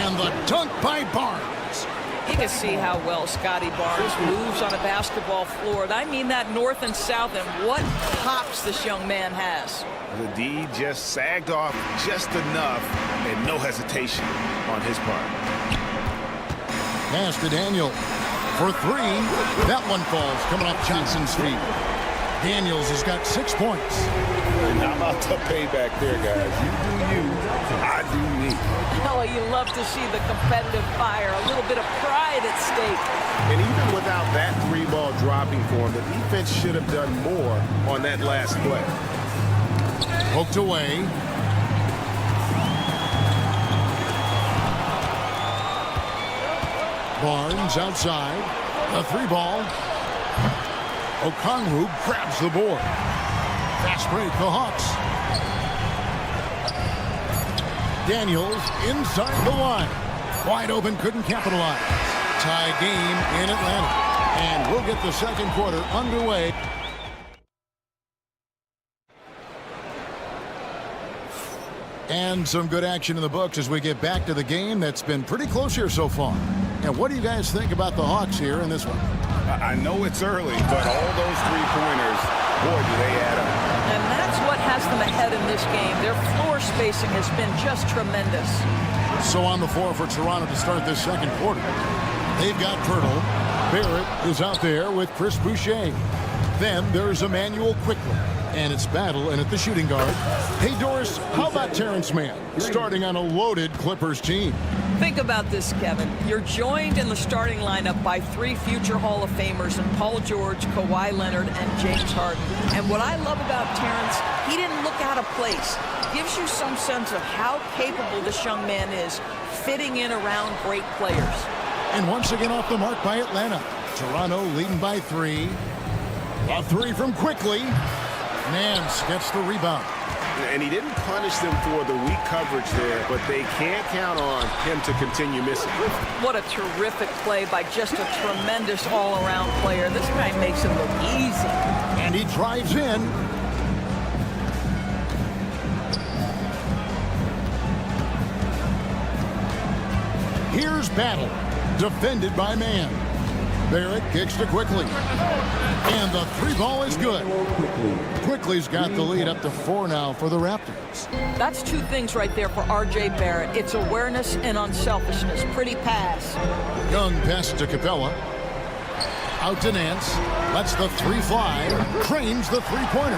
And the dunk by Barnes. You can see how well Scotty Barnes moves on a basketball floor. I mean that north and south, and what hops this young man has. The D just sagged off just enough and no hesitation. on his part. Pass to Daniel for three. That one falls coming off Johnson's feet. Daniels has got 6 points. And how about the payback there, guys? You do you, I do me. Oh, you love to see the competitive fire, a little bit of pride at stake. And even without that 3-ball dropping for him, the defense should have done more on that last play. Poked away. Barnes outside. A 3-ball. Okongwu grabs the board. Fast break, the Hawks. Daniels inside the line. Wide open, couldn't capitalize. Tie game in Atlanta. And we'll get the second quarter underway. And some good action in the books as we get back to the game that's been pretty close here so far. And what do you guys think about the Hawks here in this one? I know it's early, but all those 3-pointers, boy, do they add up. And that's what has them ahead in this game. Their floor spacing has been just tremendous. So on the floor for Toronto to start this second quarter. They've got Pirtle. Barrett is out there with Chris Boucher. Then there's Emmanuel Quickley. And it's Battle and at the shooting guard. Hey, Doris, how about Terrence Mann starting on a loaded Clippers team? Think about this, Kevin. You're joined in the starting lineup by 3 future Hall of Famers in Paul George, Kawhi Leonard, and James Harden. And what I love about Terrence, he didn't look out of place. Gives you some sense of how capable this young man is fitting in around great players. And once again off the mark by Atlanta. Toronto leading by 3. A 3 from Quickley. Nance gets the rebound. And he didn't punish them for the weak coverage there, but they can't count on him to continue missing. What a terrific play by just a tremendous all-around player. This guy makes it look easy. And he drives in. Here's Battle, defended by Mann. Barrett kicks to Quickley. And the 3-ball is good. Quickley's got the lead up to 4 now for the Raptors. That's 2 things right there for R.J. Barrett. It's awareness and unselfishness. Pretty pass. Young pass to Capella. Out to Nance. Lets the 3 fly. Cranes the 3-pointer.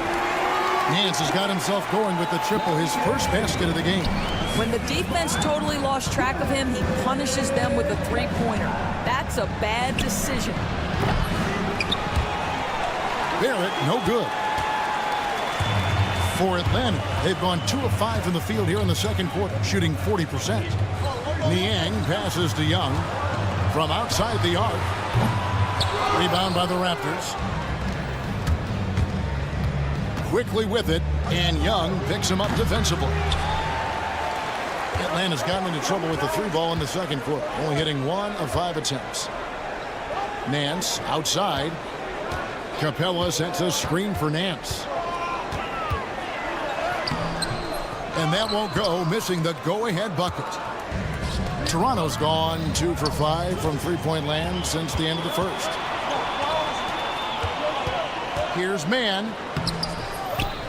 Nance has got himself going with the triple, his first basket of the game. When the defense totally lost track of him, he punishes them with a 3-pointer. That's a bad decision. Barrett, no good. For Atlanta, they've gone 2 of 5 in the field here in the second quarter, shooting 40%. Niang passes to Young from outside the arc. Rebound by the Raptors. Quickly with it, and Young picks him up defensively. Atlanta's gotten into trouble with the 3-ball in the second quarter, only hitting 1 of 5 attempts. Nance outside. Capella sets a screen for Nance. And that won't go, missing the go-ahead bucket. Toronto's gone 2 for 5 from 3-point land since the end of the first. Here's Mann.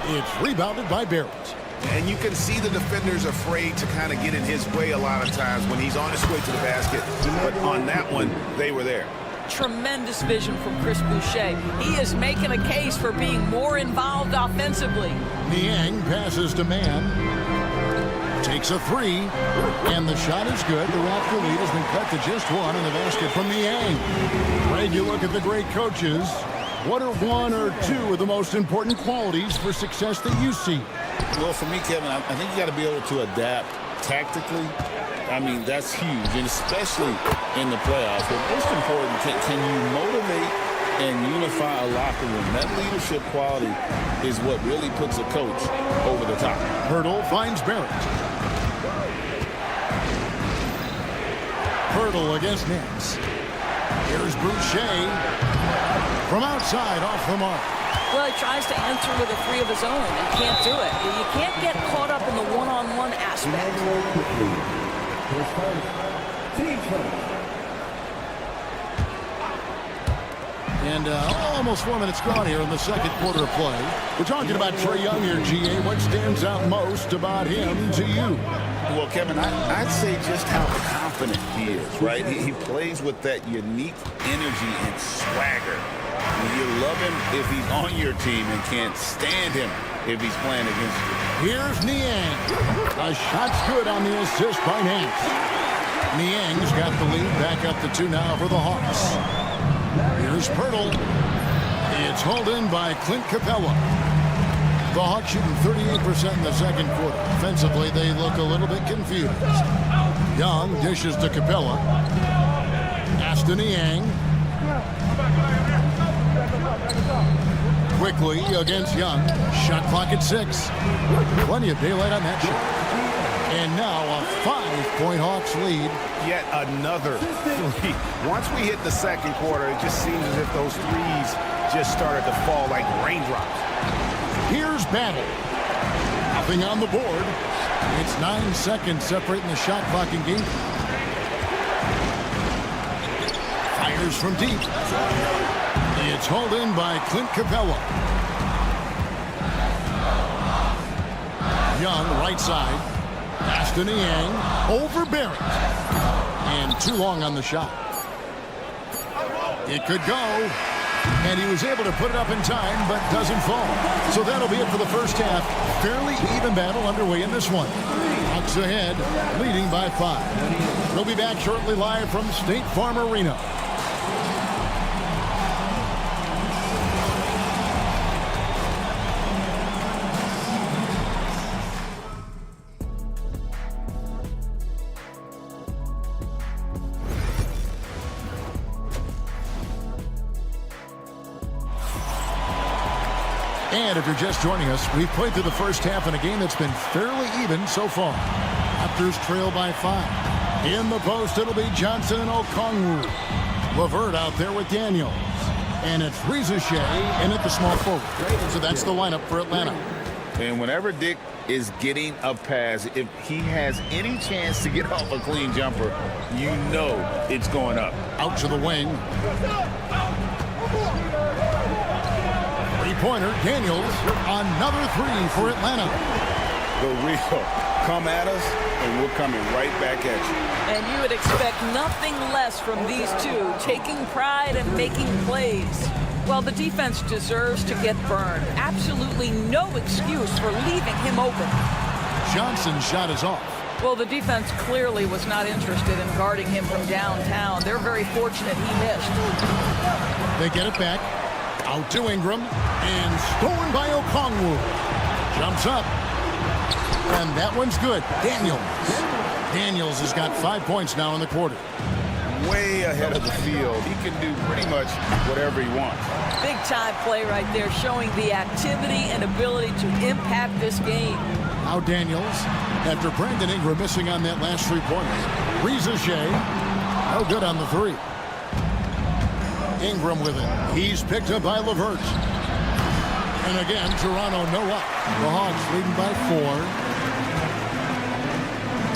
It's rebounded by Barrett. And you can see the defenders afraid to kind of get in his way a lot of times when he's on his way to the basket. But on that one, they were there. Tremendous vision from Chris Boucher. He is making a case for being more involved offensively. Niang passes to Mann. Takes a 3. And the shot is good. The Raptor lead has been cut to just 1 in the basket from Niang. Greg, you look at the great coaches. What are 1 or 2 of the most important qualities for success that you see? Well, for me, Kevin, I think you got to be able to adapt tactically. I mean, that's huge, and especially in the playoffs. But most important, can you motivate and unify a locker room? That leadership quality is what really puts a coach over the top. Pirtle finds Barrett. Pirtle against Nance. Here's Boucher from outside off the mark. Well, he tries to answer with a 3 of his own and can't do it. You can't get caught up in the one-on-one aspect. And almost 4 minutes gone here in the second quarter of play. We're talking about Trae Young here, GA. What stands out most about him to you? Well, Kevin, I'd say just how confident he is, right? He plays with that unique energy and swagger. You love him if he's on your team and can't stand him if he's playing against you. Here's Niang. A shot's good on the assist by Nance. Niang's got the lead back up to 2 now for the Hawks. Here's Pirtle. It's hauled in by Clint Capella. The Hawks shooting 38% in the second quarter. Offensively, they look a little bit confused. Young dishes to Capella. Pass to Niang. Quickly against Young. Shot clock at 6. Plenty of daylight on that shot. And now a 5-point Hawks lead. Yet another three. Once we hit the second quarter, it just seems as if those threes just started to fall like raindrops. Here's Battle. Nothing on the board. It's 9 seconds separating the shot clock and game. Fires from deep. It's hauled in by Clint Capella. Young, right side. Pass to Niang. Over Barrett. And too long on the shot. It could go. And he was able to put it up in time, but doesn't fall. So that'll be it for the first half. Fairly even battle underway in this one. Hawks ahead, leading by 5. We'll be back shortly live from State Farm Arena. And if you're just joining us, we've played through the first half in a game that's been fairly even so far. Raptors trail by 5. In the post, it'll be Johnson and Okongwu. LeVert out there with Daniels. And it's Reza Shea in at the small forward. So that's the lineup for Atlanta. And whenever Dick is getting a pass, if he has any chance to get off a clean jumper, you know it's going up. Out to the wing. Three-pointer, Daniels. Another 3 for Atlanta. The real come at us, and we're coming right back at you. And you would expect nothing less from these two, taking pride and making plays. Well, the defense deserves to get burned. Absolutely no excuse for leaving him open. Johnson's shot is off. Well, the defense clearly was not interested in guarding him from downtown. They're very fortunate he missed. They get it back. Out to Ingram. And stolen by Okongwu. Jumps up. And that one's good. Daniels has got 5 points now in the quarter. Way ahead of the field. He can do pretty much whatever he wants. Big time play right there, showing the activity and ability to impact this game. Now Daniels, after Brandon Ingram missing on that last 3-pointer. Reza Shea, no good on the 3. Ingram with it. He's picked up by LeVert. And again, Toronto no up. The Hawks leading by 4.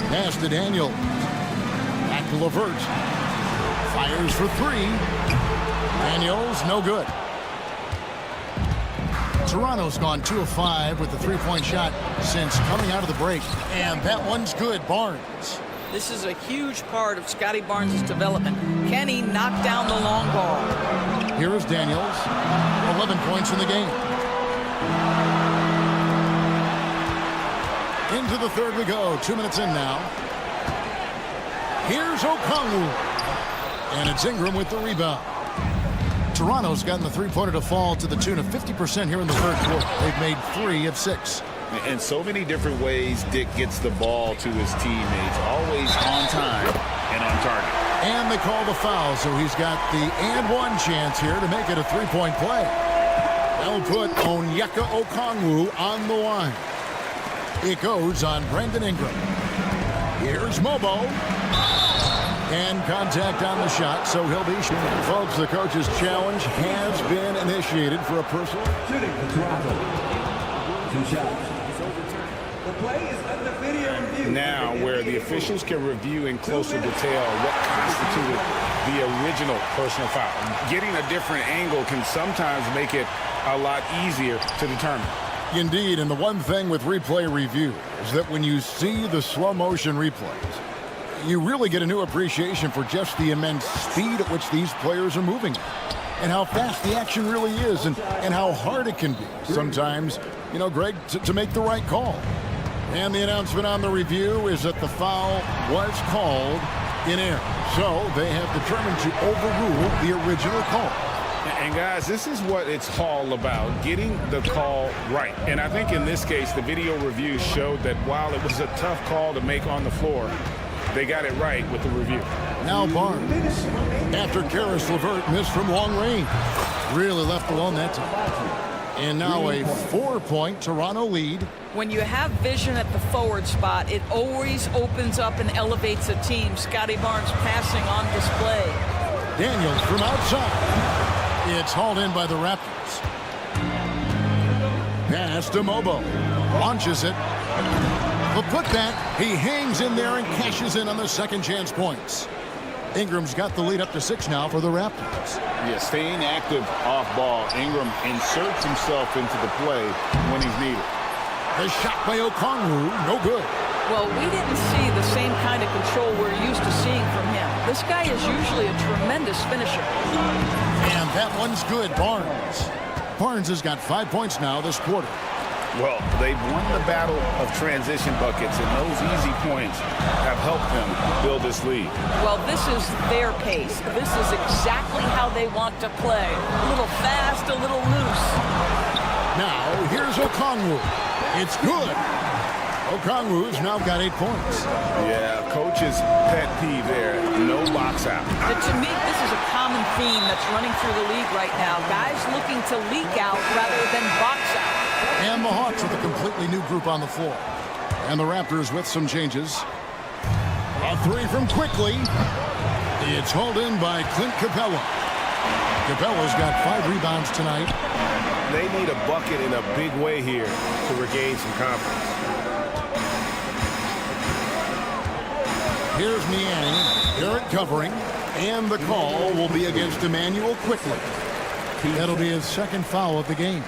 Pass to Daniels. Back to LeVert. Fires for 3. Daniels, no good. Toronto's gone 2 of 5 with the 3-point shot since coming out of the break. And that one's good. Barnes. This is a huge part of Scotty Barnes' development. Can he knock down the long ball? Here is Daniels. 11 points in the game. Into the third we go. 2 minutes in now. Here's Okongwu. And it's Ingram with the rebound. Toronto's gotten the 3-pointer to fall to the tune of 50% here in the third quarter. They've made 3 of 6. In so many different ways, Dick gets the ball to his teammates. Always on time and on target. And they call the foul, so he's got the and-one chance here to make it a 3-point play. They'll put Onyeka Okongwu on the line. It goes on Brandon Ingram. Here's Mobo. And contact on the shot, so he'll be shooting. Folks, the coach's challenge has been initiated for a personal. Shooting for Toronto. 2 shots. The play is under video review. Now, where the officials can review in closer detail what constituted the original personal foul. Getting a different angle can sometimes make it a lot easier to determine. Indeed, and the one thing with replay review is that when you see the slow motion replays, you really get a new appreciation for just the immense speed at which these players are moving and how fast the action really is and how hard it can be sometimes, Greg, to make the right call. And the announcement on the review is that the foul was called in error. So they have determined to overrule the original call. And guys, this is what it's all about, getting the call right. And I think in this case, the video review showed that while it was a tough call to make on the floor, they got it right with the review. Now Barnes, after Karis LeVert missed from long range, really left alone that time. And now a 4-point Toronto lead. When you have vision at the forward spot, it always opens up and elevates a team. Scotty Barnes passing on display. Daniels from outside. It's hauled in by the Raptors. Pass to Mobo. Launches it. The putback. He hangs in there and cashes in on the second chance points. Ingram's got the lead up to 6 now for the Raptors. Yeah, staying active off ball. Ingram inserts himself into the play when he's needed. The shot by Okongwu, no good. Well, we didn't see the same kind of control we're used to seeing from him. This guy is usually a tremendous finisher. And that one's good, Barnes. Barnes has got 5 points now this quarter. Well, they've won the battle of transition buckets, and those easy points have helped them build this lead. Well, this is their pace. This is exactly how they want to play. A little fast, a little loose. Now, here's Okongwu. It's good. Okongwu's now got 8 points. Yeah, coach's pet peeve there. No box out. But to me, this is a common theme that's running through the league right now. Guys looking to leak out rather than box out. And the Hawks with a completely new group on the floor. And the Raptors with some changes. A 3 from Quickly. It's hauled in by Clint Capella. Capella's got 5 rebounds tonight. They need a bucket in a big way here to regain some confidence. Here's Niang. Garrett covering. And the call will be against Emmanuel Quickly. That'll be his second foul of the game.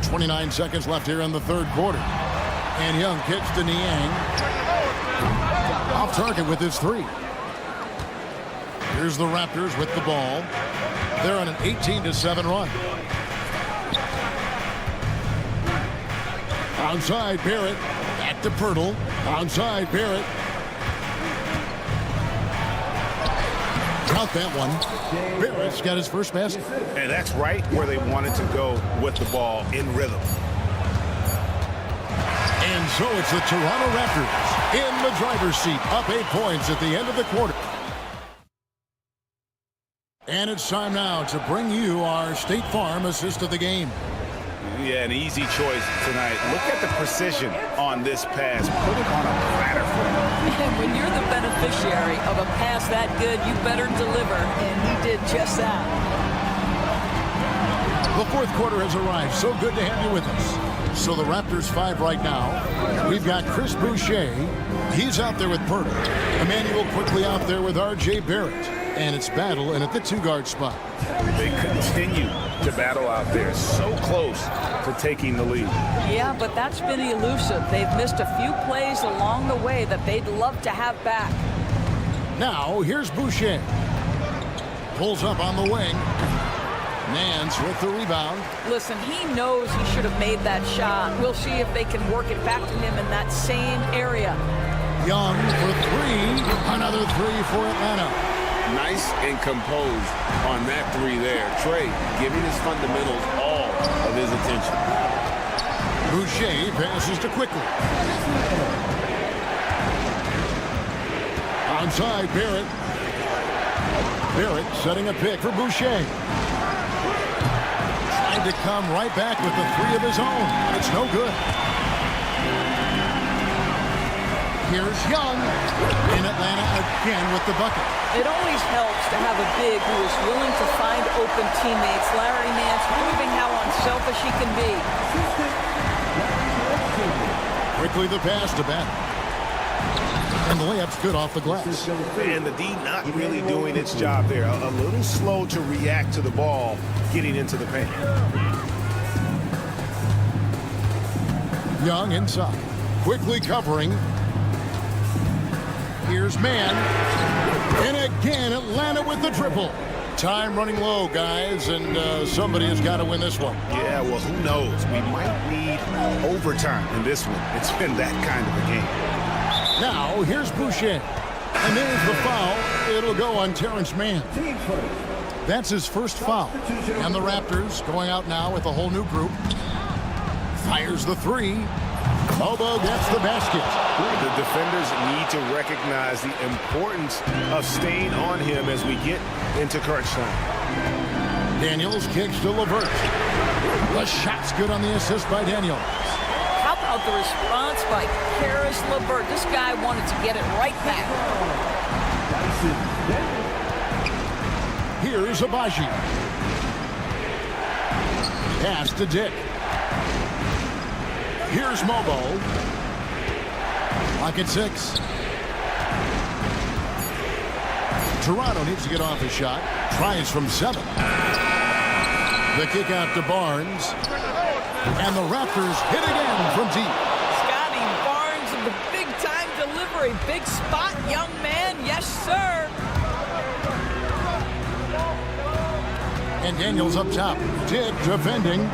29 seconds left here in the third quarter. And Young kicks to Niang. Off target with his 3. Here's the Raptors with the ball. They're on an 18-7 run. Outside Barrett. Back to Pirtle. Outside Barrett. Count that one. Barrett's got his first basket. And that's right where they wanted to go with the ball, in rhythm. And so it's the Toronto Raptors in the driver's seat, up 8 points at the end of the quarter. And it's time now to bring you our State Farm assist of the game. Yeah, an easy choice tonight. Look at the precision on this pass. Put it on a platter for him. When you're the beneficiary of a pass that good, you better deliver, and he did just that. The fourth quarter has arrived. So good to have you with us. So the Raptors 5 right now. We've got Chris Boucher. He's out there with Pirtle. Emmanuel Quickly out there with R.J. Barrett. And it's battle and at the 2-guard spot. They continue to battle out there. So close to taking the lead. Yeah, but that's been elusive. They've missed a few plays along the way that they'd love to have back. Now, here's Boucher. Pulls up on the wing. Nance with the rebound. Listen, he knows he should have made that shot. We'll see if they can work it back to him in that same area. Young for 3. Another 3 for Atlanta. Nice and composed on that 3 there. Trey giving his fundamentals all of his attention. Boucher passes to Quickly. Outside Barrett. Barrett setting a pick for Boucher. Trying to come right back with the 3 of his own. But it's no good. Here's Young in Atlanta again with the bucket. It always helps to have a big who is willing to find open teammates. Larry Nance proving how unselfish he can be. Quickly the pass to Ben. And the layup's good off the glass. And the D not really doing its job there. A little slow to react to the ball getting into the paint. Young inside. Quickly covering. Here's Mann. And again, Atlanta with the triple. Time running low, guys, and somebody has got to win this one. Yeah, well, who knows? We might need overtime in this one. It's been that kind of a game. Now, here's Boucher. And there's the foul. It'll go on Terrence Mann. That's his first foul. And the Raptors going out now with a whole new group. Fires the three. Bobo gets the basket. The defenders need to recognize the importance of staying on him as we get into crunch time. Daniels kicks to LeVert. The shot's good on the assist by Daniels. How about the response by Karis LeVert? This guy wanted to get it right back. Here's Abaji. Pass to Dick. Here's Mobo. Lock at 6. Toronto needs to get off a shot. Tries from 7. The kick out to Barnes. And the Raptors hit again from deep. Scotty Barnes with the big-time delivery. Big spot, young man. Yes, sir. And Daniels up top. Dick defending.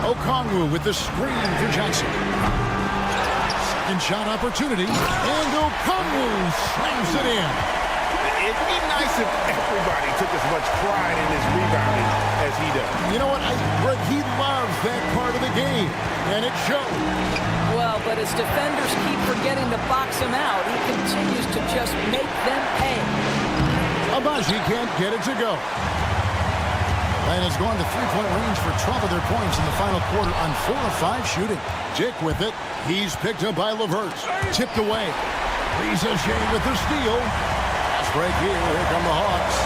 Okongwu with the screen for Johnson. Second shot opportunity. And Okongwu slams it in. It'd be nice if everybody took as much pride in his rebounding as he does. You know what? Greg, he loves that part of the game, and it shows. Well, but as defenders keep forgetting to box him out, he continues to just make them pay. Abaji can't get it to go. And has gone to three-point range for 12 of their points in the final quarter on 4 of 5 shooting. Dick with it. He's picked up by LeVert. Tipped away. Rizachet with the steal. Break here. Here come the Hawks.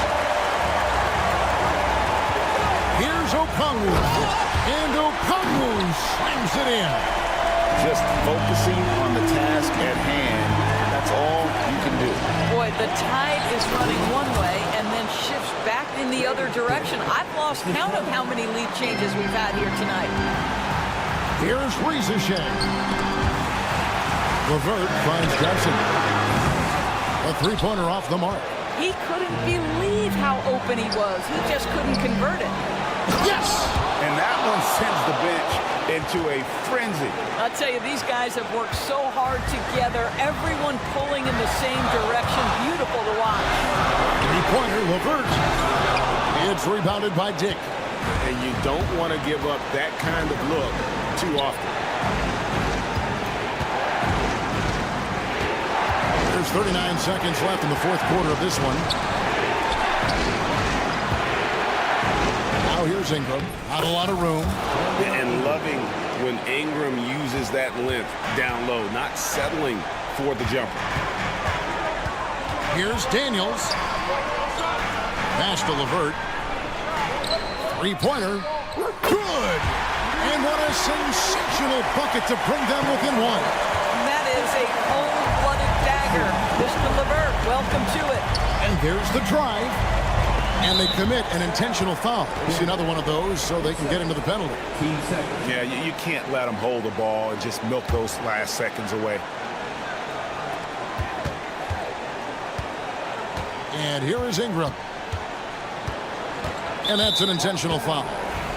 Here's Okongwu. And Okongwu slams it in. Just focusing on the task at hand. That's all you can do. Boy, the tide is running one way and then shifts back in the other direction. I've lost count of how many lead changes we've had here tonight. Here's Rizachet. LeVert finds Johnson. A three-pointer off the mark. He couldn't believe how open he was. He just couldn't convert it. Yes! And that one sends the bench into a frenzy. I'll tell you, these guys have worked so hard together. Everyone pulling in the same direction. Beautiful to watch. Three-pointer, LeVert. It's rebounded by Dick. And you don't want to give up that kind of look too often. There's 39 seconds left in the fourth quarter of this one. Now here's Ingram. Not a lot of room. And loving when Ingram uses that length down low, not settling for the jumper. Here's Daniels. Pass to LeVert. Three-pointer. Good! And what a sensational bucket to bring them within one. That is a cold-blooded dagger. Mr. LeVert, welcome to it. And there's the drive. And they commit an intentional foul. We see another one of those so they can get into the penalty. Yeah, you can't let them hold the ball and just milk those last seconds away. And here is Ingram. And that's an intentional foul.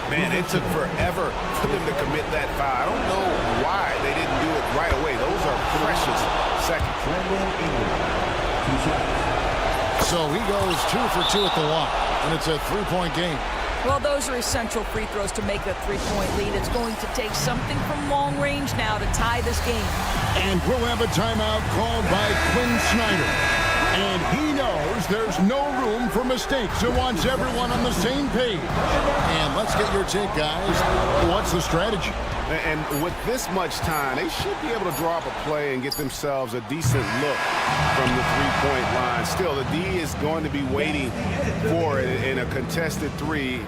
Man, it took forever for them to commit that foul. I don't know why they didn't do it right away. Those are precious seconds. So he goes 2 for 2 at the line, and it's a three-point game. Well, those are essential free throws to make that three-point lead. It's going to take something from long range now to tie this game. And we'll have a timeout called by Quinn Snyder. And he knows there's no room for mistakes and wants everyone on the same page. And let's get your take, guys. What's the strategy? And with this much time, they should be able to draw up a play and get themselves a decent look from the three-point line. Still, the D is going to be waiting for it in a contested three.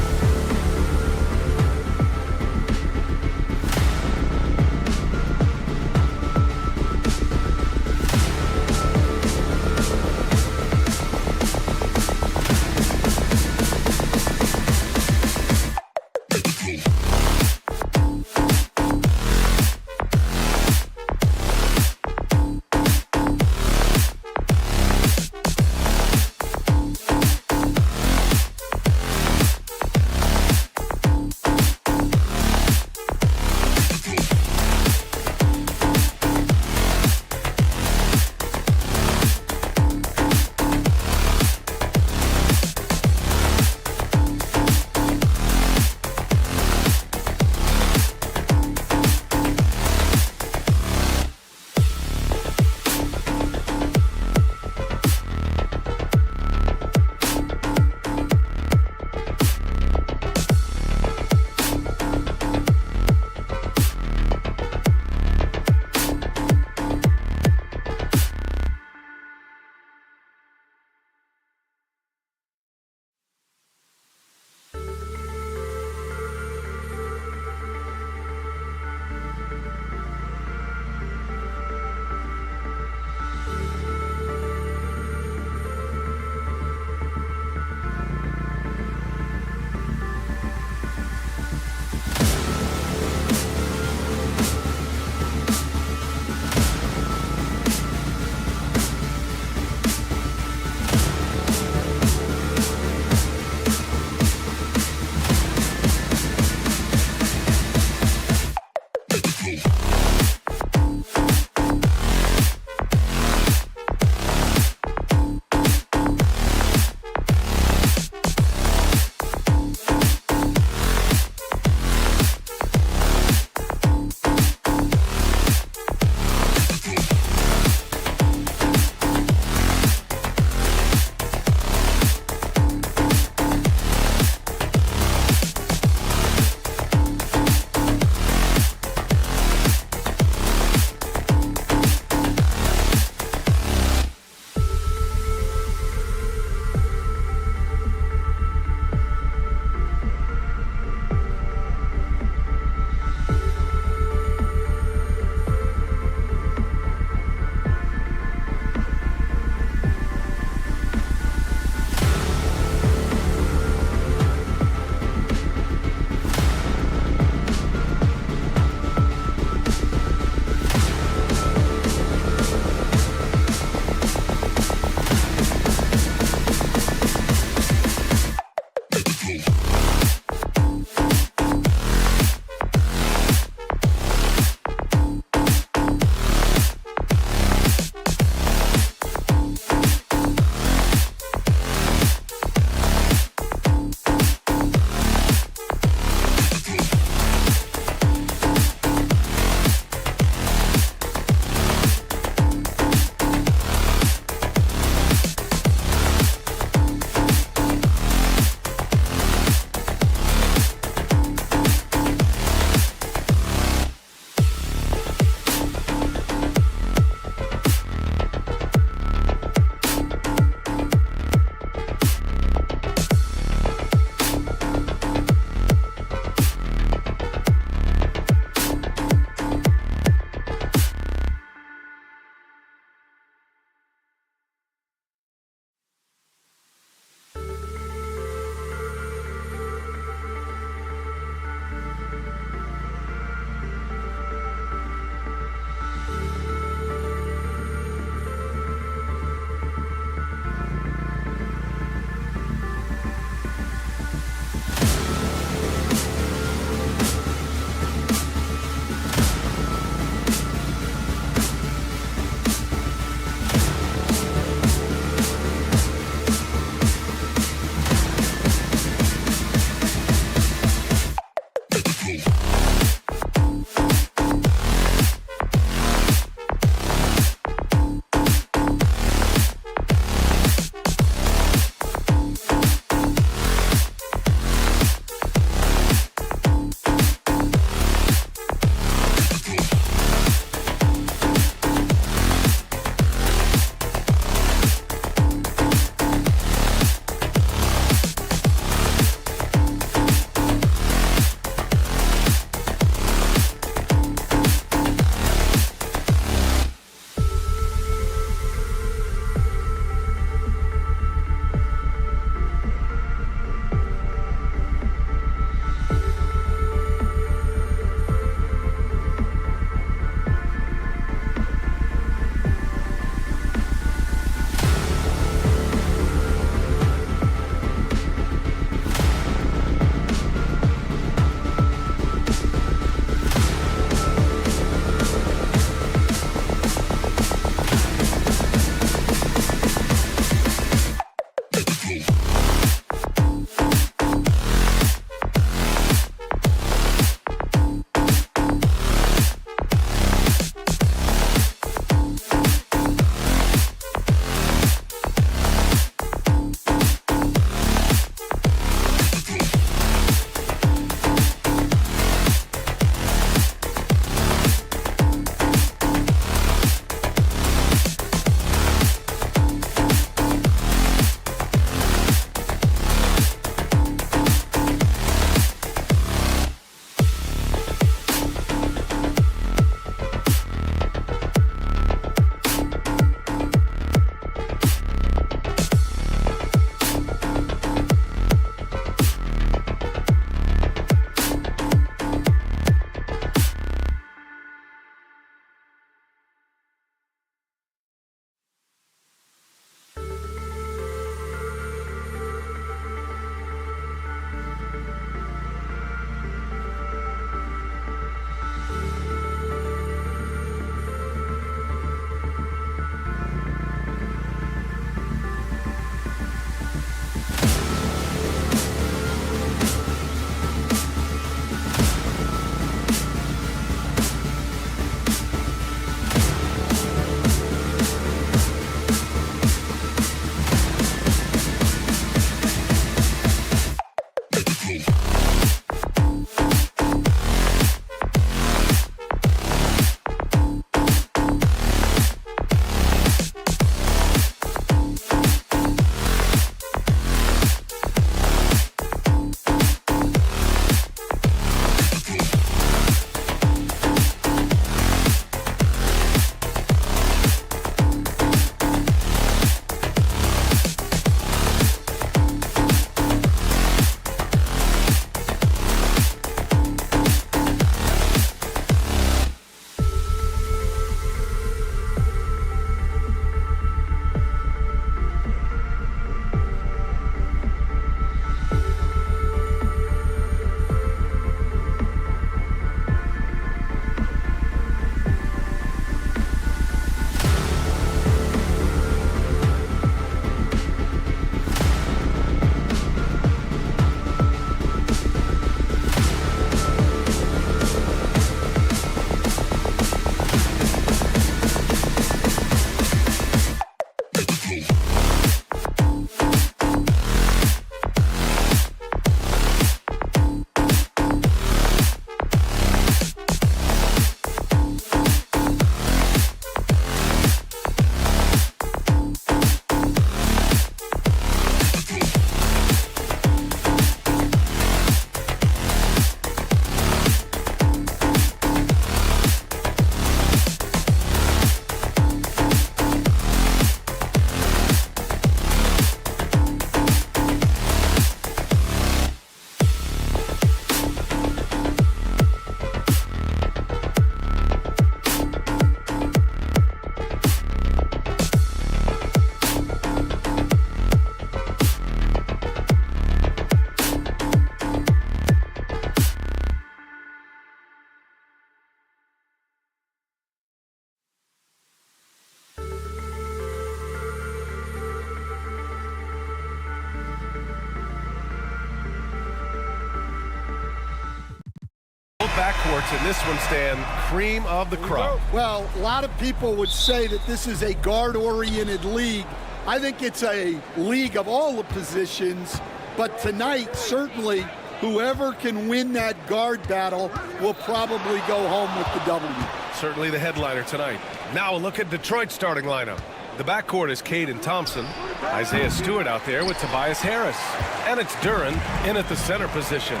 Backcourts in this one, Stan, cream of the crop. Well, a lot of people would say that this is a guard-oriented league. I think it's a league of all the positions, but tonight, certainly, whoever can win that guard battle will probably go home with the W. Certainly the headliner tonight. Now a look at Detroit's starting lineup. The backcourt is Cade and Thompson. Isaiah Stewart out there with Tobias Harris. And it's Duren in at the center position.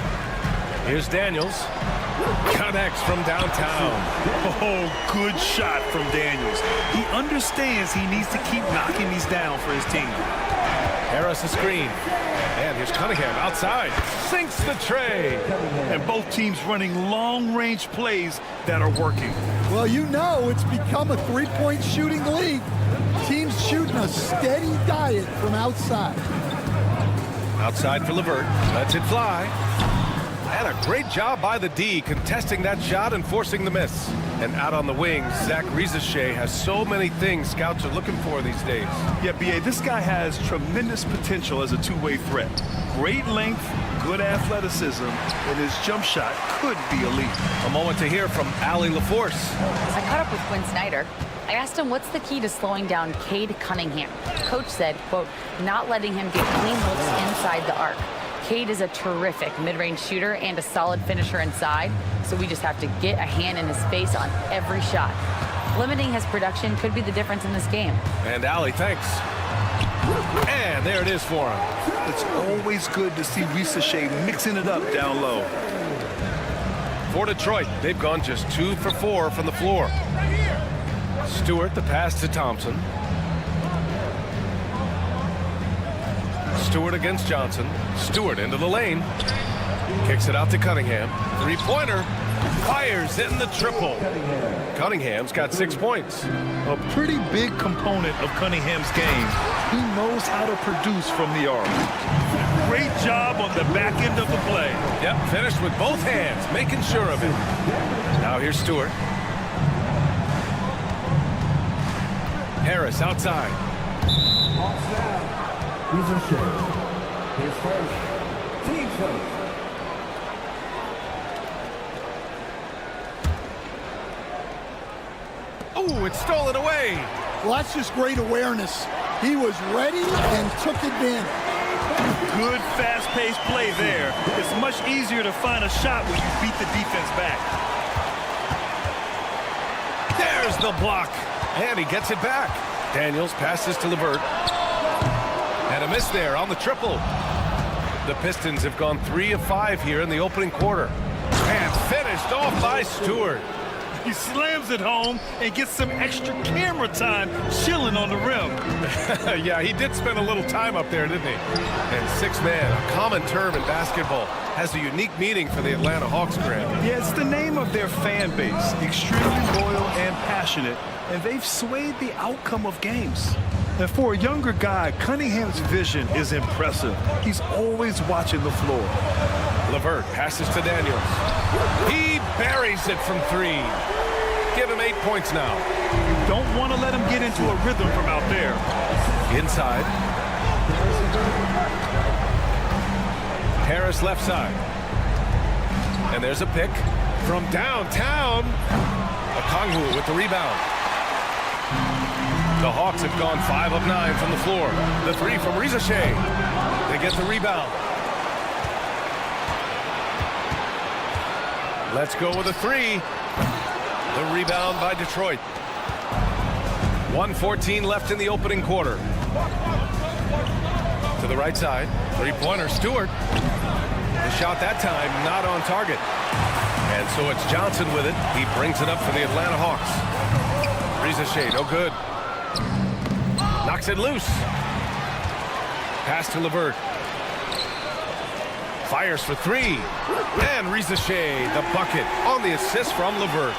Here's Daniels. Connects from downtown. Oh, good shot from Daniels. He understands he needs to keep knocking these down for his team. Harris a screen. And here's Cunningham outside. Sinks the tray. And both teams running long-range plays that are working. Well, you know it's become a three-point shooting league. Teams shooting a steady diet from outside. Outside for LeVert. Lets it fly. And a great job by the D contesting that shot and forcing the miss. And out on the wing, Zach Rizachet has so many things scouts are looking for these days. Yeah, B.A., this guy has tremendous potential as a two-way threat. Great length, good athleticism, and his jump shot could be elite. A moment to hear from Allie LaForce. I caught up with Quinn Snyder. I asked him what's the key to slowing down Cade Cunningham. Coach said, quote, not letting him get clean looks inside the arc. Cade is a terrific mid-range shooter and a solid finisher inside, so we just have to get a hand in his face on every shot. Limiting his production could be the difference in this game. And Allie, thanks. And there it is for him. It's always good to see Rizachet mixing it up down low. For Detroit, they've gone just 2 for 4 from the floor. Stewart, the pass to Thompson. Stewart against Johnson. Stewart into the lane. Kicks it out to Cunningham. Three-pointer. Fires in the triple. Cunningham's got 6 points. A pretty big component of Cunningham's game. He knows how to produce from the arc. Great job on the back end of the play. Yep, finished with both hands, making sure of it. Now here's Stewart. Harris outside. His first, team first. Oh, it's stolen away. Well, that's just great awareness. He was ready and took advantage. Good fast-paced play there. It's much easier to find a shot when you beat the defense back. There's the block. And he gets it back. Daniels passes to LeVert. And a miss there on the triple. The Pistons have gone 3 of 5 here in the opening quarter. And finished off by Stewart. He slams it home and gets some extra camera time chilling on the rim. Yeah, he did spend a little time up there, didn't he? And six-man, a common term in basketball, has a unique meaning for the Atlanta Hawks, Grant. Yeah, it's the name of their fan base. Extremely loyal and passionate, and they've swayed the outcome of games. And for a younger guy, Cunningham's vision is impressive. He's always watching the floor. LeVert passes to Daniels. He buries it from 3. Give him 8 points now. You don't want to let him get into a rhythm from out there. Inside. Harris left side. And there's a pick from downtown. Okongwu with the rebound. The Hawks have gone 5 of 9 from the floor. The three from Rizashé. They get the rebound. Let's go with a three. The rebound by Detroit. 1:14 left in the opening quarter. To the right side. Three-pointer, Stewart. The shot that time not on target. And so it's Johnson with it. He brings it up for the Atlanta Hawks. Rizashé, no good. Knocks it loose. Pass to LeVert. Fires for three. And Rizashé, the bucket on the assist from LeVert.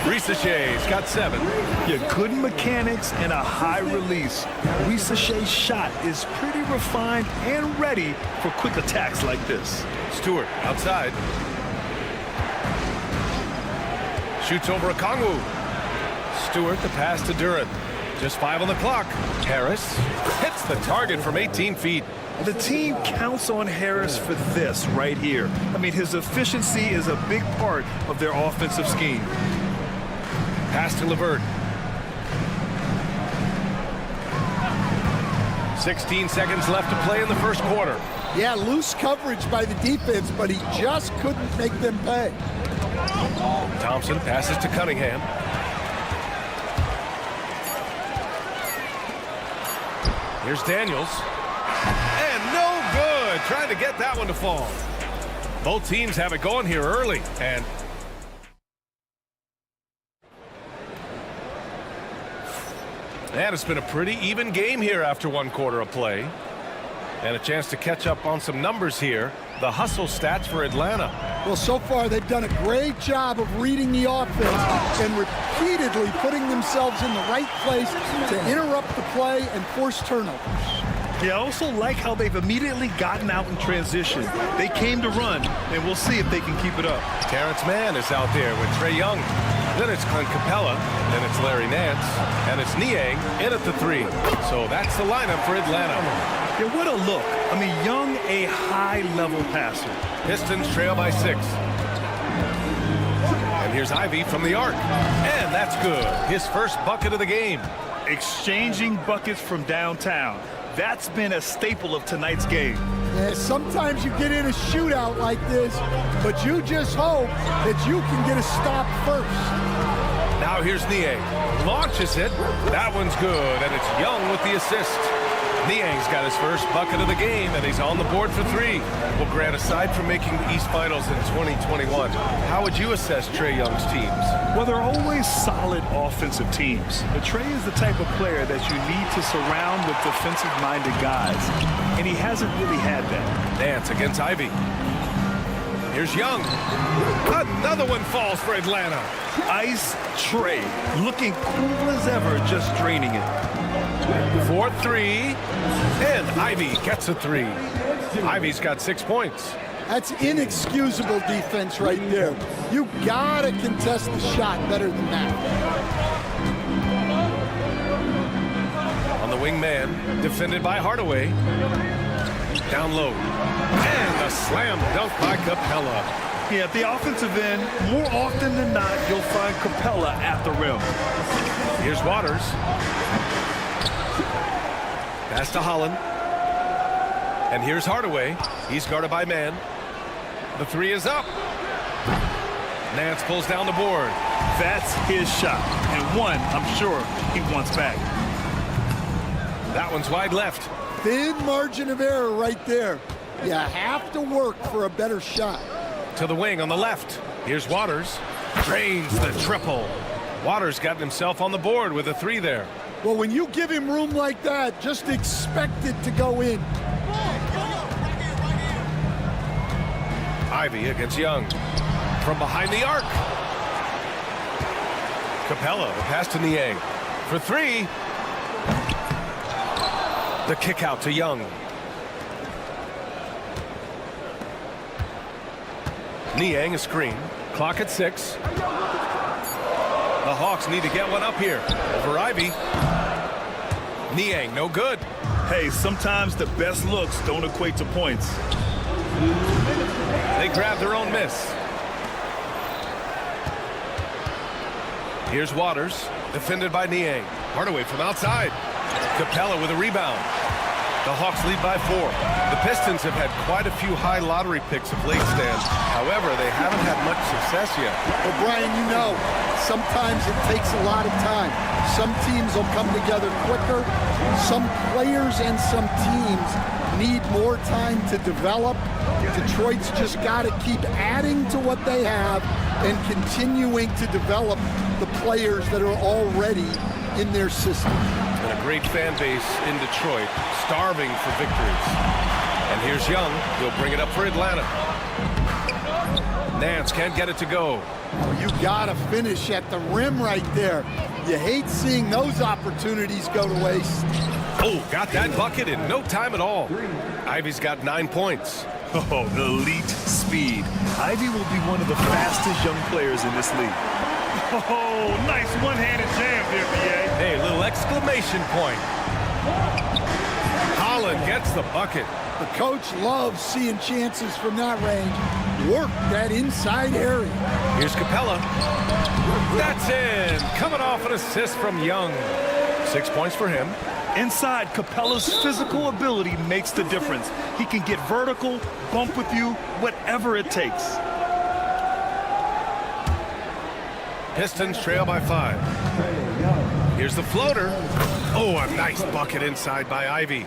Rizashé's got 7. Yeah, good mechanics and a high release. Rizashé's shot is pretty refined and ready for quick attacks like this. Stewart outside. Shoots over Okongwu. Stewart, the pass to Duren. Just 5 on the clock. Harris hits the target from 18 feet. The team counts on Harris for this right here. I mean, his efficiency is a big part of their offensive scheme. Pass to LeVert. 16 seconds left to play in the first quarter. Yeah, loose coverage by the defense, but he just couldn't make them pay. Thompson passes to Cunningham. Here's Daniels. And no good. Trying to get that one to fall. Both teams have it going here early. And it's been a pretty even game here after 1 quarter of play. And a chance to catch up on some numbers here. The hustle stats for Atlanta. Well, so far they've done a great job of reading the offense and repeatedly putting themselves in the right place to interrupt the play and force turnovers. Yeah, I also like how they've immediately gotten out in transition. They came to run, and we'll see if they can keep it up. Terrence Mann is out there with Trae Young. Then it's Clint Capella. Then it's Larry Nance. And it's Niang in at the 3. So that's the lineup for Atlanta. Yeah, what a look. I mean, Young, a high-level passer. Pistons trail by 6. And here's Ivy from the arc. And that's good. His first bucket of the game. Exchanging buckets from downtown. That's been a staple of tonight's game. Yeah, sometimes you get in a shootout like this, but you just hope that you can get a stop first. Now here's Niang. Launches it. That one's good, and it's Young with the assist. Niang's got his first bucket of the game, and he's on the board for 3. Well, Grant, aside from making the East Finals in 2021, how would you assess Trae Young's teams? Well, they're always solid offensive teams. But Trae is the type of player that you need to surround with defensive-minded guys, and he hasn't really had that. Nance against Ivy. Here's Young. Another one falls for Atlanta. Ice Trae, looking cool as ever, just draining it. 4-3, and Ivy gets a 3. Ivy's got 6 points. That's inexcusable defense right there. You gotta contest the shot better than that. On the wing man, defended by Hardaway. Down low. And a slam dunk by Capella. Yeah, at the offensive end, more often than not, you'll find Capella at the rim. Here's Waters. Pass to Holland. And here's Hardaway. He's guarded by Mann. The 3 is up. Nance pulls down the board. That's his shot. And one, I'm sure, he wants back. That one's wide left. Thin margin of error right there. You have to work for a better shot. To the wing on the left. Here's Waters. Drains the triple. Waters got himself on the board with a 3 there. Well, when you give him room like that, just expect it to go in. Ivy against Young. From behind the arc. Capella, the pass to Niang. For 3. The kick out to Young. Niang a screen. Clock at 6. The Hawks need to get one up here. Over Ivy. Niang, no good. Hey, sometimes the best looks don't equate to points. They grab their own miss. Here's Waters, defended by Niang. Hardaway from outside. Capella with a rebound. The Hawks lead by 4. The Pistons have had quite a few high lottery picks of late, Stan. However, they haven't had much success yet. Well, Brian, you know, sometimes it takes a lot of time. Some teams will come together quicker. Some players and some teams need more time to develop. Detroit's just got to keep adding to what they have and continuing to develop the players that are already in their system. And a great fan base in Detroit, starving for victories. And here's Young. He'll bring it up for Atlanta. Nance can't get it to go. Oh, you got to finish at the rim right there. You hate seeing those opportunities go to waste. Oh, got that bucket in no time at all. Ivy's got 9 points. Oh, elite speed. Ivy will be one of the fastest young players in this league. Oh, nice one-handed jam there, BA. Hey, little exclamation point. Holland gets the bucket. The coach loves seeing chances from that range. Work that inside area. Here's Capella. That's in. Coming off an assist from Young. 6 points for him. Inside, Capella's physical ability makes the difference. He can get vertical, bump with you, whatever it takes. Pistons trail by 5. Here's the floater. Oh, a nice bucket inside by Ivy.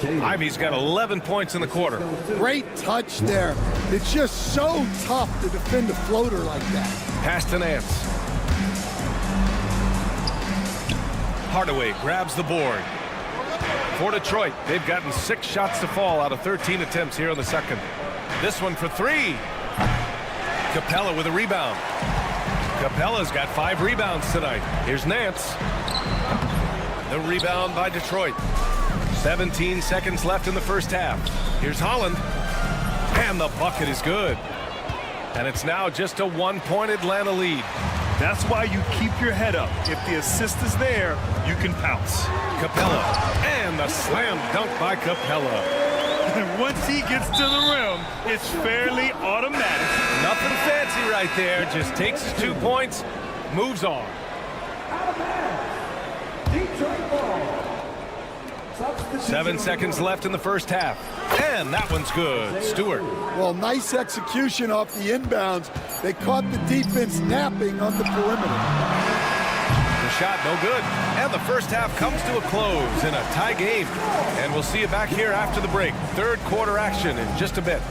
Ivy's got 11 points in the quarter. Great touch there. It's just so tough to defend a floater like that. Pass to Nance. Hardaway grabs the board. For Detroit, they've gotten 6 shots to fall out of 13 attempts here in the second. This one for 3. Capella with a rebound. Capella's got 5 rebounds tonight. Here's Nance. The rebound by Detroit. 17 seconds left in the first half. Here's Holland. And the bucket is good. And it's now just a 1-point Atlanta lead. That's why you keep your head up. If the assist is there, you can pounce. Capella. And the slam dunk by Capella. And once he gets to the rim, it's fairly automatic. Nothing fancy right there. Just takes his 2 points, moves on. 7 seconds left in the first half. And that one's good. Stewart. Well, nice execution off the inbounds. They caught the defense napping on the perimeter. The shot no good. And the first half comes to a close in a tie game. And we'll see you back here after the break. Third quarter action in just a bit.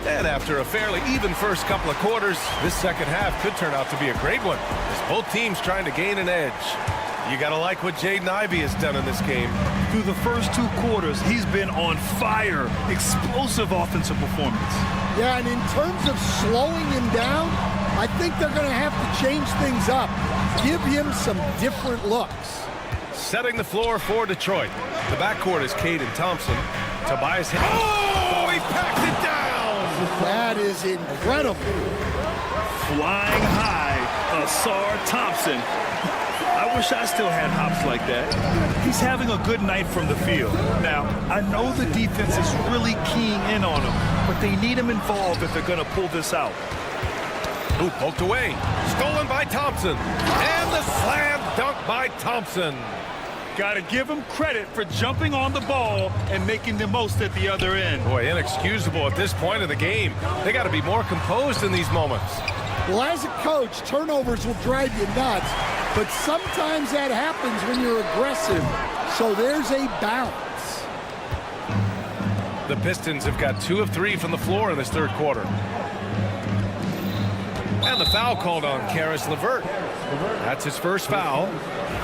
And after a fairly even first couple of quarters, this second half could turn out to be a great one, as both teams trying to gain an edge. You got to like what Jaden Ivey has done in this game. Through the first 2 quarters, he's been on fire. Explosive offensive performance. Yeah, and in terms of slowing him down, I think they're going to have to change things up. Give him some different looks. Setting the floor for Detroit. The backcourt is Cade and Thompson. Tobias hit. Oh, he packed it down! That is incredible. Flying high, Asar Thompson. I wish I still had hops like that. He's having a good night from the field. Now, I know the defense is really keying in on him, but they need him involved if they're going to pull this out. Ooh, poked away. Stolen by Thompson. And the slam dunk by Thompson. Got to give him credit for jumping on the ball and making the most at the other end. Boy, inexcusable at this point of the game. They got to be more composed in these moments. Well, as a coach, turnovers will drive you nuts, but sometimes that happens when you're aggressive. So there's a balance. The Pistons have got 2 of 3 from the floor in this third quarter. And the foul called on Caris LeVert. That's his first foul.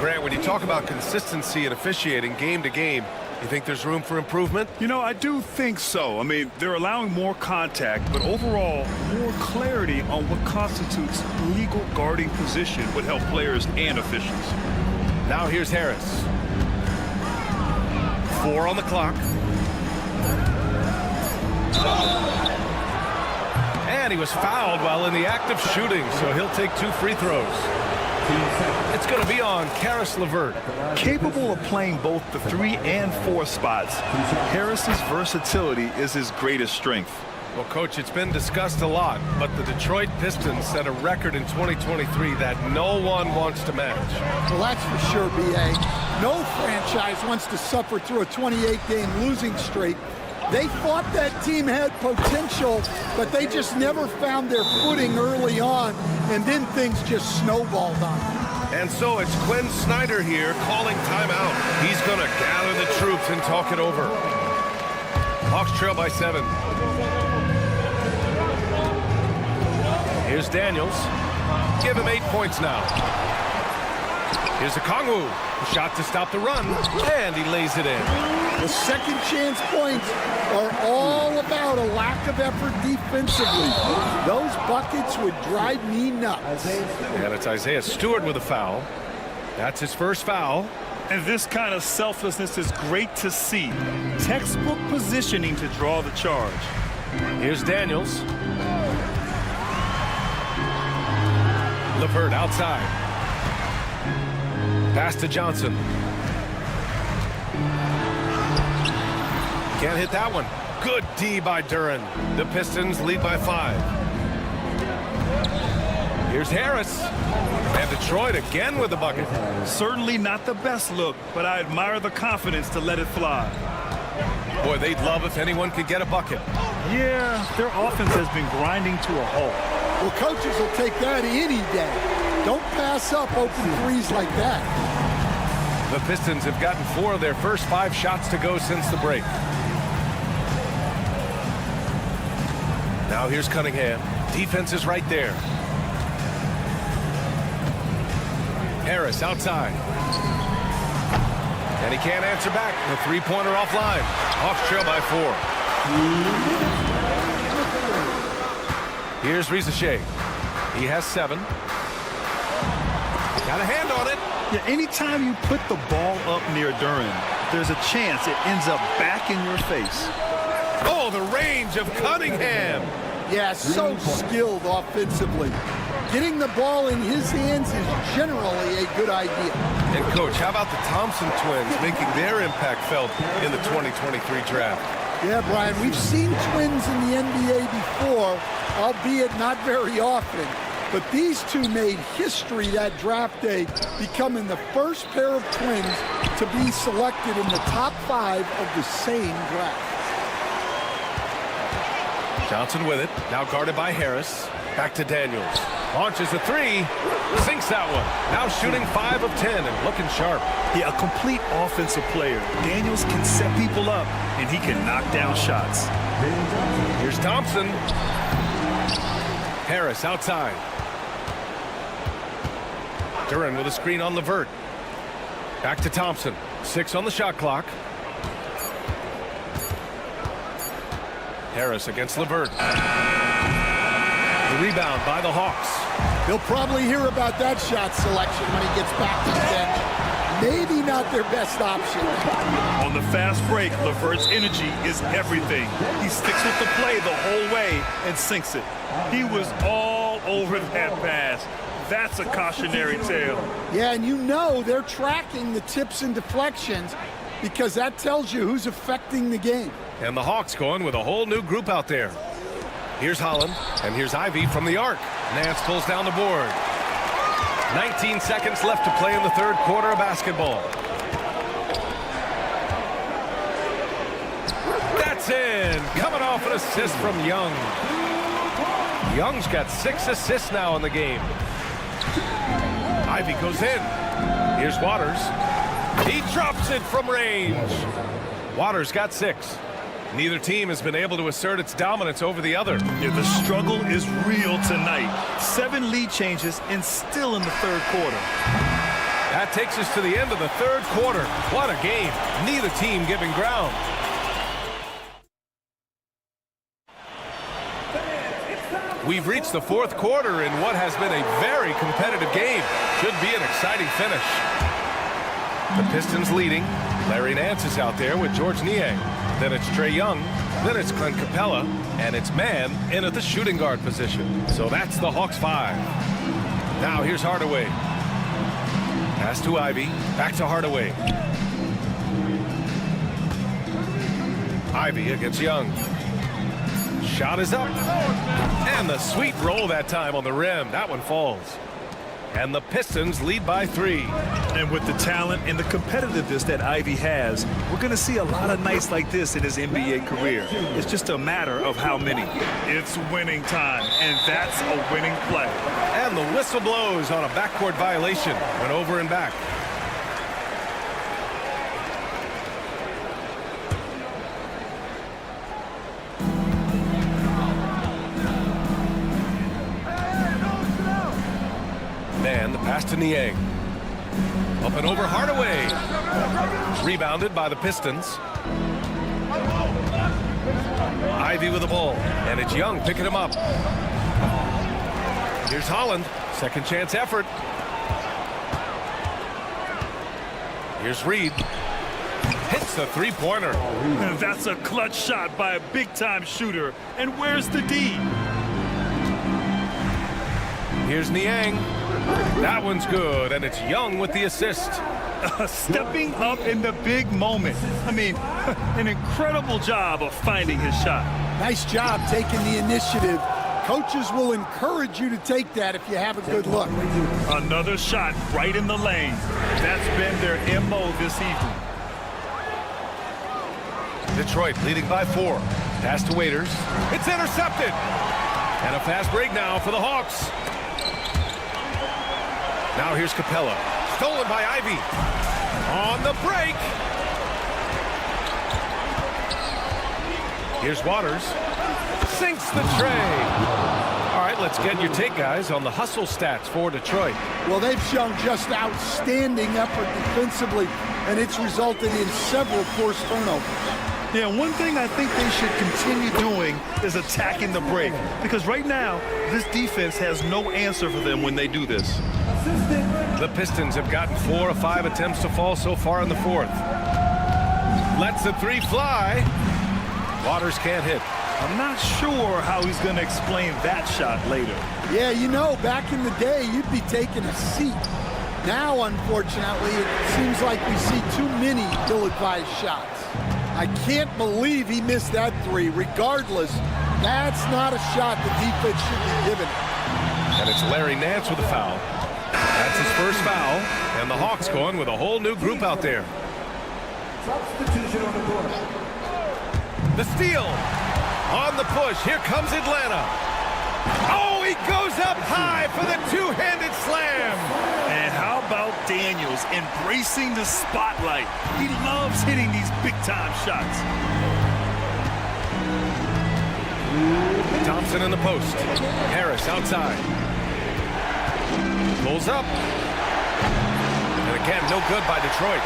Grant, when you talk about consistency and officiating game to game, you think there's room for improvement? You know, I do think so. I mean, they're allowing more contact, but overall, more clarity on what constitutes legal guarding position would help players and officials. Now here's Harris. 4 on the clock. And he was fouled while in the act of shooting, so he'll take 2 free throws. It's going to be on Caris LeVert. Capable of playing both the 3 and 4 spots, Harris's versatility is his greatest strength. Well, Coach, it's been discussed a lot, but the Detroit Pistons set a record in 2023 that no one wants to match. Well, that's for sure, B.A. No franchise wants to suffer through a 28-game losing streak. They thought that team had potential, but they just never found their footing early on, and then things just snowballed on them. And so it's Quinn Snyder here calling timeout. He's going to gather the troops and talk it over. Hawks trail by 7. Here's Daniels. Give him 8 points now. Here's Okongwu. Shot to stop the run, and he lays it in. The second chance points are all about a lack of effort defensively. Those buckets would drive me nuts. And it's Isaiah Stewart with a foul. That's his first foul. And this kind of selflessness is great to see. Textbook positioning to draw the charge. Here's Daniels. LeVert outside. Pass to Johnson. Can't hit that one. Good D by Duren. The Pistons lead by 5. Here's Harris. And Detroit again with the bucket. Certainly not the best look, but I admire the confidence to let it fly. Boy, they'd love if anyone could get a bucket. Yeah, their offense has been grinding to a halt. Well, coaches will take that any day. Don't pass up open threes like that. The Pistons have gotten 4 of their first 5 shots to go since the break. Now here's Cunningham. Defense is right there. Harris outside. And he can't answer back. The 3-pointer offline. Hawks trail by 4. Here's Rizachet. He has 7. Got a hand on it. Yeah, anytime you put the ball up near Duren, there's a chance it ends up back in your face. Oh, the range of Cunningham. Yeah, so skilled offensively. Getting the ball in his hands is generally a good idea. And, Coach, how about the Thompson twins making their impact felt in the 2023 draft? Yeah, Brian, we've seen twins in the NBA before, albeit not very often. But these two made history that draft day, becoming the first pair of twins to be selected in the top 5 of the same draft. Johnson with it, now guarded by Harris. Back to Daniels. Launches a 3, sinks that one. Now shooting 5 of 10 and looking sharp. Yeah, a complete offensive player. Daniels can set people up, and he can knock down shots. Here's Thompson. Harris outside. Duren with a screen on LeVert. Back to Thompson. 6 on the shot clock. Harris against LeVert. The rebound by the Hawks. He'll probably hear about that shot selection when he gets back to the bench. Maybe not their best option. On the fast break, LeVert's energy is everything. He sticks with the play the whole way and sinks it. He was all over that pass. That's a cautionary tale. Yeah, and you know they're tracking the tips and deflections because that tells you who's affecting the game. And the Hawks going with a whole new group out there. Here's Holland, and here's Ivy from the arc. Nance pulls down the board. 19 seconds left to play in the third quarter of basketball. That's in. Coming off an assist from Young. Young's got 6 assists now in the game. Ivy goes in. Here's Waters. He drops it from range. Waters got 6. Neither team has been able to assert its dominance over the other. Yeah, the struggle is real tonight. 7 lead changes and still in the third quarter. That takes us to the end of the third quarter. What a game. Neither team giving ground. We've reached the fourth quarter in what has been a very competitive game. Should be an exciting finish. The Pistons leading. Larry Nance is out there with George Niang. Then it's Trae Young. Then it's Clint Capella. And it's man in at the shooting guard position. So that's the Hawks 5. Now here's Hardaway. Pass to Ivy. Back to Hardaway. Ivy against Young. Shot is up. And the sweet roll that time on the rim. That one falls. And the Pistons lead by 3. And with the talent and the competitiveness that Ivy has, we're going to see a lot of nights like this in his NBA career. It's just a matter of how many. It's winning time, and that's a winning play. And the whistle blows on a backcourt violation. Went over and back. Man, the pass to Niang. Up and over Hardaway. Rebounded by the Pistons. Ivy with the ball. And it's Young picking him up. Here's Holland. Second chance effort. Here's Reed. Hits the three-pointer. That's a clutch shot by a big-time shooter. And where's the D? Here's Niang. That one's good, and it's Young with the assist. Stepping up in the big moment. I mean, an incredible job of finding his shot. Nice job taking the initiative. Coaches will encourage you to take that if you have a good look. Another shot right in the lane. That's been their MO this evening. Detroit leading by 4. Pass to Waiters. It's intercepted. And a fast break now for the Hawks. Now here's Capella. Stolen by Ivy. On the break. Here's Waters. Sinks the tray. All right, let's get your take, guys, on the hustle stats for Detroit. Well, they've shown just outstanding effort defensively, and it's resulted in several forced turnovers. Yeah, one thing I think they should continue doing is attacking the break. Because right now, this defense has no answer for them when they do this. The Pistons have gotten 4 of 5 attempts to fall so far in the 4th. Lets the 3 fly. Waters can't hit. I'm not sure how he's going to explain that shot later. Yeah, you know, back in the day, you'd be taking a seat. Now, unfortunately, it seems like we see too many ill-advised shots. I can't believe he missed that 3. Regardless, that's not a shot the defense should be giving. And it's Larry Nance with a foul. That's his first foul, and the Hawks going with a whole new group out there. Substitution on the court. The steal on the push. Here comes Atlanta. Oh, he goes up high for the two-handed slam. And how about Daniels embracing the spotlight? He loves hitting these big-time shots. Thompson in the post. Harris outside. Pulls up. And again, no good by Detroit.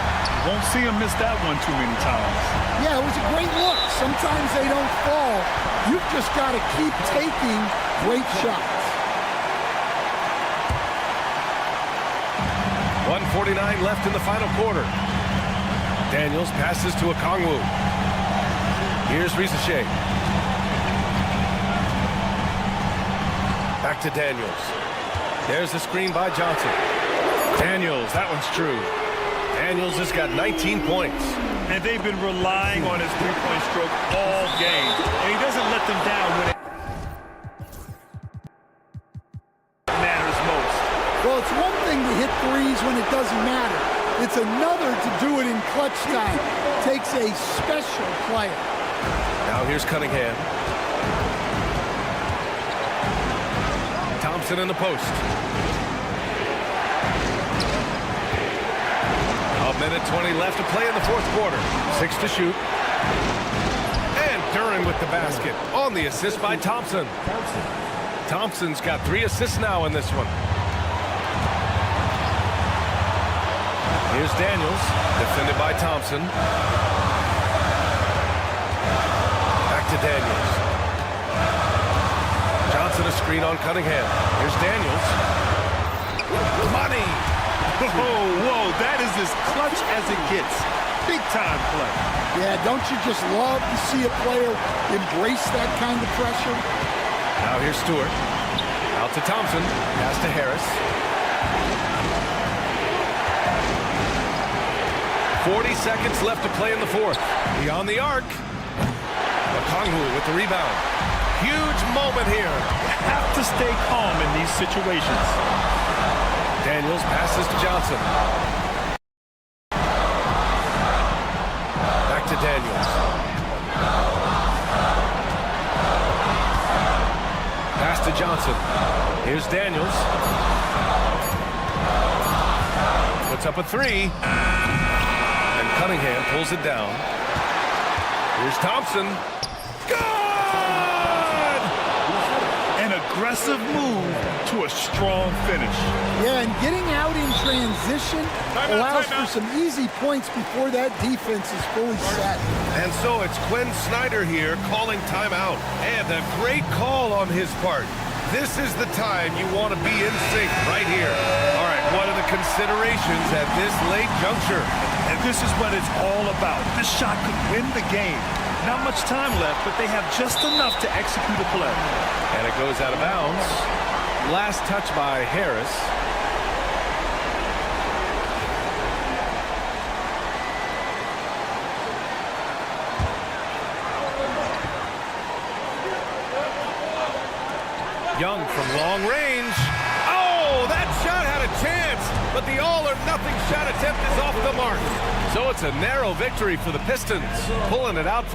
Won't see him miss that one too many times. Yeah, it was a great look. Sometimes they don't fall. You've just got to keep taking great shots. 1:49 left in the final quarter. Daniels passes to Okongwu. Here's Risache. Back to Daniels. There's the screen by Johnson. Daniels, that one's true. Daniels has got 19 points. And they've been relying on his three-point stroke all game. And he doesn't let them down when it matters most. Well, it's one thing to hit threes when it doesn't matter. It's another to do it in clutch time. Takes a special player. Now here's Cunningham. Thompson in the post. A minute 20 left to play in the 4th quarter. 6 to shoot. And Duren with the basket on the assist by Thompson. Thompson's got 3 assists now in this one. Here's Daniels, defended by Thompson. Back to Daniels. Johnson a screen on Cunningham. Here's Daniels. Money! Whoa, that is as clutch as it gets. Big-time play. Yeah, don't you just love to see a player embrace that kind of pressure? Now here's Stewart. Out to Thompson. Pass to Harris. 40 seconds left to play in the fourth. Beyond the arc. Okongwu with the rebound. Huge moment here. Have to stay calm in these situations. Daniels passes to Johnson. Back to Daniels. Pass to Johnson. Here's Daniels. Puts up a three. And Cunningham pulls it down. Here's Thompson. Good! An aggressive move to a strong finish. Yeah, and getting out in transition allows for some easy points before that defense is fully set. And so it's Quinn Snyder here calling timeout. And a great call on his part. This is the time you want to be in sync right here. All right, what are the considerations at this late juncture? And this is what it's all about. This shot could win the game. Not much time left, but they have just enough to execute a play. And it goes out of bounds. Last touch by Harris. Young from long range. Oh, that shot had a chance, but the all-or-nothing shot attempt is off the mark. So it's a narrow victory for the Pistons, pulling it out.